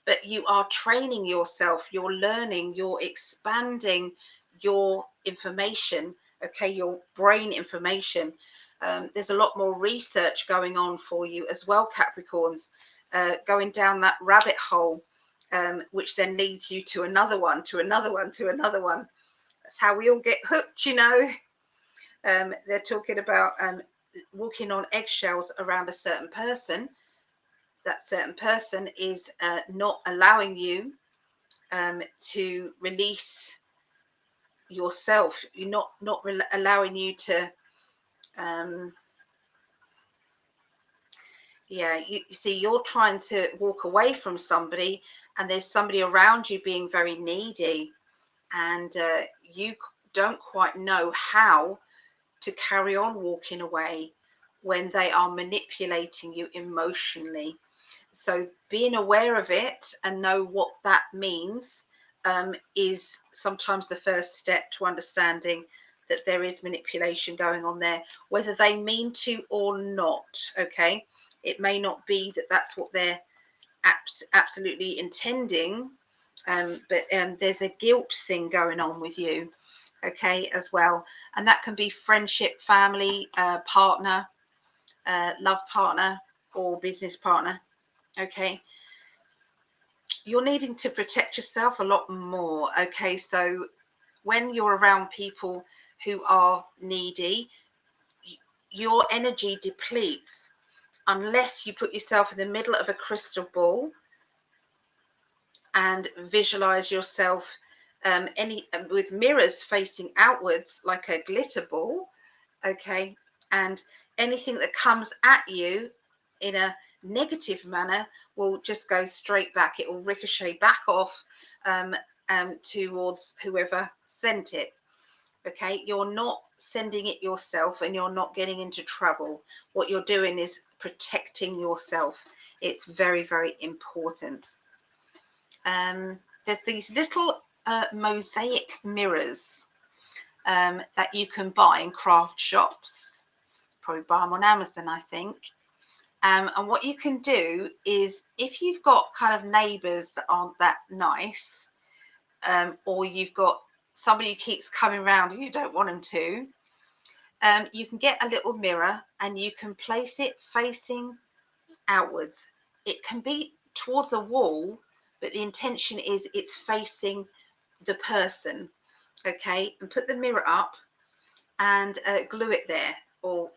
But you are training yourself, you're learning, you're expanding your information, okay, your brain information. There's a lot more research going on for you as well, Capricorns, going down that rabbit hole, which then leads you to another one, to another one, to another one. That's how we all get hooked, you know. They're talking about walking on eggshells around a certain person. That certain person is not allowing you to release yourself. You're not allowing you to yeah, you see, you're trying to walk away from somebody, and there's somebody around you being very needy, and you don't quite know how to carry on walking away when they are manipulating you emotionally. So being aware of it and know what that means is sometimes the first step to understanding that there is manipulation going on there, whether they mean to or not. Okay, it may not be that that's what they're absolutely intending, but there's a guilt thing going on with you, okay, as well. And that can be friendship, family, partner, love partner, or business partner. Okay, you're needing to protect yourself a lot more. Okay, so when you're around people who are needy, your energy depletes unless you put yourself in the middle of a crystal ball and visualize yourself with mirrors facing outwards like a glitter ball, okay? And anything that comes at you in a negative manner will just go straight back. It will ricochet back off towards whoever sent it. Okay, you're not sending it yourself, and you're not getting into trouble. What you're doing is protecting yourself. It's very, very important. There's these little mosaic mirrors that you can buy in craft shops. Probably buy them on Amazon, I think. And what you can do is, if you've got kind of neighbours that aren't that nice, or you've got somebody who keeps coming around and you don't want them to, you can get a little mirror and you can place it facing outwards. It can be towards a wall, but the intention is it's facing the person, okay? And put the mirror up and glue it there, or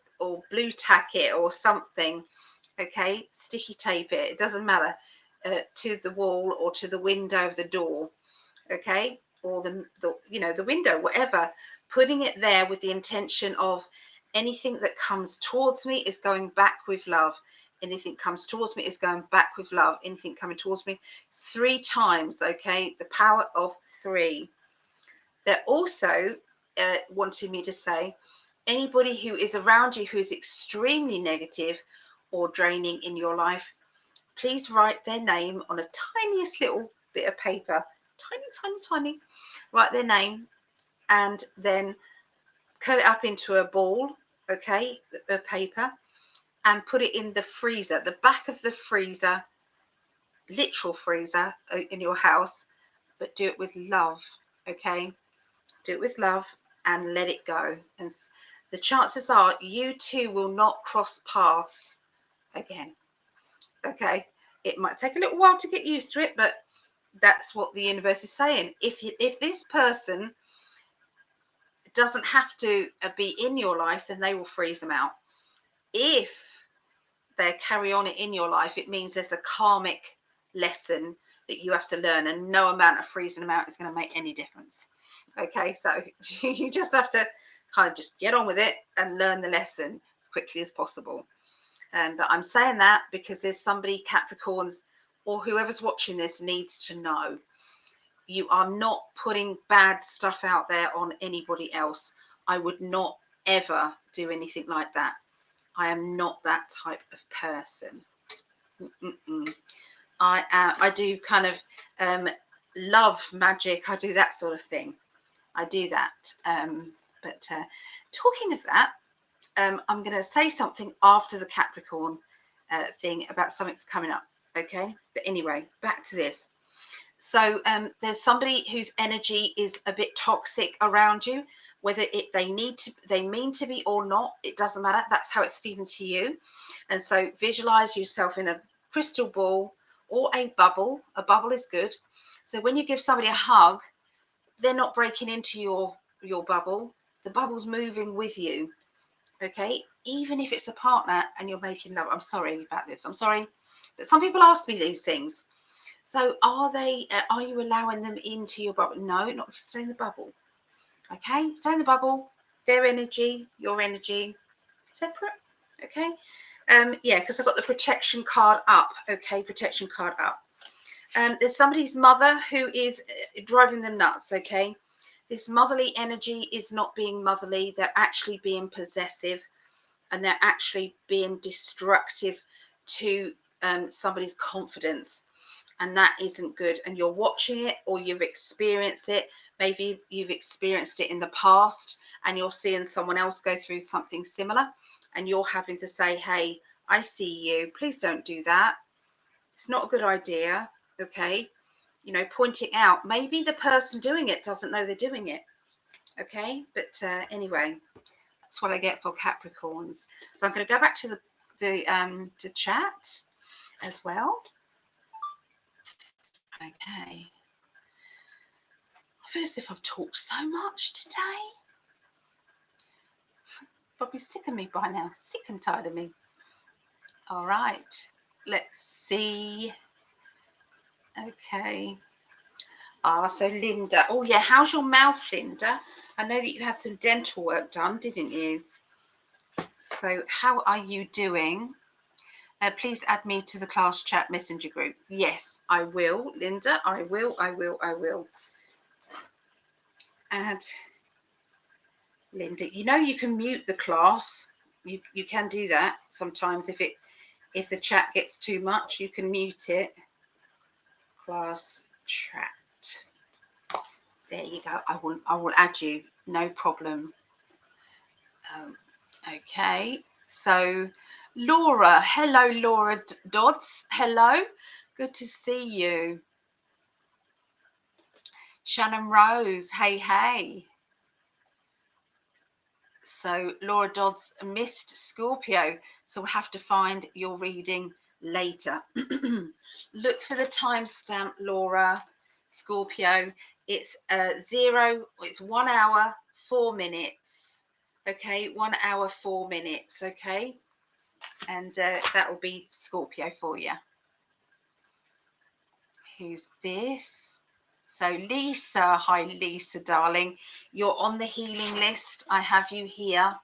blue tack it or something, okay? Sticky tape it, it doesn't matter, to the wall or to the window of the door, okay? Or the window, whatever. Putting it there with the intention of anything that comes towards me is going back with love. Anything comes towards me is going back with love. Anything coming towards me 3 times, okay? The power of 3. They're also wanting me to say, anybody who is around you who is extremely negative or draining in your life, please write their name on a tiniest little bit of paper. Tiny. Write their name and then cut it up into a ball, okay, a paper, and put it in the freezer, the back of the freezer, literal freezer in your house, but do it with love, okay? Do it with love and let it go. And the chances are you two will not cross paths again, okay? It might take a little while to get used to it, but that's what the universe is saying. If this person doesn't have to be in your life, then they will freeze them out. If they carry on it in your life, it means there's a karmic lesson that you have to learn, and no amount of freezing them out is going to make any difference. Okay, so you just have to kind of just get on with it and learn the lesson as quickly as possible. But I'm saying that because there's somebody, Capricorns, or whoever's watching this needs to know. You are not putting bad stuff out there on anybody else. I would not ever do anything like that. I am not that type of person. I do kind of love magic. I do that sort of thing. I do that. But talking of that, I'm going to say something after the Capricorn thing about something that's coming up. Okay. But anyway, back to this. So there's somebody whose energy is a bit toxic around you, whether they mean to be or not, it doesn't matter. That's how it's feeding to you. And so visualize yourself in a crystal ball or a bubble. A bubble is good. So when you give somebody a hug, they're not breaking into your bubble. The bubble's moving with you. Okay, even if it's a partner and you're making love. I'm sorry about this. I'm sorry, but some people ask me these things. So are you allowing them into your bubble? No, not stay in the bubble. Okay, stay in the bubble. Their energy, your energy, separate. Okay. Yeah, because I've got the protection card up. Okay, protection card up. There's somebody's mother who is driving them nuts. Okay, this motherly energy is not being motherly. They're actually being possessive, and they're actually being destructive to somebody's confidence. And that isn't good. And you're watching it, or you've experienced it. Maybe you've experienced it in the past and you're seeing someone else go through something similar, and you're having to say, hey, I see you. Please don't do that. It's not a good idea. Okay. You know, pointing out, maybe the person doing it doesn't know they're doing it. Okay. But anyway, that's what I get for Capricorns. So I'm going to go back to the chat as well. Okay. I feel as if I've talked so much today. Probably sick of me by now. Sick and tired of me. All right. Let's see. Okay. So Linda, oh yeah, how's your mouth, Linda? I know that you had some dental work done, didn't you? So how are you doing? Please add me to the class chat messenger group. Yes, I will, Linda. I will. Add Linda. You know you can mute the class. You can do that sometimes if the chat gets too much, you can mute it. Class chat. There you go. I will add you. No problem. Okay. So Laura, hello, Laura Dodds. Hello. Good to see you. Shannon Rose, hey. So Laura Dodds missed Scorpio, so we'll have to find your reading later. Look for the timestamp, Laura. Scorpio, it's 1 hour 4 minutes. Okay, 1 hour 4 minutes. Okay, and that will be Scorpio for you. Who's this? So Lisa, hi Lisa, darling. You're on the healing list. I have you here.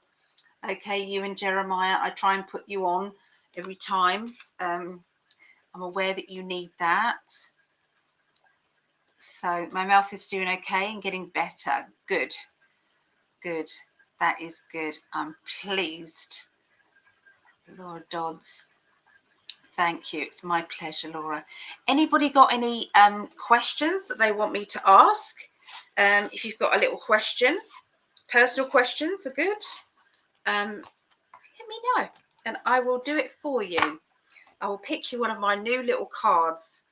Okay, you and Jeremiah. I try and put you on every time. I'm aware that you need that. So my mouth is doing okay and getting better. Good. That is good. I'm pleased. Laura Dodds. Thank you. It's my pleasure, Laura. Anybody got any questions that they want me to ask? If you've got a little question, personal questions are good. Let me know and I will do it for you. I will pick you one of my new little cards.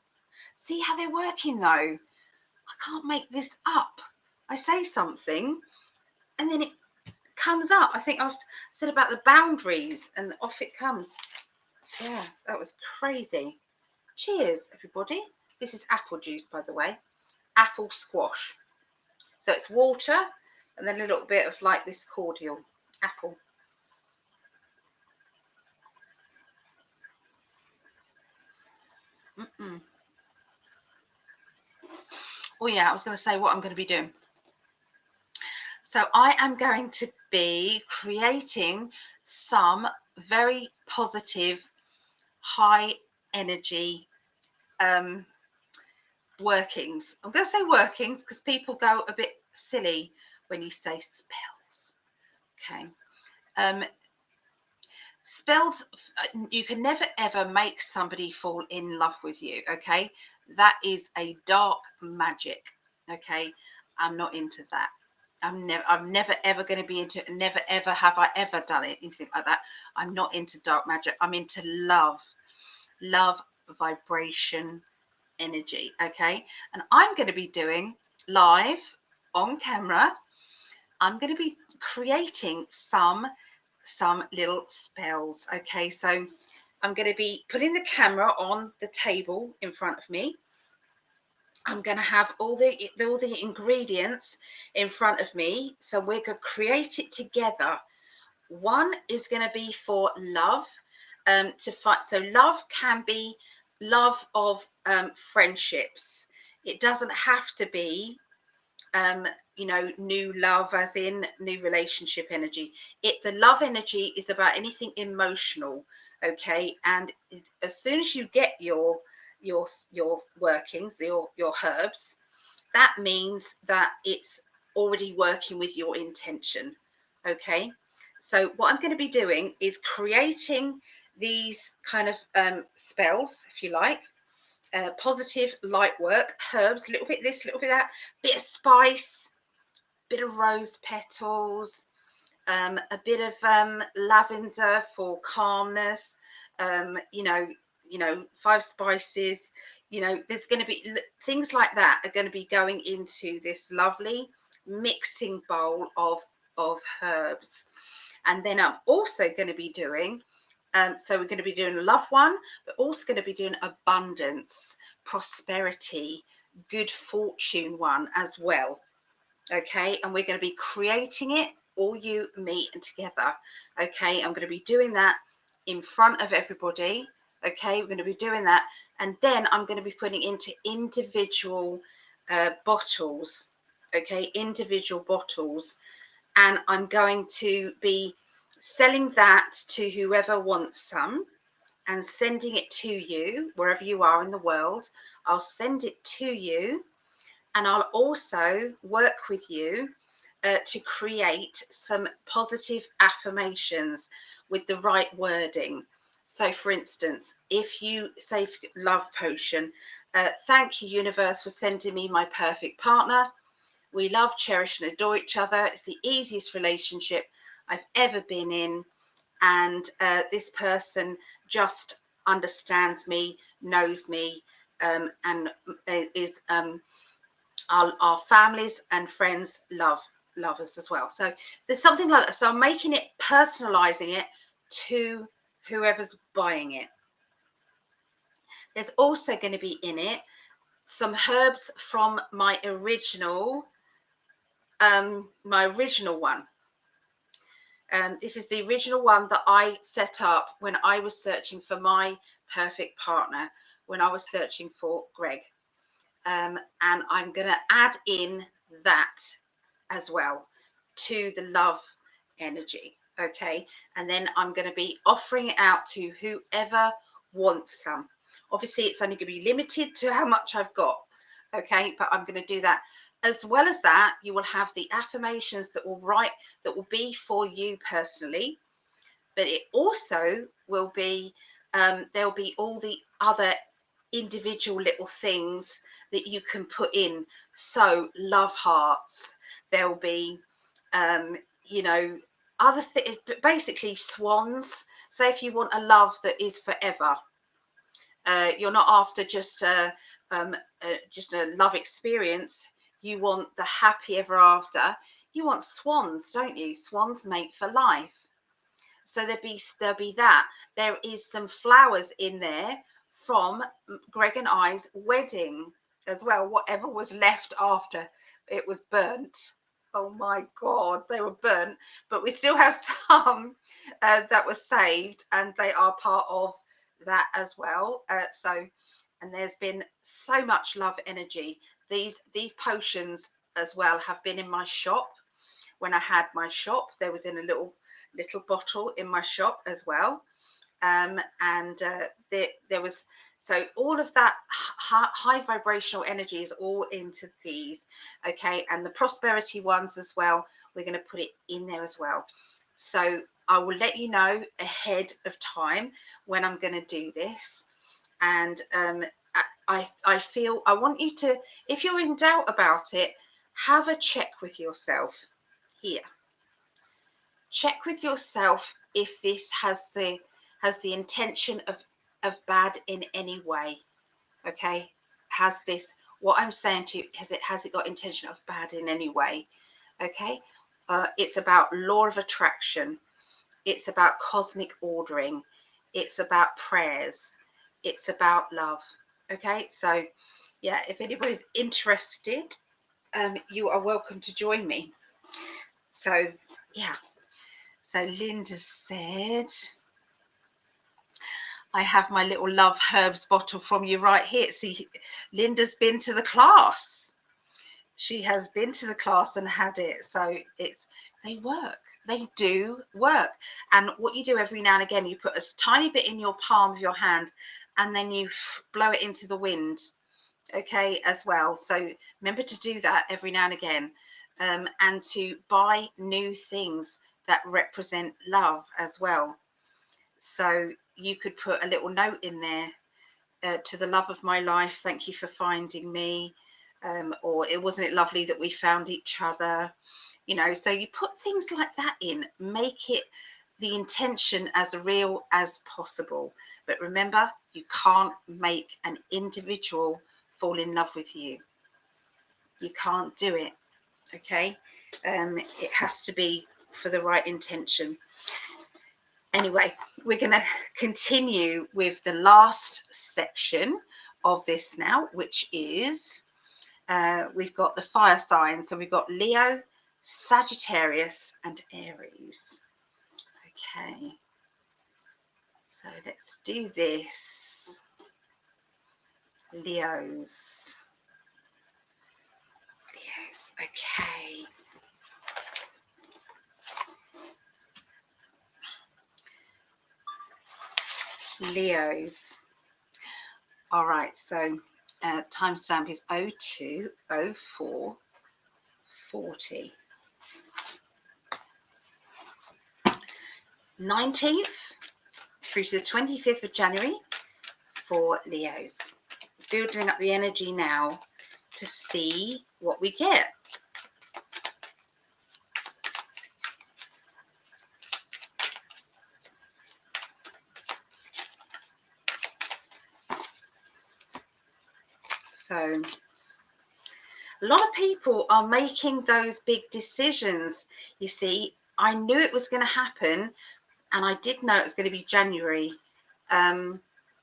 See how they're working though? I can't make this up. I say something and then it comes up. I think I've said about the boundaries and off it comes. Yeah, that was crazy. Cheers, everybody. This is apple juice, by the way. Apple squash. So it's water and then a little bit of like this cordial. Apple. Oh yeah, I was going to say what I'm going to be doing. So I am going to be creating some very positive, high energy workings. I'm going to say workings because people go a bit silly when you say spells. Okay. Spells, you can never ever make somebody fall in love with you. Okay. That is a dark magic. Okay. I'm not into that. I'm never ever going to be into it. Never ever have I ever done it, anything like that. I'm not into dark magic. I'm into love, vibration, energy. Okay, and I'm going to be doing live on camera. I'm going to be creating some little spells. Okay, so I'm going to be putting the camera on the table in front of me. I'm going to have all the ingredients in front of me. So we're going to create it together. One is going to be for love, to fight. So love can be love of friendships. It doesn't have to be, new love as in new relationship energy. The love energy is about anything emotional. Okay. And as soon as you get your workings, your herbs, that means that it's already working with your intention. Okay, so what I'm going to be doing is creating these kind of spells, if you like, positive light work, herbs, a little bit this, a little bit that, bit of spice, bit of rose petals, a bit of lavender for calmness, 5 spices, there's going to be things like that are going to be going into this lovely mixing bowl of herbs. And then I'm also going to be doing so we're going to be doing a love one, but also going to be doing abundance, prosperity, good fortune one as well. Okay, and we're going to be creating it, all you, me, and together. Okay, I'm going to be doing that in front of everybody. Okay, we're going to be doing that, and then I'm going to be putting into individual bottles, okay, individual bottles, and I'm going to be selling that to whoever wants some and sending it to you wherever you are in the world. I'll send it to you, and I'll also work with you to create some positive affirmations with the right wording. So, for instance, if you say love potion, thank you, universe, for sending me my perfect partner. We love, cherish, and adore each other. It's the easiest relationship I've ever been in. And this person just understands me, knows me, and is our families and friends love us as well. So there's something like that. So I'm making it, personalizing it to whoever's buying it. There's also going to be in it some herbs from my original one. This is the original one that I set up when I was searching for my perfect partner, when I was searching for Gregg. And I'm going to add in that as well to the love energy. Okay. And then I'm going to be offering it out to whoever wants some. Obviously, it's only going to be limited to how much I've got. Okay. But I'm going to do that. As well as that, you will have the affirmations that will be for you personally. But it also will be, there'll be all the other individual little things that you can put in. So love hearts, there'll be you know, other things, but basically swans. So if you want a love that is forever, you're not after just a love experience, you want the happy ever after, you want swans, don't you? Swans mate for life. So there'll be that. There is some flowers in there from Gregg and I's wedding as well. Whatever was left after it was burnt. Oh my God, they were burnt. But we still have some that were saved, and they are part of that as well. And there's been so much love energy. These potions as well have been in my shop. When I had my shop, there was in a little bottle in my shop as well. There was, so all of that high vibrational energy is all into these. Okay. And the prosperity ones as well, we're going to put it in there as well. So I will let you know ahead of time when I'm going to do this. And I feel I want you to, if you're in doubt about it, have a check with yourself here. Check with yourself if this has the intention of bad in any way. Okay, has this, what I'm saying to you, has it got intention of bad in any way? Okay, it's about law of attraction, it's about cosmic ordering, it's about prayers, it's about love. Okay, so yeah, if anybody's interested, you are welcome to join me. So yeah. So Linda said, I have my little love herbs bottle from you right here. See, Linda's been to the class. She has been to the class and had it. So they work. They do work. And what you do every now and again, you put a tiny bit in your palm of your hand and then you blow it into the wind. Okay, as well. So remember to do that every now and again. And to buy new things that represent love as well. So you could put a little note in there, to the love of my life, thank you for finding me, or wasn't it lovely that we found each other, you know. So you put things like that in, make it the intention as real as possible. But remember, you can't make an individual fall in love with you. You can't do it. Okay, it has to be for the right intention. Anyway, we're going to continue with the last section of this now, which is we've got the fire signs. So we've got Leo, Sagittarius, and Aries. Okay, so let's do this. Leos. Okay. Leos. All right, so timestamp is 02/04/40. 19th through to the 25th of January for Leos. Building up the energy now to see what we get. So a lot of people are making those big decisions. You see, I knew it was going to happen, and I did know it was going to be January.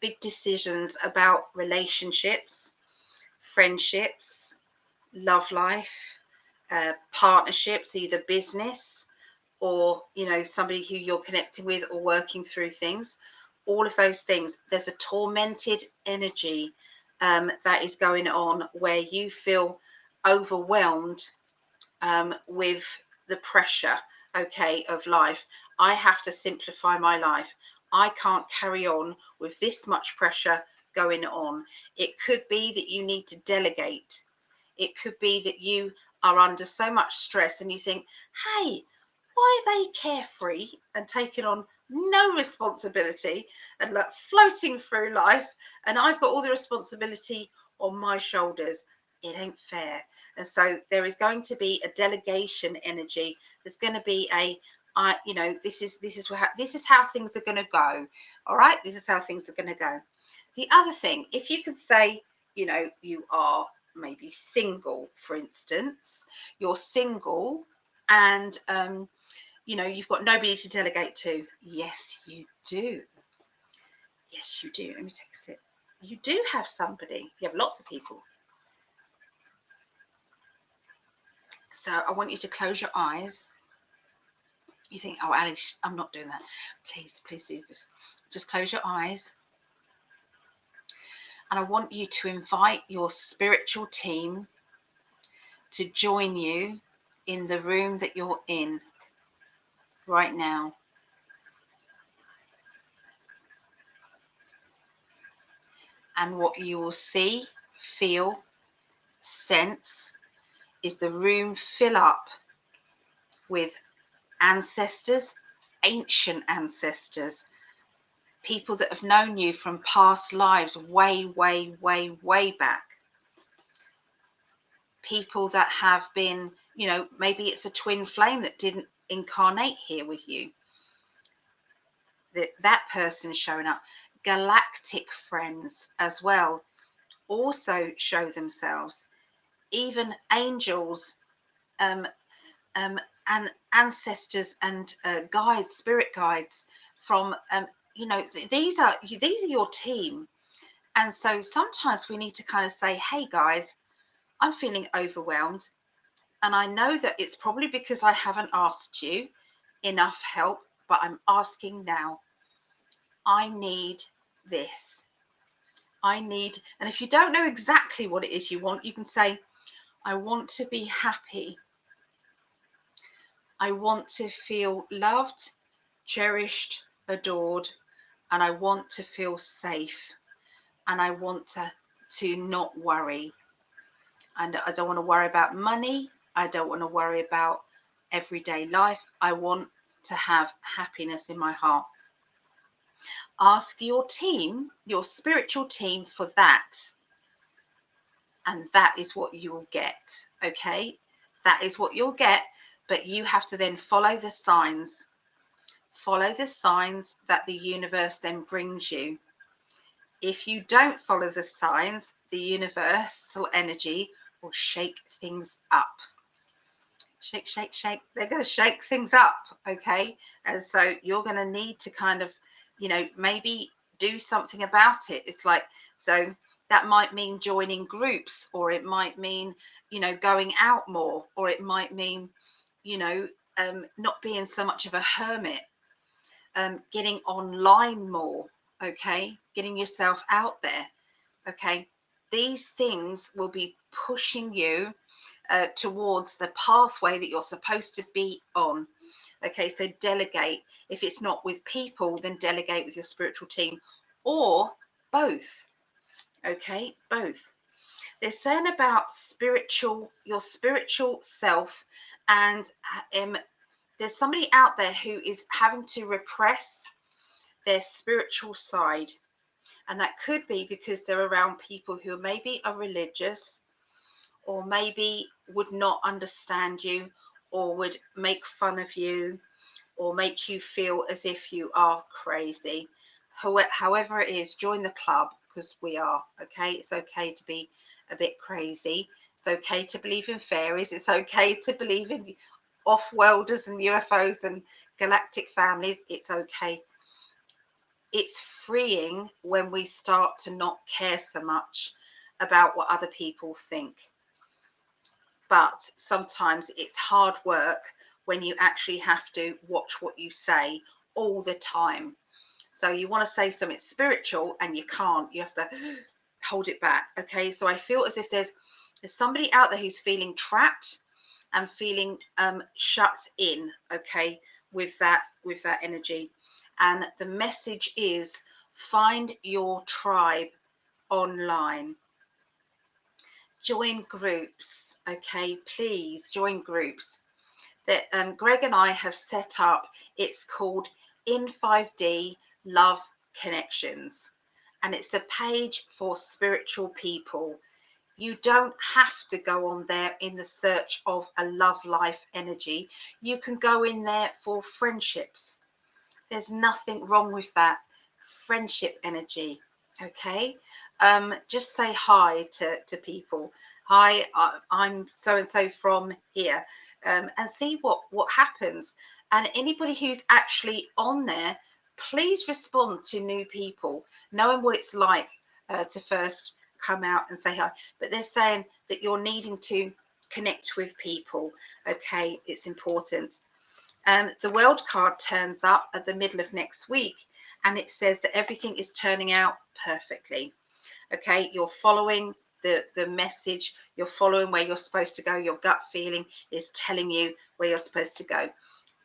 Big decisions about relationships, friendships, love life, partnerships, either business or, you know, somebody who you're connecting with or working through things. All of those things. There's a tormented energy that is going on where you feel overwhelmed with the pressure, okay, of life. I have to simplify my life. I can't carry on with this much pressure going on. It could be that you need to delegate. It could be that you are under so much stress and you think, hey, why are they carefree and taking on no responsibility and like floating through life, and I've got all the responsibility on my shoulders? It ain't fair. And so there is going to be a delegation energy. There's going to be a you know, this is how things are going to go. All right, this is how things are going to go. The other thing, if you could say, you know, you are maybe single, for instance, you're single and you know, you've got nobody to delegate to. Yes, you do. Yes, you do. Let me take a sip. You do have somebody. You have lots of people. So I want you to close your eyes. You think, oh, Alice, I'm not doing that. Please, please do this. Just close your eyes. And I want you to invite your spiritual team to join you in the room that you're in right now. And what you will see, feel, sense is the room fill up with ancestors, ancient ancestors, people that have known you from past lives way, way, way, way back. People that have been, you know, maybe it's a twin flame that didn't incarnate here with you. That person showing up. Galactic friends as well also show themselves. Even angels and ancestors and guides, spirit guides from you know, these are your team. And so sometimes we need to kind of say, hey guys, I'm feeling overwhelmed, and I know that it's probably because I haven't asked you enough help, but I'm asking now. I need this. I need, and if you don't know exactly what it is you want, you can say, I want to be happy. I want to feel loved, cherished, adored, and I want to feel safe, and I want to not worry. And I don't want to worry about money. I don't want to worry about everyday life. I want to have happiness in my heart. Ask your team, your spiritual team, for that. And that is what you will get. Okay? That is what you'll get. But you have to then follow the signs. Follow the signs that the universe then brings you. If you don't follow the signs, the universal energy will shake things up. Shake, shake, shake. They're going to shake things up, okay? And so you're going to need to kind of, you know, maybe do something about it. It's like, so that might mean joining groups, or it might mean, you know, going out more, or it might mean, you know, not being so much of a hermit, getting online more, okay? Getting yourself out there, okay? These things will be pushing you towards the pathway that you're supposed to be on. Okay, so delegate. If it's not with people, then delegate with your spiritual team, or both. Okay, both. They're saying about your spiritual self, and there's somebody out there who is having to repress their spiritual side. And that could be because they're around people who maybe are religious, or maybe would not understand you, or would make fun of you, or make you feel as if you are crazy. However it is, join the club, because we are. Okay, it's okay to be a bit crazy. It's okay to believe in fairies. It's okay to believe in off-worlders and UFOs and galactic families. It's okay. It's freeing when we start to not care so much about what other people think. But sometimes it's hard work when you actually have to watch what you say all the time. So you want to say something spiritual and you can't. You have to hold it back. Okay, so I feel as if there's somebody out there who's feeling trapped and feeling shut in. Okay, with that energy. And the message is, find your tribe online. Join groups. Okay, please join groups that Gregg and I have set up. It's called In5D Love Connections, and it's a page for spiritual people. You don't have to go on there in the search of a love life energy. You can go in there for friendships. There's nothing wrong with that. Friendship energy. Okay, just say hi to people. Hi, I'm so and so from here, and see what happens. And anybody who's actually on there, please respond to new people, knowing what it's like to first come out and say hi. But they're saying that you're needing to connect with people. Okay, it's important. The world card turns up at the middle of next week, and it says that everything is turning out perfectly. Okay, you're following the message, you're following where you're supposed to go. Your gut feeling is telling you where you're supposed to go.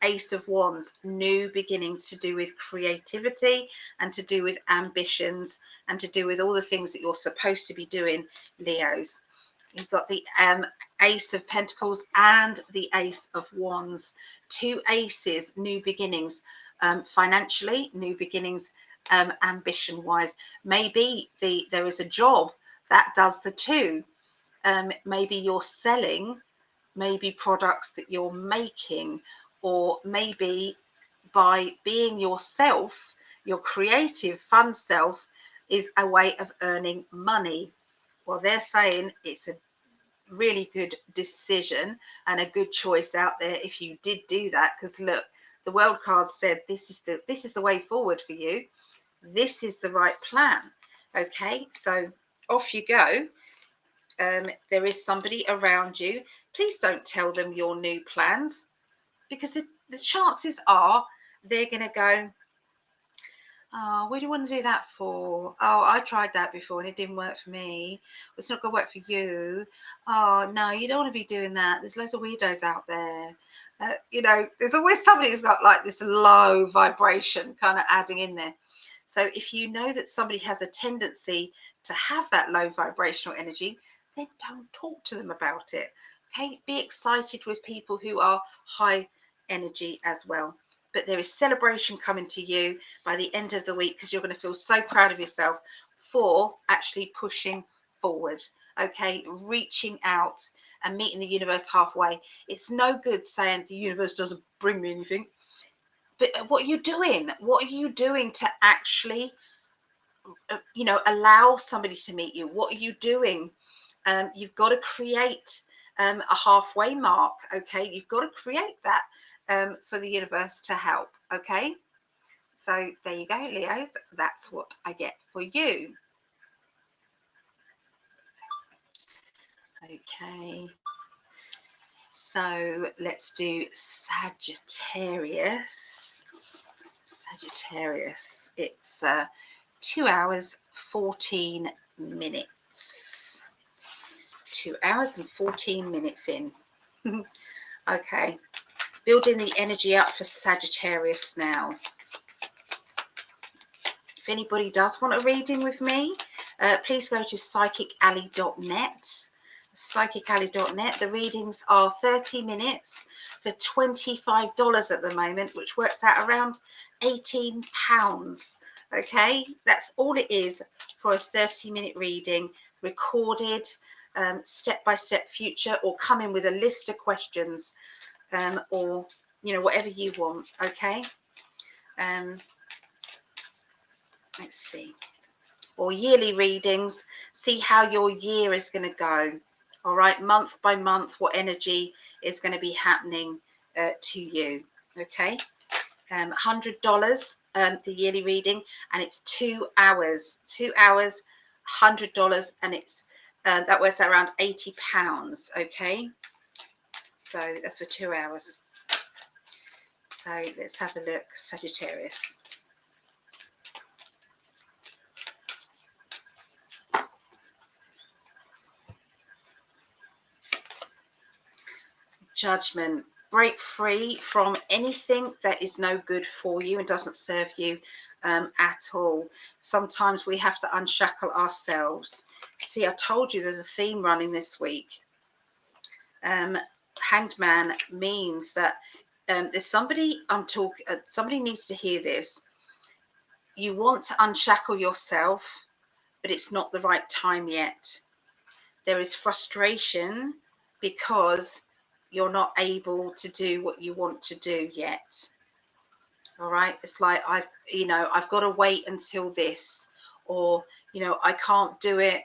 Ace of Wands, new beginnings, to do with creativity and to do with ambitions and to do with all the things that you're supposed to be doing, Leos. You've got the Ace of Pentacles and the Ace of Wands. Two aces, new beginnings, financially, new beginnings, ambition-wise. Maybe there is a job that does the two. Maybe you're selling, maybe products that you're making, or maybe by being yourself, your creative, fun self, is a way of earning money. Well, they're saying it's a really good decision and a good choice out there if you did do that, because look, the world card said this is the way forward for you. This is the right plan. Okay, so off you go. There is somebody around you. Please don't tell them your new plans, because the chances are they're going to go, oh, what do you want to do that for? Oh, I tried that before and it didn't work for me. It's not going to work for you. Oh, no, you don't want to be doing that. There's loads of weirdos out there. There's always somebody who's got like this low vibration kind of adding in there. So if you know that somebody has a tendency to have that low vibrational energy, then don't talk to them about it. Okay, be excited with people who are high energy as well. But there is celebration coming to you by the end of the week, because you're going to feel so proud of yourself for actually pushing forward. Okay, reaching out and meeting the universe halfway. It's no good saying the universe doesn't bring me anything. But what are you doing? What are you doing to actually, allow somebody to meet you? What are you doing? You've got to create a halfway mark. Okay, you've got to create that for the universe to help. Okay, so there you go, Leos. That's what I get for you. Okay, so let's do Sagittarius. It's 2 hours 14 minutes. 2 hours and 14 minutes in. Okay, building the energy up for Sagittarius now. If anybody does want a reading with me, please go to PsychicAlly.net. PsychicAlly.net. The readings are 30 minutes for $25 at the moment, which works out around £18. Okay, that's all it is for a 30-minute reading, recorded, step-by-step future, or come in with a list of questions, or whatever you want. Okay, let's see. Or yearly readings, see how your year is going to go. All right, month by month, what energy is going to be happening to you. Okay, $100 the yearly reading, and it's 2 hours. 2 hours, $100, and it's that works out around £80. Okay, so that's for 2 hours. So let's have a look. Sagittarius. Judgment. Break free from anything that is no good for you and doesn't serve you at all. Sometimes we have to unshackle ourselves. See, I told you there's a theme running this week. Hanged Man means that there's somebody somebody needs to hear this. You want to unshackle yourself, but it's not the right time yet. There is frustration because you're not able to do what you want to do yet. All right, it's like I've got to wait until this, or I can't do it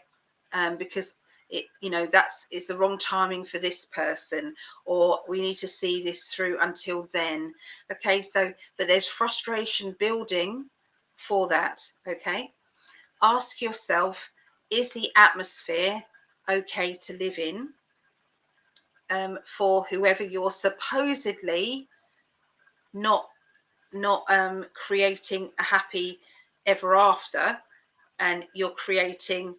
because it's the wrong timing for this person, or we need to see this through until then. Okay, so but there's frustration building for that. Okay, ask yourself, is the atmosphere okay to live in for whoever you're supposedly not creating a happy ever after, and you're creating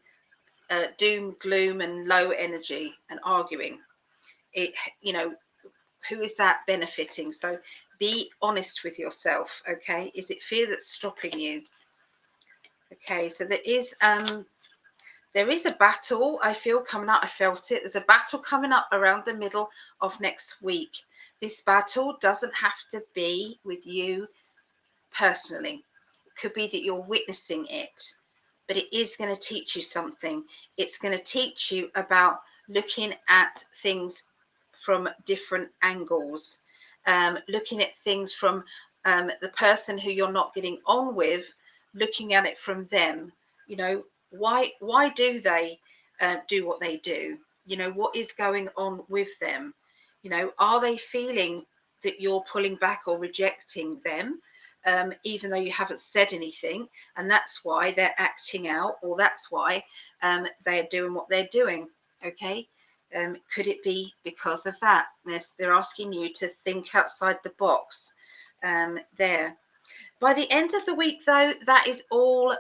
doom, gloom, and low energy and arguing. Who is that benefiting? So be honest with yourself. Okay, is it fear that's stopping you? Okay, so there is a battle I feel coming up. I felt it. There's a battle coming up around the middle of next week. This battle doesn't have to be with you personally. It could be that you're witnessing it, but it is going to teach you something. It's going to teach you about looking at things from different angles, looking at things from the person who you're not getting on with, looking at it from them. Why do they do what they do? What is going on with them? Are they feeling that you're pulling back or rejecting them, even though you haven't said anything, and that's why they're acting out, or that's why they're doing what they're doing? Okay, could it be because of that? They're asking you to think outside the box there. By the end of the week, though, that is all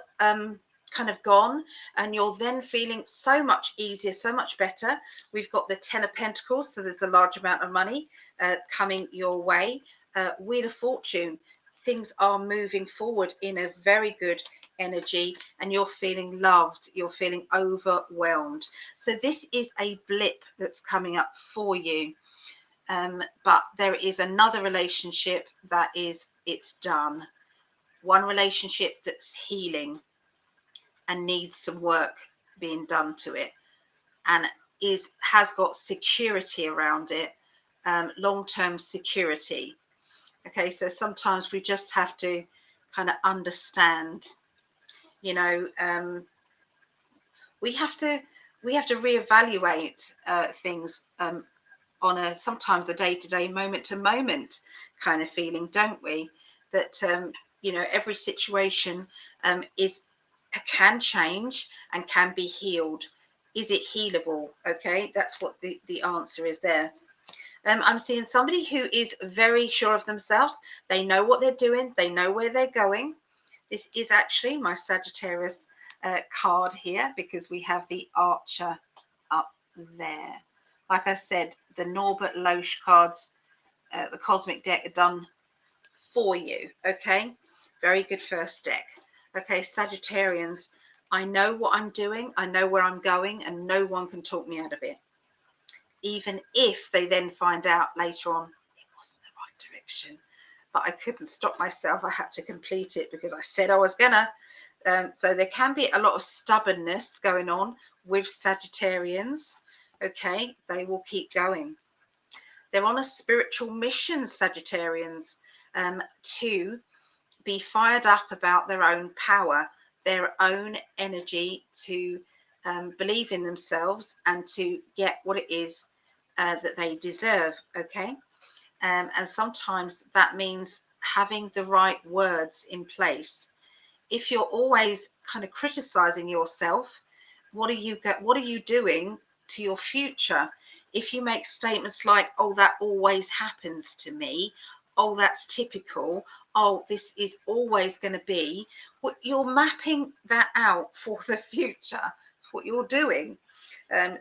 kind of gone, and you're then feeling so much easier, so much better. We've got the 10 of Pentacles, so there's a large amount of money coming your way. Wheel of Fortune, things are moving forward in a very good energy, and you're feeling loved, you're feeling overwhelmed. So this is a blip that's coming up for you, but there is another relationship that it's done. One relationship that's healing and needs some work being done to it, and has got security around it, long-term security. Okay, so sometimes we just have to kind of understand, we have to reevaluate things on sometimes a day-to-day, moment-to-moment kind of feeling, don't we? That every situation can change and can be healed. Is it healable? Okay, that's what the answer is there. I'm seeing somebody who is very sure of themselves. They know what they're doing. They know where they're going. This is actually my Sagittarius card here, because we have the Archer up there. Like I said, the Norbert Loesch cards, the Cosmic deck, are done for you. Okay, very good first deck. Okay, Sagittarians, I know what I'm doing, I know where I'm going, and no one can talk me out of it. Even if they then find out later on it wasn't the right direction, but I couldn't stop myself. I had to complete it because I said I was gonna. So there can be a lot of stubbornness going on with Sagittarians. Okay, they will keep going. They're on a spiritual mission, Sagittarians, to be fired up about their own power, their own energy, to believe in themselves and to get what it is that they deserve. Okay, and sometimes that means having the right words in place. If you're always kind of criticizing yourself, what are you doing to your future? If you make statements like, oh, that always happens to me, oh, that's typical, oh, this is always going to be, what you're mapping that out for the future. It's what you're doing.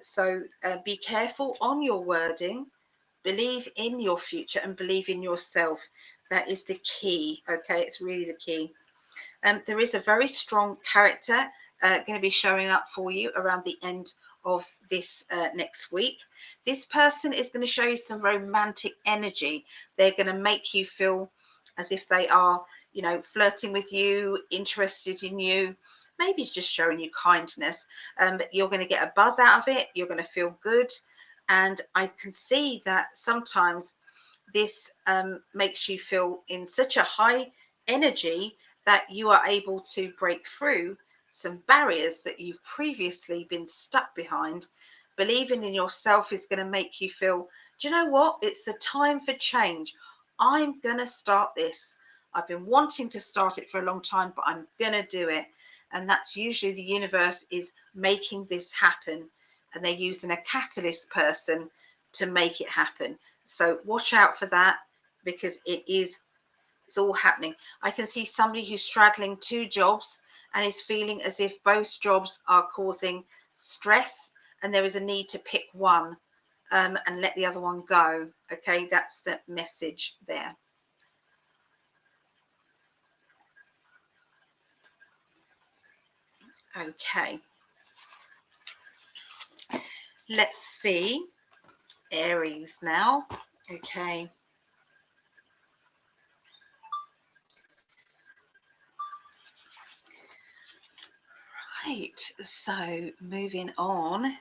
So be careful on your wording. Believe in your future and believe in yourself. That is the key. Okay, it's really the key. There is a very strong character going to be showing up for you around the end of this next week. This person is going to show you some romantic energy. They're going to make you feel as if they are, you know, flirting with you, interested in you, maybe just showing you kindness. But you're going to get a buzz out of it. You're going to feel good. And I can see that sometimes this makes you feel in such a high energy that you are able to break through some barriers that you've previously been stuck behind. Believing in yourself is going to make you feel, do you know what? It's the time for change. I'm going to start this. I've been wanting to start it for a long time, but I'm going to do it. And that's usually the universe is making this happen. And they're using a catalyst person to make it happen. So watch out for that, because it's all happening. I can see somebody who's straddling two jobs and is feeling as if both jobs are causing stress, and there is a need to pick one and let the other one go. Okay, that's the message there. Okay, let's see Aries now. Okay. Right, so moving on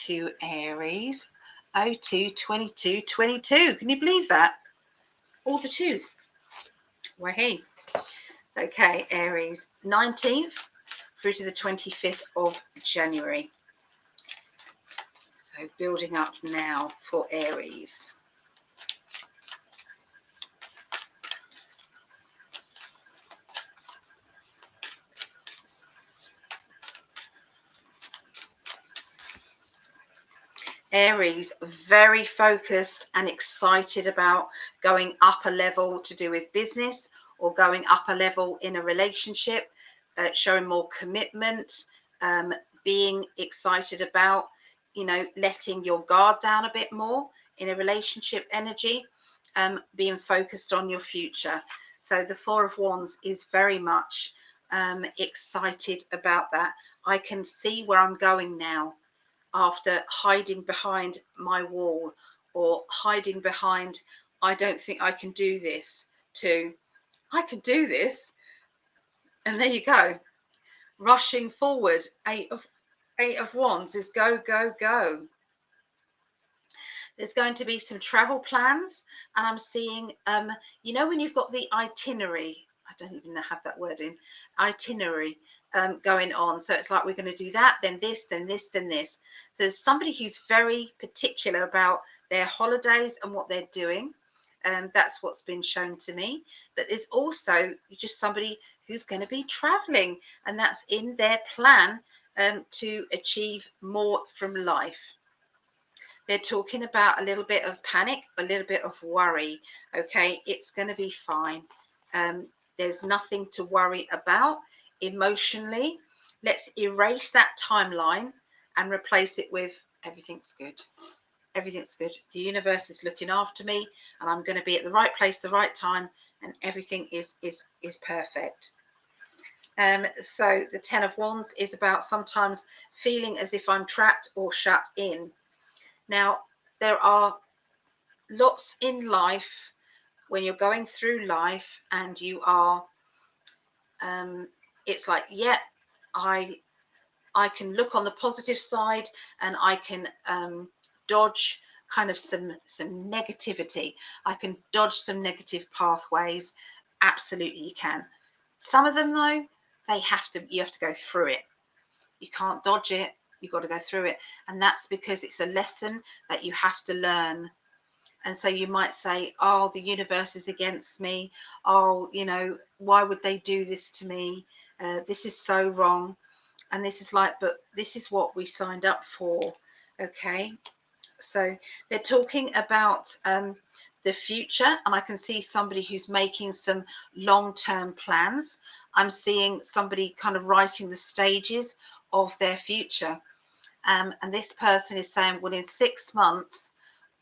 to Aries. 02, 22, 22. Can you believe that? All the twos. Well, hey. Okay, Aries. 19th through to the 25th of January. So building up now for Aries. Aries, very focused and excited about going up a level to do with business, or going up a level in a relationship, showing more commitment, being excited about, you know, letting your guard down a bit more in a relationship energy, being focused on your future. So the Four of Wands is very much excited about that. I can see where I'm going now, after hiding behind my wall, or hiding behind, I don't think I can do this, to I can do this. And there you go, rushing forward. Eight of Wands is go, go, go. There's going to be some travel plans, and I'm seeing, you know, when you've got the itinerary, I don't even have that word in, itinerary going on. So it's like, we're going to do that, then this, then this, then this. So there's somebody who's very particular about their holidays and what they're doing. That's what's been shown to me. But there's also just somebody who's going to be traveling, and that's in their plan to achieve more from life. They're talking about a little bit of panic, a little bit of worry. Okay, it's going to be fine. There's nothing to worry about emotionally. Let's erase that timeline and replace it with everything's good. Everything's good. The universe is looking after me, and I'm going to be at the right place, the right time, and everything is perfect. So the Ten of Wands is about sometimes feeling as if I'm trapped or shut in. Now, there are lots in life when you're going through life and you are, it's like, yeah, I can look on the positive side, and I can dodge kind of some negativity. I can dodge some negative pathways. Absolutely, you can. Some of them, though, you have to go through it. You can't dodge it. You've got to go through it, and that's because it's a lesson that you have to learn. And so you might say, oh, the universe is against me. Oh, you know, why would they do this to me? This is so wrong. And this is like, but this is what we signed up for. Okay. So they're talking about the future, and I can see somebody who's making some long-term plans. I'm seeing somebody kind of writing the stages of their future. And this person is saying, well, in 6 months,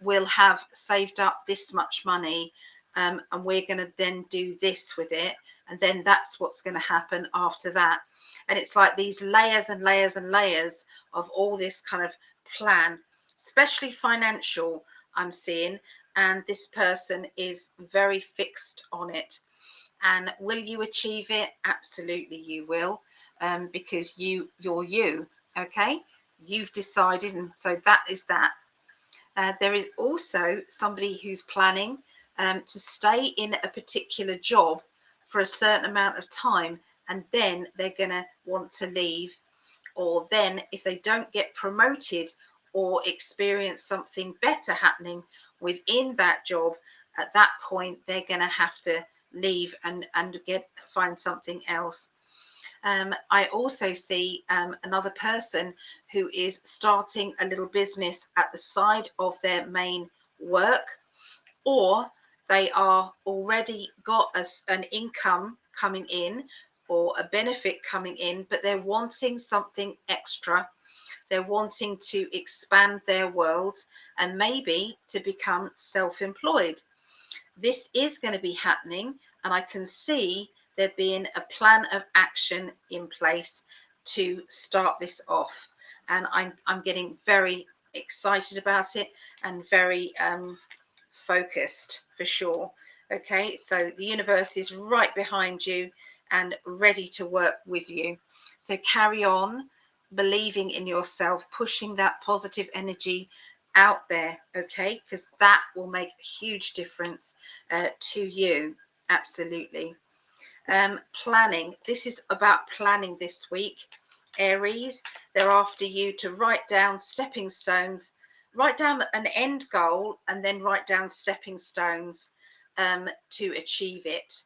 we'll have saved up this much money, and we're going to then do this with it. And then that's what's going to happen after that. And it's like these layers and layers and layers of all this kind of plan, especially financial, I'm seeing. And this person is very fixed on it. And will you achieve it? Absolutely you will, because you're you, okay? You've decided, and so that is that. There is also somebody who's planning to stay in a particular job for a certain amount of time, and then they're going to want to leave. Or then if they don't get promoted or experience something better happening within that job, at that point they're going to have to leave and find something else. I also see another person who is starting a little business at the side of their main work, or they are already got an income coming in or a benefit coming in, but they're wanting something extra. They're wanting to expand their world and maybe to become self-employed. This is going to be happening, and I can see there being a plan of action in place to start this off. And I'm getting very excited about it and very focused for sure. Okay, so the universe is right behind you and ready to work with you. So carry on believing in yourself, pushing that positive energy out there, okay, because that will make a huge difference to you. Absolutely. Planning. This is about planning this week, Aries. They're after you to write down stepping stones, write down an end goal, and then write down stepping stones to achieve it.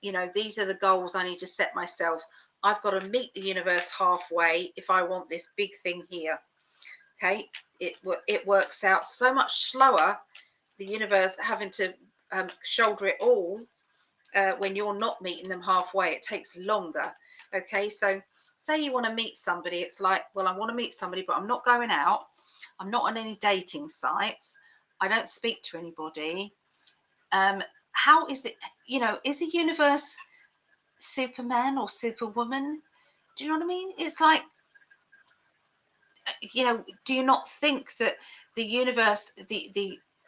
You know, these are the goals I need to set myself. I've got to meet the universe halfway if I want this big thing here. Okay, it works out so much slower, the universe having to shoulder it all when you're not meeting them halfway. It takes longer. Okay, so say you want to meet somebody, it's like, well, I want to meet somebody, but I'm not going out. I'm not on any dating sites. I don't speak to anybody. How is it, you know, is the universe Superman or Superwoman? Do you know what I mean? It's like, you know, do you not think that the universe,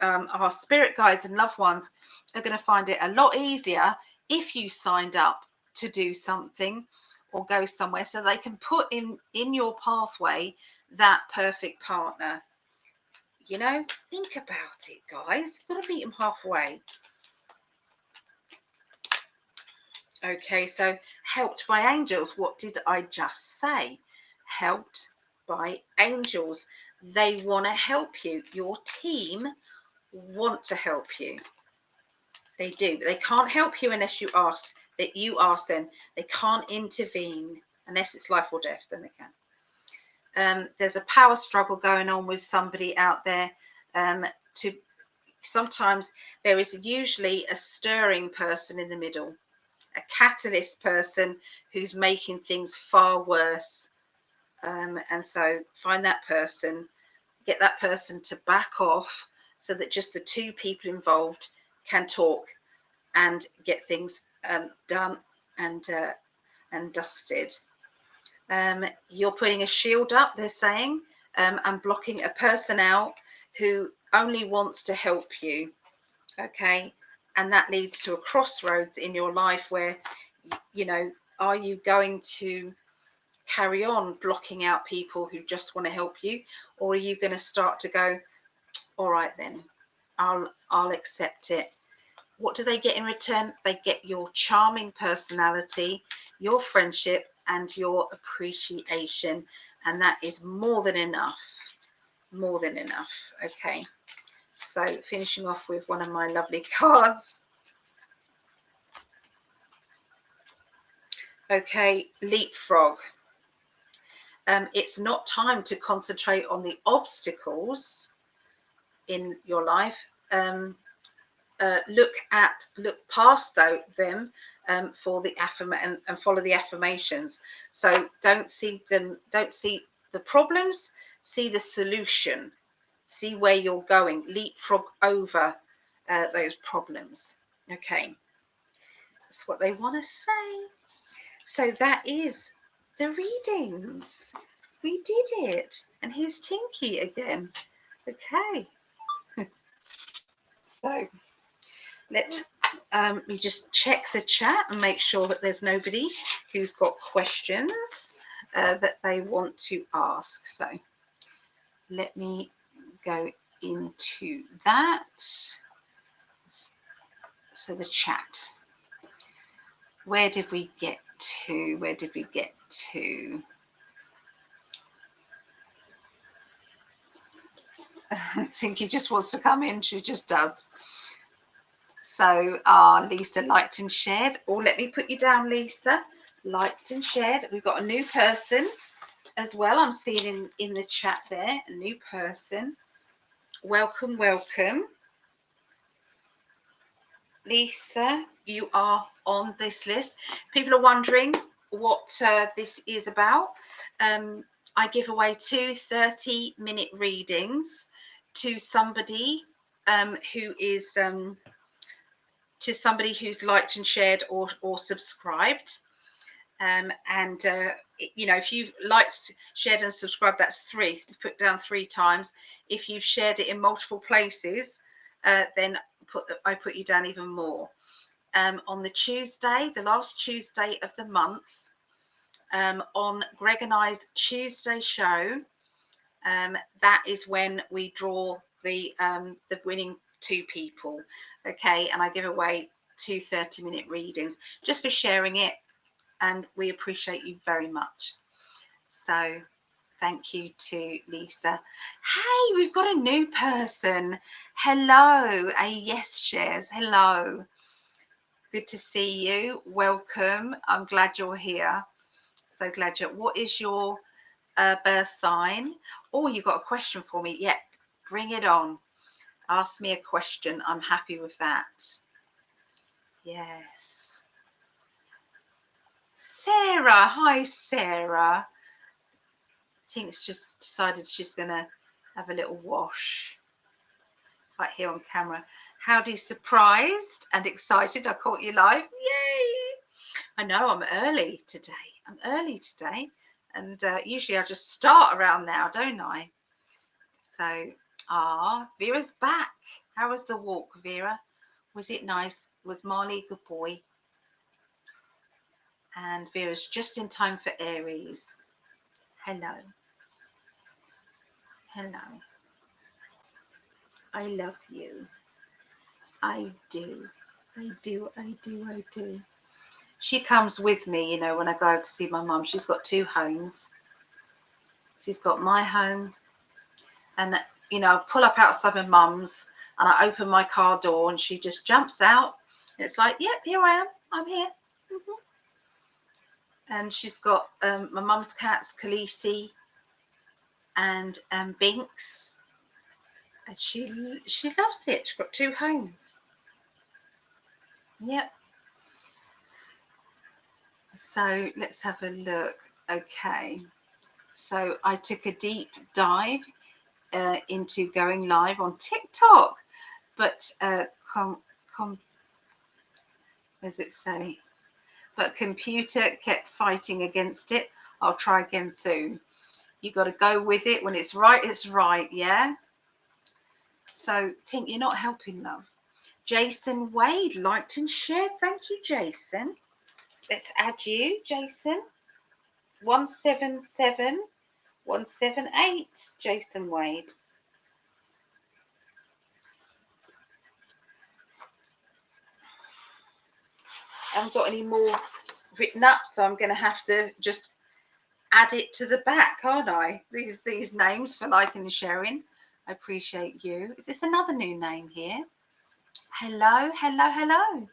our spirit guides and loved ones are going to find it a lot easier if you signed up to do something or go somewhere, so they can put in your pathway that perfect partner? You know, think about it, guys. You've got to meet them halfway. Okay, so helped by angels. What did I just say? Helped by angels. They want to help you. Your team want to help you. They do, but they can't help you unless you ask them. They can't intervene unless it's life or death, then they can. There's a power struggle going on with somebody out there. Sometimes there is usually a stirring person in the middle, a catalyst person who's making things far worse. And so find that person, get that person to back off so that just the two people involved can talk and get things done and dusted. You're putting a shield up, they're saying, and blocking a person out who only wants to help you. Okay, and that leads to a crossroads in your life where, you know, are you going to carry on blocking out people who just want to help you, or are you going to start to go, all right then, I'll accept it? What do they get in return? They get your charming personality, your friendship, and your appreciation, and that is more than enough. More than enough. Okay, so finishing off with one of my lovely cards. Okay, leapfrog. It's not time to concentrate on the obstacles in your life. Look past them for the and follow the affirmations. So don't see the problems, see the solution, see where you're going, leapfrog over those problems. Okay, that's what they want to say. So that is the readings. We did it. And here's Tinky again. Okay. So let me just check the chat and make sure that there's nobody who's got questions that they want to ask. So let me go into that. So the chat. Where did we get to? Where did we get to? Tinky just wants to come in. She just does. So Lisa liked and shared. Oh, let me put you down, Lisa. Liked and shared. We've got a new person as well. I'm seeing in the chat there, a new person. Welcome, welcome. Lisa, you are on this list. People are wondering what this is about. I give away 2 30-minute readings to somebody who's liked and shared or subscribed. You know, if you've liked, shared and subscribed, that's 3. So you put down 3 times. If you've shared it in multiple places, then I put you down even more. On the Tuesday, the last Tuesday of the month, on Gregg and I's Tuesday show, that is when we draw the winning 2 people. Okay, and I give away 2 30-minute readings just for sharing it, and we appreciate you very much. So thank you to Lisa. Hey, we've got a new person. Hello, a yes shares. Hello. Good to see you. Welcome. I'm glad you're here. So glad you're. What is your birth sign? Oh, you got a question for me? Yeah, bring it on. Ask me a question. I'm happy with that. Yes. Sarah. Hi, Sarah. Tink's just decided she's going to have a little wash right here on camera. Howdy, surprised and excited. I caught you live. Yay! I know I'm early today. And usually I just start around now, don't I? So, Vera's back. How was the walk, Vera? Was it nice? Was Marley a good boy? And Vera's just in time for Aries. Hello. Hello. I love you. I do. I do. I do. I do. She comes with me, you know, when I go out to see my mum. She's got 2 homes. She's got my home. And, you know, I pull up outside my mum's and I open my car door and she just jumps out. It's like, yep, here I am. I'm here. And she's got my mum's cats, Khaleesi and Binks. And she loves it. She's got 2 homes. Yep. So let's have a look. Okay. So I took a deep dive into going live on TikTok, but does it say? But computer kept fighting against it. I'll try again soon. You got to go with it. When it's right, it's right. Yeah. So, Tink, you're not helping, love. Jason Wade liked and shared. Thank you, Jason. Let's add you, Jason. 177 178, Jason Wade. I haven't got any more written up, so I'm going to have to just add it to the back, aren't I? These names for liking and sharing. I appreciate you. Is this another new name here? Hello, hello, hello.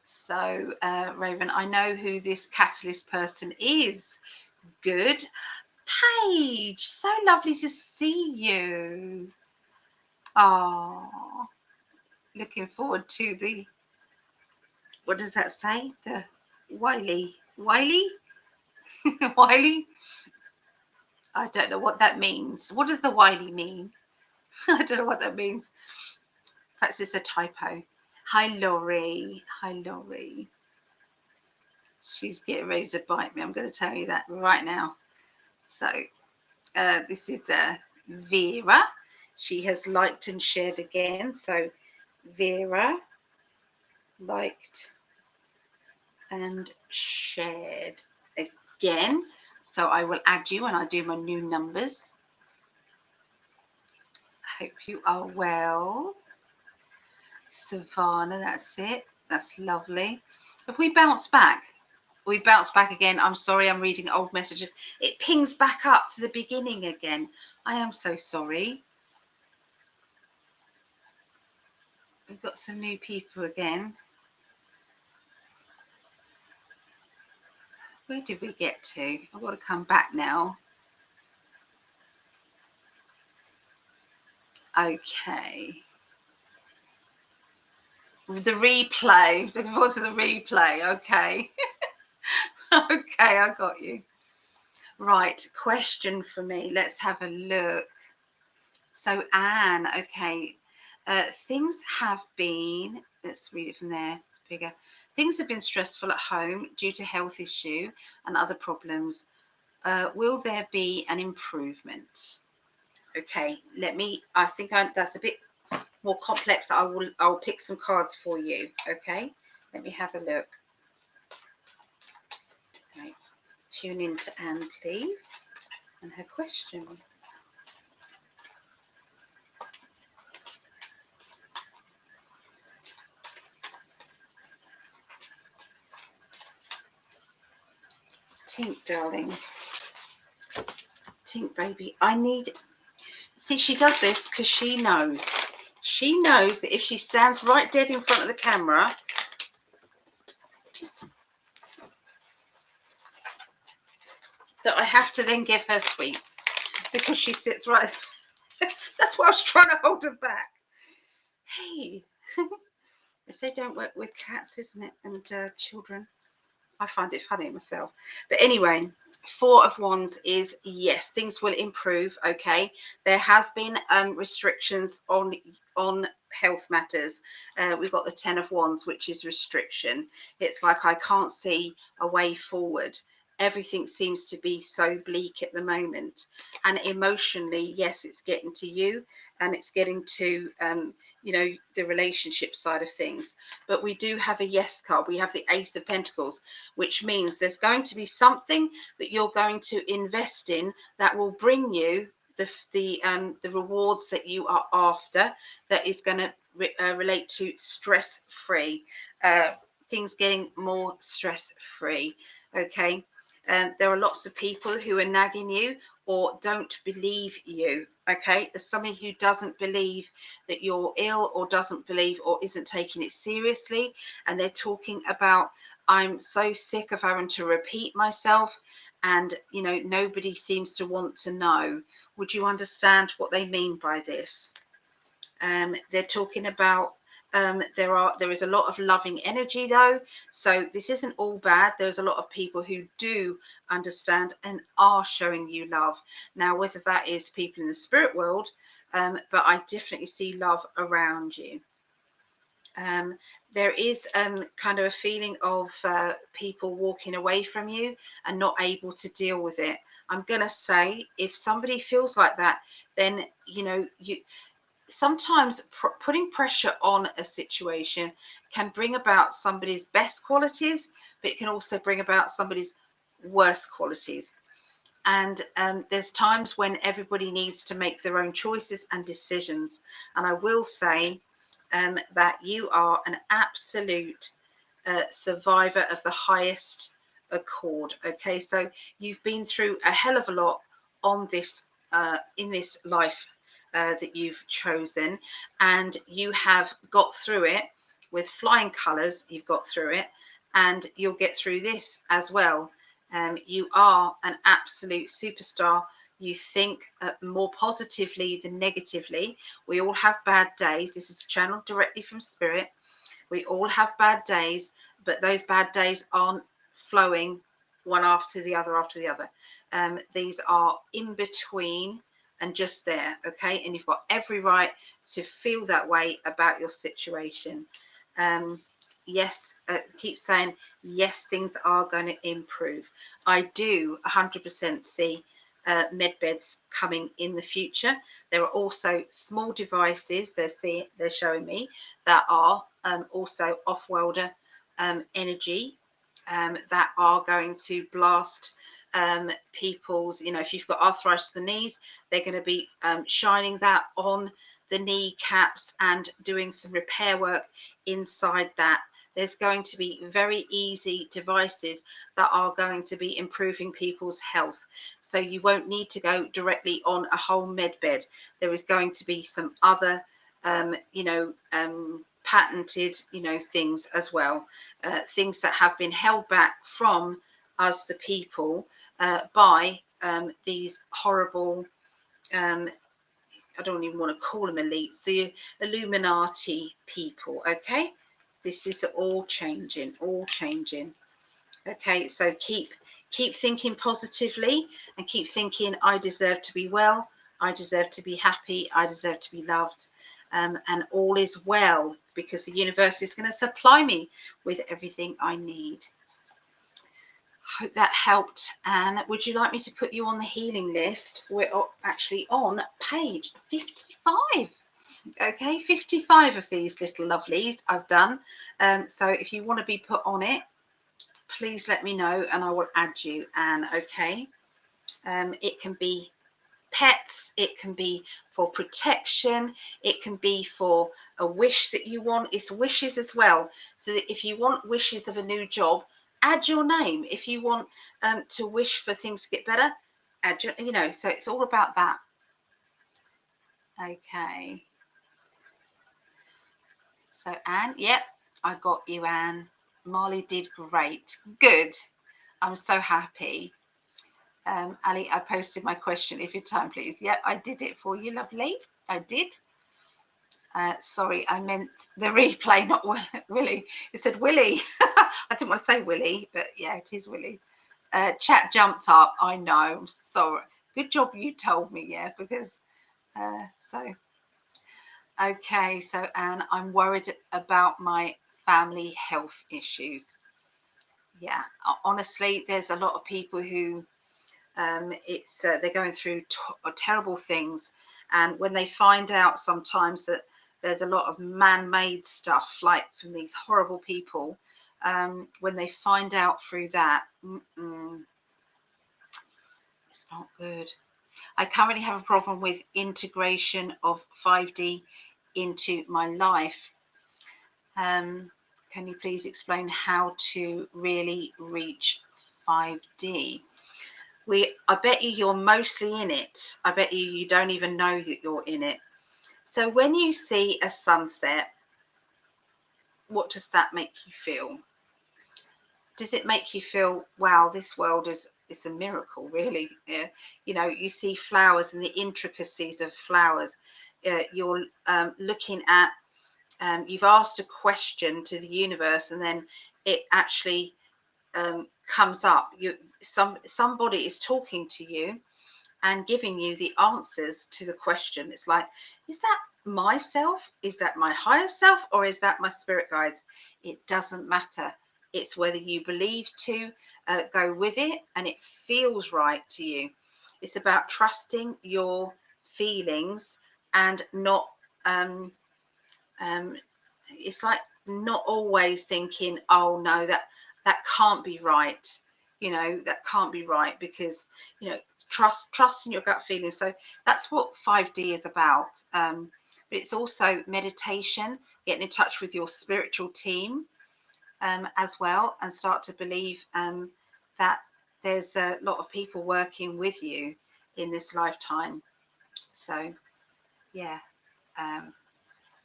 So, Raven, I know who this catalyst person is. Good. Paige, so lovely to see you. Oh, looking forward to the, what does that say? The Wiley? Wiley? I don't know what that means. What does the Wiley mean? I don't know what that means. Perhaps it's a typo. Hi, Laurie. Hi, Laurie. She's getting ready to bite me. I'm going to tell you that right now. So this is Vera. She has liked and shared again. So Vera liked and shared again. So I will add you when I do my new numbers. I hope you are well. Savannah, that's it. That's lovely. If we bounce back, again. I'm sorry, I'm reading old messages. It pings back up to the beginning again. I am so sorry. We've got some new people again. Where did we get to? I've got to come back now. Okay. The replay. Looking forward to the replay. Okay. Okay, I got you. Right, question for me. Let's have a look. So, Anne, okay. Things have been, let's read it from there, it's bigger. Things have been stressful at home due to health issue and other problems. Will there be an improvement? Okay, I think that's a bit more complex. I'll pick some cards for you. Okay, let me have a look. Right. Tune in to Anne, please, and her question. Tink, darling. Tink, baby. See, she does this because she knows. She knows that if she stands right dead in front of the camera, that I have to then give her sweets because she sits right. That's why I was trying to hold her back. Hey, they say don't work with cats, isn't it? And children. I find it funny myself. But anyway, Four of Wands is yes, things will improve. Okay, there has been restrictions on health matters. We've got the Ten of Wands, which is restriction. It's like I can't see a way forward. Everything seems to be so bleak at the moment, and emotionally, yes, it's getting to you, and it's getting to the relationship side of things. But we do have a yes card. We have the Ace of Pentacles, which means there's going to be something that you're going to invest in that will bring you the rewards that you are after, that is going to relate to stress free, things getting more stress free. Okay. There are lots of people who are nagging you or don't believe you. Okay, there's somebody who doesn't believe that you're ill, or doesn't believe, or isn't taking it seriously, and they're talking about, I'm so sick of having to repeat myself, and nobody seems to want to know. Would you understand what they mean by this? They're talking about There is a lot of loving energy though, so this isn't all bad. There's a lot of people who do understand and are showing you love. Now, whether that is people in the spirit world, but I definitely see love around you. There is kind of a feeling of people walking away from you and not able to deal with it. I'm going to say, if somebody feels like that, then you sometimes putting pressure on a situation can bring about somebody's best qualities, but it can also bring about somebody's worst qualities. And there's times when everybody needs to make their own choices and decisions. And I will say that you are an absolute survivor of the highest accord. Okay, so you've been through a hell of a lot on this in this life that you've chosen, and you have got through it with flying colors. You've got through it, and you'll get through this as well. You are an absolute superstar. You think more positively than negatively. We all have bad days. This is channeled directly from spirit. We all have bad days, but those bad days aren't flowing one after the other after the other. These are in between and just there, okay? And you've got every right to feel that way about your situation. Yes, keep saying, yes, things are going to improve. I do 100% see med beds coming in the future. There are also small devices they're showing me that are also off-worlder energy that are going to blast people's, if you've got arthritis of the knees, they're going to be shining that on the kneecaps and doing some repair work inside that. There's going to be very easy devices that are going to be improving people's health. So you won't need to go directly on a whole med bed. There is going to be some other, patented, things as well. Things that have been held back from us, the people, by these horrible, I don't even want to call them elites, the Illuminati people, okay? This is all changing, Okay, so keep thinking positively and keep thinking, I deserve to be well, I deserve to be happy, I deserve to be loved, and all is well, because the universe is going to supply me with everything I need. Hope that helped. And would you like me to put you on the healing list? We're actually on page 55. Okay, 55 of these little lovelies I've done. So if you want to be put on it, please let me know and I will add you, Anne. Okay, it can be pets, it can be for protection, it can be for a wish that you want. It's wishes as well, so that if you want wishes of a new job, add your name. If you want to wish for things to get better, add your, so it's all about that. Okay, so Anne, yep, I got you, Anne. Marley did great. Good, I'm so happy. Ali, I posted my question. If you time, please. Yep, I did it for you, lovely. I did. Sorry, I meant the replay, not Willie. It said Willie. I didn't want to say Willie, but yeah, it is Willie. Chat jumped up. I know. I'm sorry. Good job you told me, yeah, because so. Okay, so Anne, I'm worried about my family health issues. Yeah, honestly, there's a lot of people who they're going through terrible things, and when they find out sometimes that there's a lot of man-made stuff, like from these horrible people, when they find out through that, it's not good. I currently have a problem with integration of 5D into my life. Can you please explain how to really reach 5D? I bet you're mostly in it. I bet you don't even know that you're in it. So when you see a sunset, what does that make you feel? Does it make you feel, wow, this world is a miracle, really? Yeah. You see flowers and the intricacies of flowers. You're looking at you've asked a question to the universe, and then it actually comes up. Somebody is talking to you and giving you the answers to the question. It's like, is that myself? Is that my higher self? Or is that my spirit guides? It doesn't matter. It's whether you believe to go with it and it feels right to you. It's about trusting your feelings and not, it's like not always thinking, oh no, that can't be right. You know, that can't be right, because, you know, trust in your gut feeling. So that's what 5D is about. But it's also meditation, getting in touch with your spiritual team as well, and start to believe that there's a lot of people working with you in this lifetime. So yeah,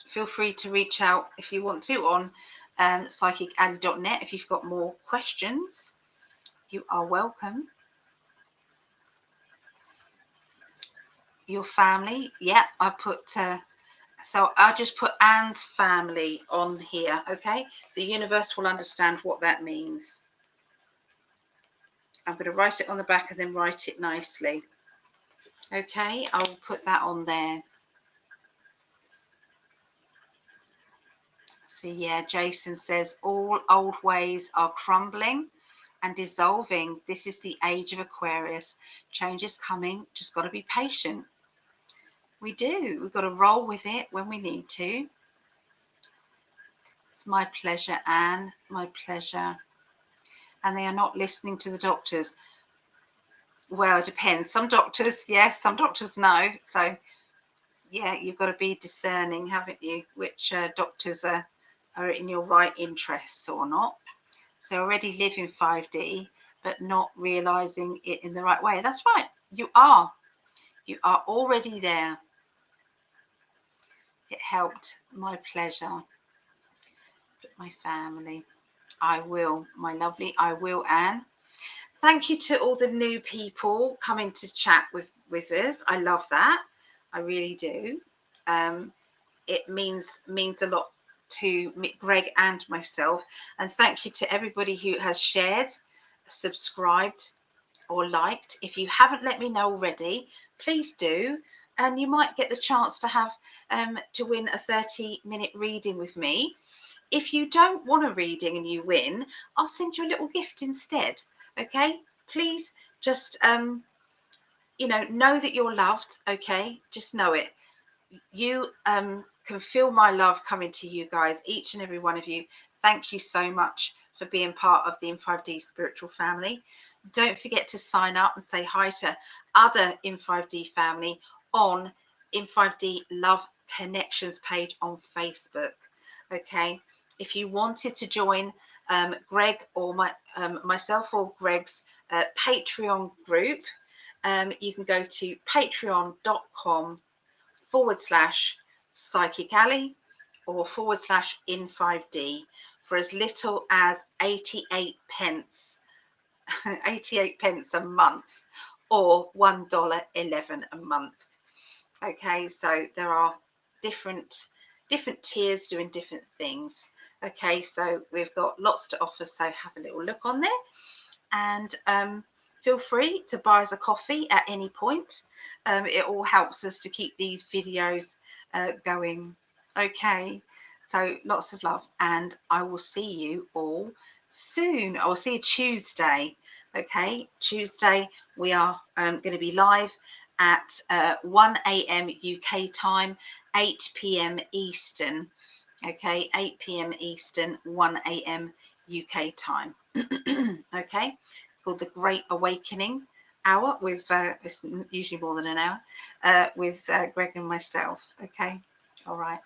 feel free to reach out if you want to on PsychicAlly.net. If you've got more questions, you are welcome. Your family, yeah, I put so I just put Anne's family on here. Okay, the universe will understand what that means. I'm going to write it on the back and then write it nicely. Okay, I'll put that on there. So yeah, Jason says all old ways are crumbling and dissolving. This is the age of Aquarius. Change is coming. Just got to be patient. We do. We've got to roll with it when we need to. It's my pleasure, Anne. My pleasure. And they are not listening to the doctors. Well, it depends. Some doctors, yes. Some doctors, no. So, yeah, you've got to be discerning, haven't you? Which doctors are in your right interests or not. So already live in 5D, but not realizing it in the right way. That's right. You are. You are already there. It helped. My pleasure. But my family. I will, my lovely. I will, Anne. Thank you to all the new people coming to chat with us. I love that. I really do. It means a lot to Gregg and myself. And thank you to everybody who has shared, subscribed, or liked. If you haven't let me know already, please do, and you might get the chance to have to win a 30-minute reading with me. If you don't want a reading and you win, I'll send you a little gift instead. Okay, please just you know that you're loved. Okay, just know it. You can feel my love coming to you guys, each and every one of you. Thank you so much for being part of the In5D spiritual family. Don't forget to sign up and say hi to other In5D family on In5D Love Connections page on Facebook. Okay, if you wanted to join Gregg or myself or Gregg's Patreon group, you can go to patreon.com/PsychicAlly or /In5D for as little as 88 pence 88 pence a month, or $1.11 a month. Okay, so there are different tiers doing different things. Okay, so we've got lots to offer, so have a little look on there, and feel free to buy us a coffee at any point. It all helps us to keep these videos going. Okay, so lots of love, and I will see you all soon. I'll see you Tuesday. Okay, Tuesday we are going to be live at 1 a.m. UK time, 8 p.m. Eastern. Okay, 8 p.m. Eastern, 1 a.m. UK time. Okay, it's called the Great Awakening Hour with it's usually more than an hour with Gregg and myself. Okay, all right.